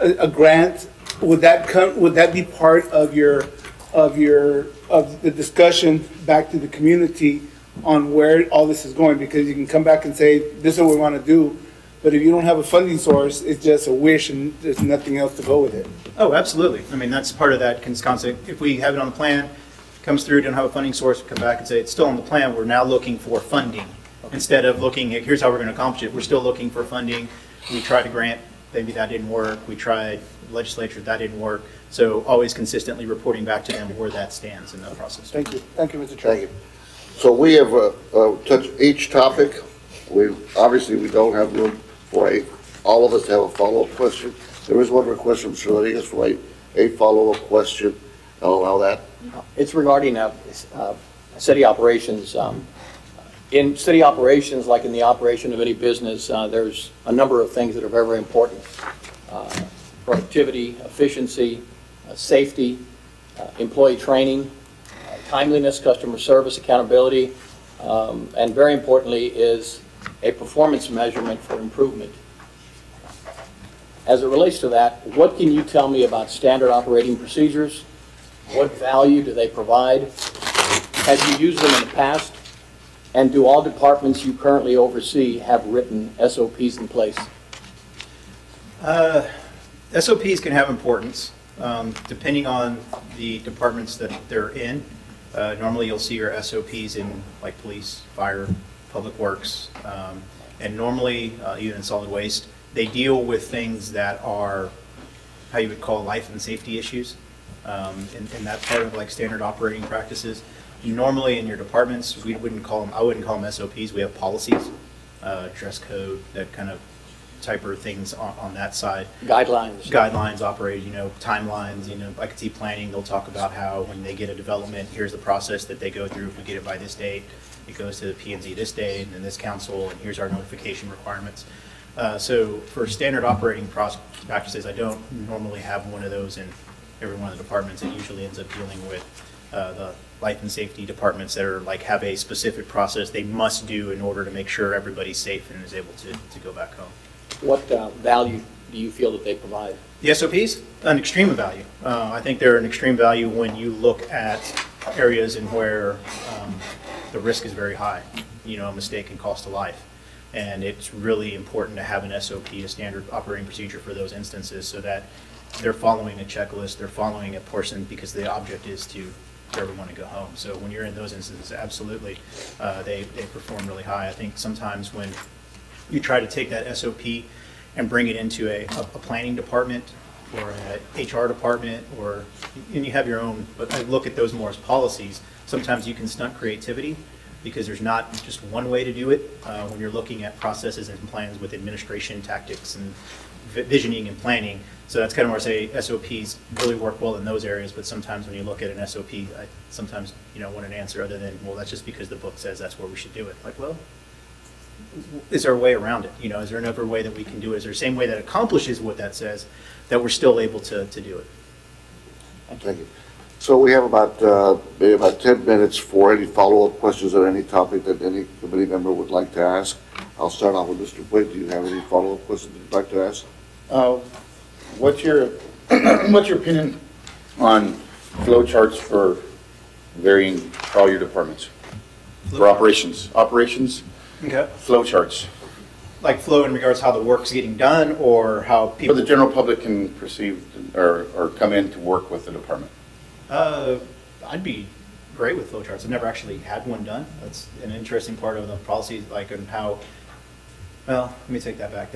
a grant? Would that be part of the discussion back to the community on where all this is going? Because you can come back and say, this is what we want to do, but if you don't have a funding source, it's just a wish and there's nothing else to go with it. Oh, absolutely. I mean, that's part of that concept. If we have it on the plan, comes through, don't have a funding source, we come back and say, it's still on the plan, we're now looking for funding. Instead of looking at, here's how we're going to accomplish it, we're still looking for funding. We tried a grant, maybe that didn't work. We tried legislature, that didn't work. So always consistently reporting back to them where that stands in the process. Thank you. Thank you, Mr. Chair. Thank you. So we have touched each topic. Obviously, we don't have room for all of us to have a follow-up question. There is one request from Mr. Rodriguez for a follow-up question. I'll allow that. It's regarding city operations. In city operations, like in the operation of any business, there's a number of things that are very, very important. Productivity, efficiency, safety, employee training, timeliness, customer service, accountability, and very importantly is a performance measurement for improvement. As it relates to that, what can you tell me about standard operating procedures? What value do they provide? Have you used them in the past? And do all departments you currently oversee have written SOPs in place? SOPs can have importance depending on the departments that they're in. Normally you'll see your SOPs in like police, fire, public works, and normally even in solid waste, they deal with things that are how you would call life and safety issues. And that's part of like standard operating practices. Normally in your departments, I wouldn't call them SOPs, we have policies, dress code, that kind of type of things on that side. Guidelines operate, timelines, I could see planning, they'll talk about how when they get a development, here's the process that they go through. If we get it by this date, it goes to the P&Z this date, and then this council, and here's our notification requirements. So for standard operating practices, I don't normally have one of those in every one of the departments. It usually ends up dealing with the life and safety departments that are like have a specific process they must do in order to make sure everybody's safe and is able to go back home. What value do you feel that they provide? The SOPs, an extreme value. I think they're an extreme value when you look at areas in where the risk is very high. A mistake can cost a life. And it's really important to have an SOP, a standard operating procedure for those instances, so that they're following a checklist, they're following a portion, because the object is to everyone to go home. So when you're in those instances, absolutely, they perform really high. I think sometimes when you try to take that SOP and bring it into a planning department or an HR department, and you have your own, but I look at those more as policies. Sometimes you can stunt creativity because there's not just one way to do it when you're looking at processes and plans with administration tactics and visioning and planning. So that's kind of where I say SOPs really work well in those areas, but sometimes when you look at an SOP, I sometimes, want an answer other than, well, that's just because the book says that's where we should do it. Like, well, is there a way around it? Is there another way that we can do it? Is there the same way that accomplishes what that says, that we're still able to do it? Thank you. So we have maybe about 10 minutes for any follow-up questions on any topic that any committee member would like to ask. I'll start off with Mr. Quinn. Do you have any follow-up questions you'd like to ask? What's your opinion on flow charts for varying all your departments? For operations, Okay. flow charts. Like flow in regards to how the work's getting done, or how So people. the general public can perceive or come in to work with the department. I'd be great with flow charts. I've never actually had one done. That's an interesting part of the policy, like on how, well, let me take that back.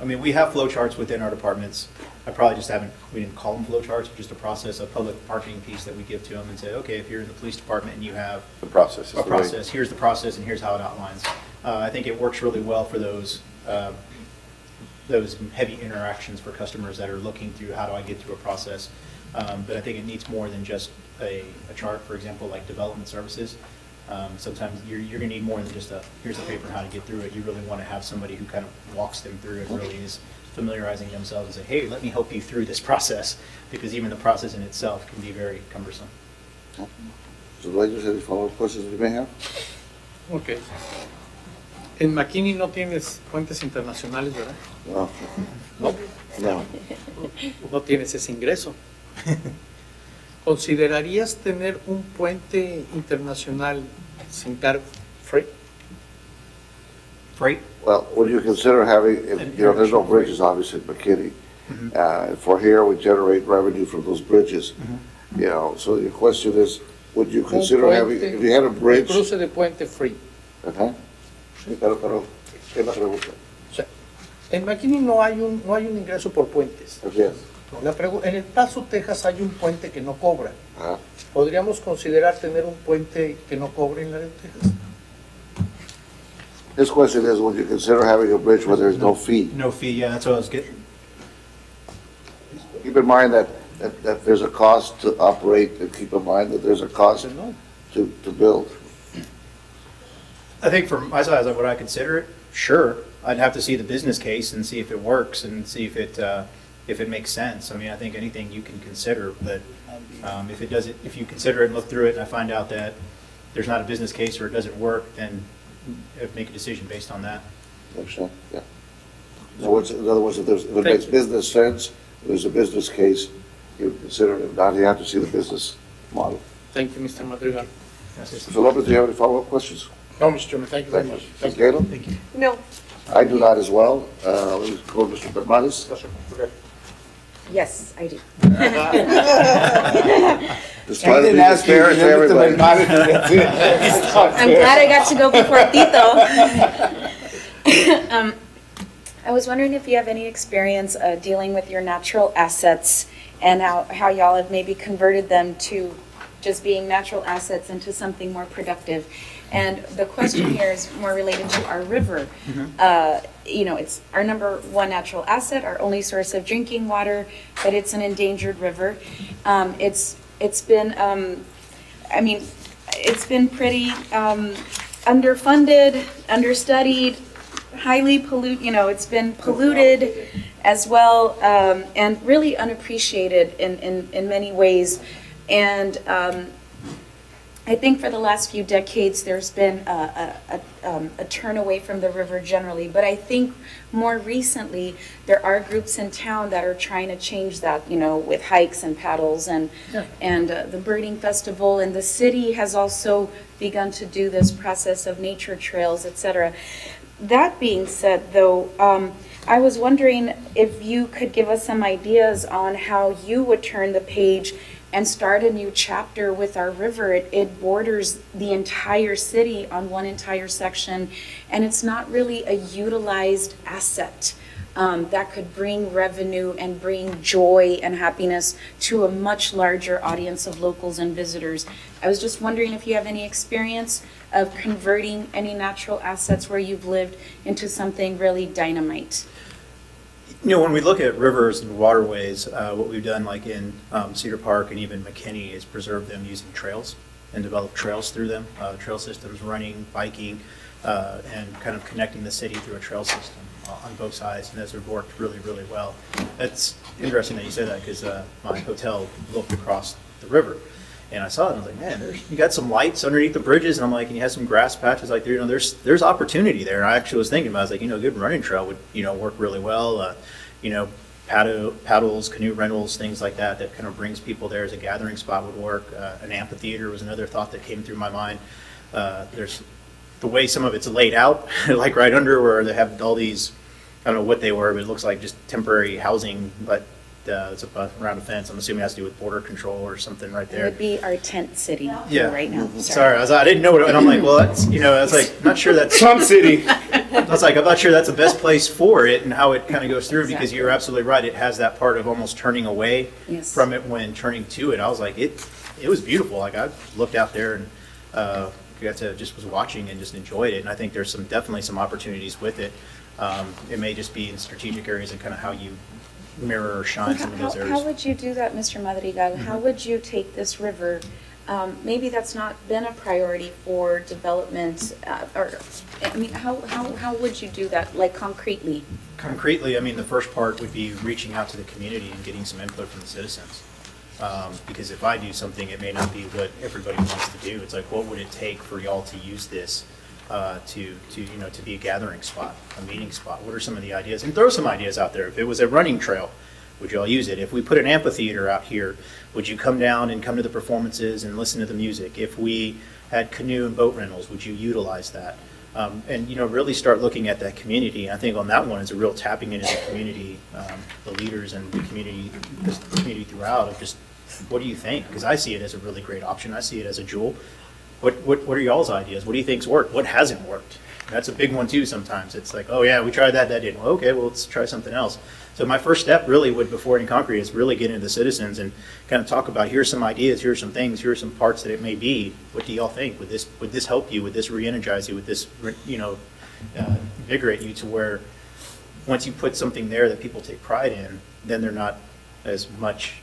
We have flow charts within our departments. I probably just we didn't call them flow charts, but just a process, a public marketing piece that we give to them and say, okay, if you're in the police department and you have The process. a process, here's the process and here's how it outlines. I think it works really well for those heavy interactions for customers that are looking through how do I get through a process. But I think it needs more than just a chart, for example, like development services. Sometimes you're going to need more than just here's a paper how to get through it. You really want to have somebody who kind of walks them through it, really is familiarizing themselves and say, hey, let me help you through this process, because even the process in itself can be very cumbersome. Supervisors, any follow-up questions you may have? Ok. En McKinney no tienes puentes internacionales, ¿verdad? No. No. No tienes ese ingreso. ¿Considerarías tener un puente internacional sin cargo? Freight? Freight? Well, would you consider having, there's no bridges obviously in McKinney. For here, we generate revenue from those bridges. So your question is, would you consider having, if you had a bridge? Cruce de puente free. Ajá. Sí, pero, ¿qué es la pregunta? En McKinney no hay un ingreso por puentes. Así es. En El Paso, Texas, hay un puente que no cobra. Ajá. ¿Podríamos considerar tener un puente que no cobre en Laredo, Texas? His question is, would you consider having a bridge where there's no fee? No fee, yeah, that's what I was getting. Keep in mind that there's a cost to operate, and keep in mind that there's a cost to build. I think from my side, would I consider it? Sure. I'd have to see the business case and see if it works and see if it makes sense. I think anything you can consider, but if you consider it and look through it and I find out that there's not a business case or it doesn't work, then make a decision based on that. Understand? Yeah. In other words, if it makes business sense, if there's a business case, you would consider it. If not, you have to see the business model. Thank you, Mr. Madrigal. Mr. Lopez, do you have any follow-up questions? No, Mr. Chairman, thank you very much. Ms. Galen? Thank you. No. I do not as well. Let me call Mr. Bermudez. Yes, sir. Okay. Yes, I do. Despite it being fair to everybody. I'm glad I got to go before Tito. I was wondering if you have any experience dealing with your natural assets and how y'all have maybe converted them to just being natural assets into something more productive. And the question here is more related to our river. It's our number one natural asset, our only source of drinking water, but it's an endangered river. It's been pretty underfunded, understudied, highly it's been polluted as well, and really unappreciated in many ways. And I think for the last few decades, there's been a turn away from the river generally. But I think more recently, there are groups in town that are trying to change that, with hikes and paddles and the birding festival. And the city has also begun to do this process of nature trails, etc. That being said, though, I was wondering if you could give us some ideas on how you would turn the page and start a new chapter with our river. It borders the entire city on one entire section, and it's not really a utilized asset that could bring revenue and bring joy and happiness to a much larger audience of locals and visitors. I was just wondering if you have any experience of converting any natural assets where you've lived into something really dynamite. You know, when we look at rivers and waterways, what we've done like in Cedar Park and even McKinney is preserve them using trails and develop trails through them, trail systems, running, biking, and kind of connecting the city through a trail system on both sides, and those have worked really, really well. It's interesting that you say that because my hotel looked across the river. And I saw it and I was like, man, you got some lights underneath the bridges, and I'm like, and you have some grass patches like there, you know, there's opportunity there. And I actually was thinking about it, I was like, you know, a good running trail would, you know, work really well. You know, paddles, canoe rentals, things like that, that kind of brings people there as a gathering spot would work. An amphitheater was another thought that came through my mind. There's the way some of it's laid out, like right under where they have all these, I don't know what they were, but it looks like just temporary housing, but it's around a fence. I'm assuming it has to do with border control or something right It there. would be our tent city Yeah. right now. Sorry, I didn't know what, and I'm like, well, that's, you know, I was like, not sure that's. Trump City. I was like, I'm not sure that's the best place for it and how it kind of goes through, because you're absolutely right. It has that part of almost turning away Yes. from it when turning to it. I was like, it was beautiful. Like I looked out there and got to just was watching and just enjoyed it. And I think there's definitely some opportunities with it. It may just be in strategic areas and kind of how you mirror or shine some of those areas. How would you do that, Mr. Madrigal? How would you take this river? Maybe that's not been a priority for development, or, I mean, how would you do that, like concretely? Concretely, I mean, the first part would be reaching out to the community and getting some input from the citizens. Because if I do something, it may not be what everybody wants to do. It's like, what would it take for y'all to use this to be a gathering spot, a meeting spot? What are some of the ideas? And throw some ideas out there. If it was a running trail, would y'all use it? If we put an amphitheater out here, would you come down and come to the performances and listen to the music? If we had canoe and boat rentals, would you utilize that? And, you know, really start looking at that community. I think on that one is a real tapping into the community, the leaders and the community throughout of just, what do you think? Because I see it as a really great option. I see it as a jewel. What are y'all's ideas? What do you think's worked? What hasn't worked? That's a big one too sometimes. It's like, oh yeah, we tried that didn't. Well, okay, well, let's try something else. So my first step really would, before any concrete, is really get into the citizens and kind of talk about, here's some ideas, here's some things, here are some parts that it may be. What do y'all think? Would this help you? Would this re-energize you? Would this, invigorate you to where once you put something there that people take pride in, then they're not as much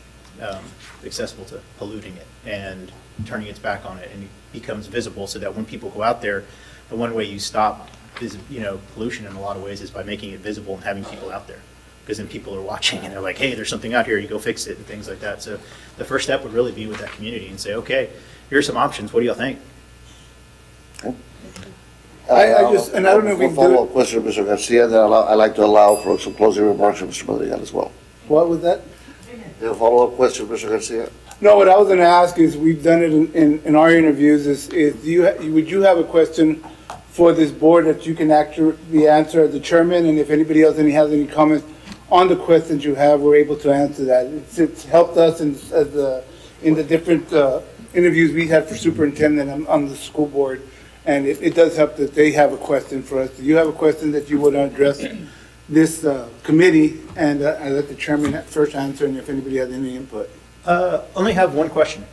accessible to polluting it and turning its back on it, and it becomes visible so that when people go out there, the one way you stop pollution in a lot of ways is by making it visible and having people out there. Because then people are watching and they're like, hey, there's something out here, you go fix it and things like that. So the first step would really be with that community and say, okay, here's some options, what do y'all think? I don't know if we can do Follow-up it. question, Mr. Garcia, then I'd like to allow for some closing remarks from Mr. Madrigal as well. What was that? A follow-up question, Mr. Garcia? No, what I was gonna ask is, we've done it in our interviews, would you have a question for this board that you can actually answer as the chairman, and if anybody else has any comments on the questions you have, we're able to answer that. It's helped us in the different interviews we had for superintendent on the school board, and it does help that they have a question for us. Do you have a question that you want to address this committee? And I let the chairman first answer, and if anybody has any input. Only have one question.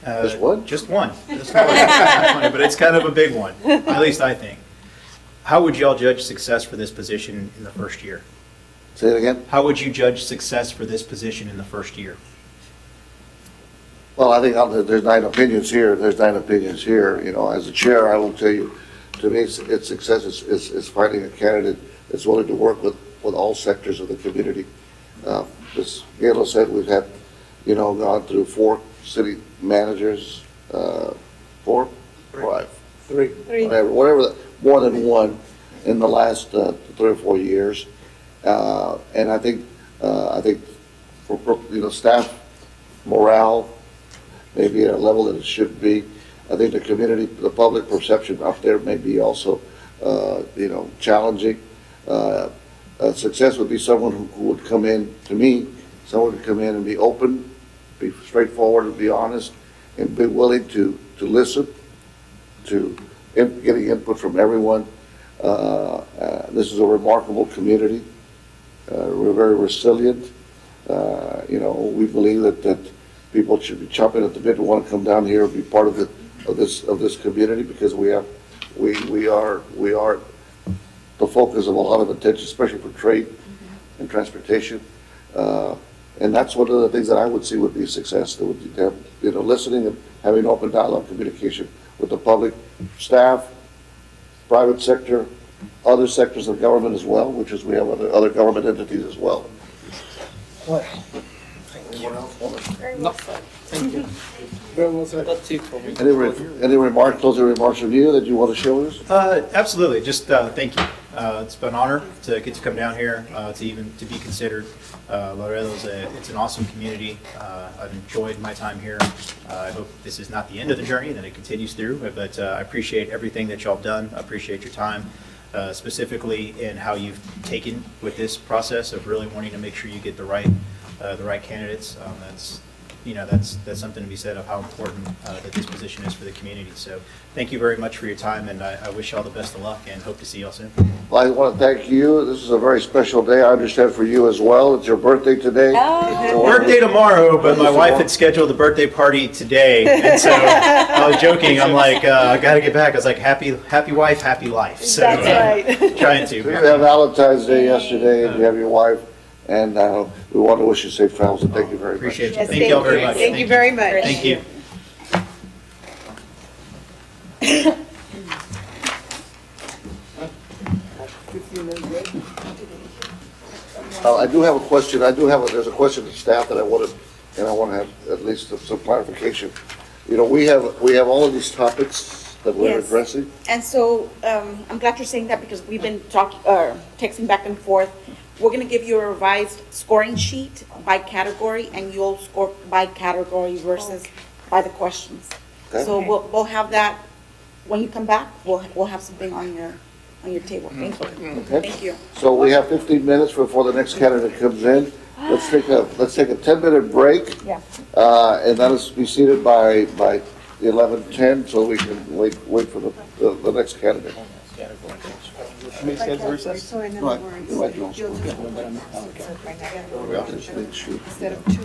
Just one? Just one. Just one. Not funny, but it's kind of a big one, at least I think. How would y'all judge success for this position in the first year? Say it again? How would you judge success for this position in the first year? Well, I think there's 9 opinions here. There's 9 opinions here. You know, as a chair, I will tell you, to me, it's success is finding a candidate that's willing to work with all sectors of the community. As Galo said, we've had, gone through 4 city managers, 4, 5, 3, whatever, more than one in the last 3 or 4 years. And I think for staff morale, maybe at a level that it should be. I think the community, the public perception out there may be also, challenging. Success would be someone who would come in, to me, someone would come in and be open, be straightforward and be honest, and be willing to listen, to getting input from everyone. This is a remarkable community. We're very resilient. We believe that people should be chomping at the bit to want to come down here and be part of this community, because we are the focus of a lot of attention, especially for trade and transportation. And that's one of the things that I would see would be a success, that would be, to have, you know, listening and having open dialogue, communication with the public, staff, private sector, other sectors of government as well, which is we have other government entities as well. Anyone else want to? Very well said. Thank you. Very well said. That's it for me. Any remarks, closing remarks from you that you want to share with us? Absolutely, just thank you. It's been an honor to get to come down here, to be considered. Laredo it's an awesome community. I've enjoyed my time here. I hope this is not the end of the journey, that it continues through, but I appreciate everything that y'all have done. I appreciate your time, specifically in how you've taken with this process of really wanting to make sure you get the right candidates. That's something to be said of how important that this position is for the community. So thank you very much for your time, and I wish you all the best of luck and hope to see you all soon. Well, I want to thank you. This is a very special day, I understand, for you as well. It's your birthday today. Birthday tomorrow, but my wife had scheduled the birthday party today, and so I was joking. I'm like, I got to get back. I was like, happy wife, happy life. So, That's right. Trying to. You had Valentine's Day yesterday, and you have your wife, and we want to wish you safe travels, and thank you very much. Appreciate you. Yes, Thank you all very much. Thank you very much. Thank you. I do have a question. There's a question to staff that I want to have at least some clarification. You know, we have all of these topics that we're Yes. addressing. And so, I'm glad you're saying that because we've been texting back and forth. We're gonna give you a revised scoring sheet by category, and you'll score by category versus by the questions. Okay. So we'll have that, when you come back, we'll have something on your table. Thank you. Okay. Thank you. So we have 15 minutes before the next candidate comes in. Let's take a 10-minute break. Yeah. And let us be seated by 11:10 so we can wait for the next candidate. Should we schedule recess? So in Go other ahead. words, Go ahead, Joel. you'll just- We have to make sure. instead of two.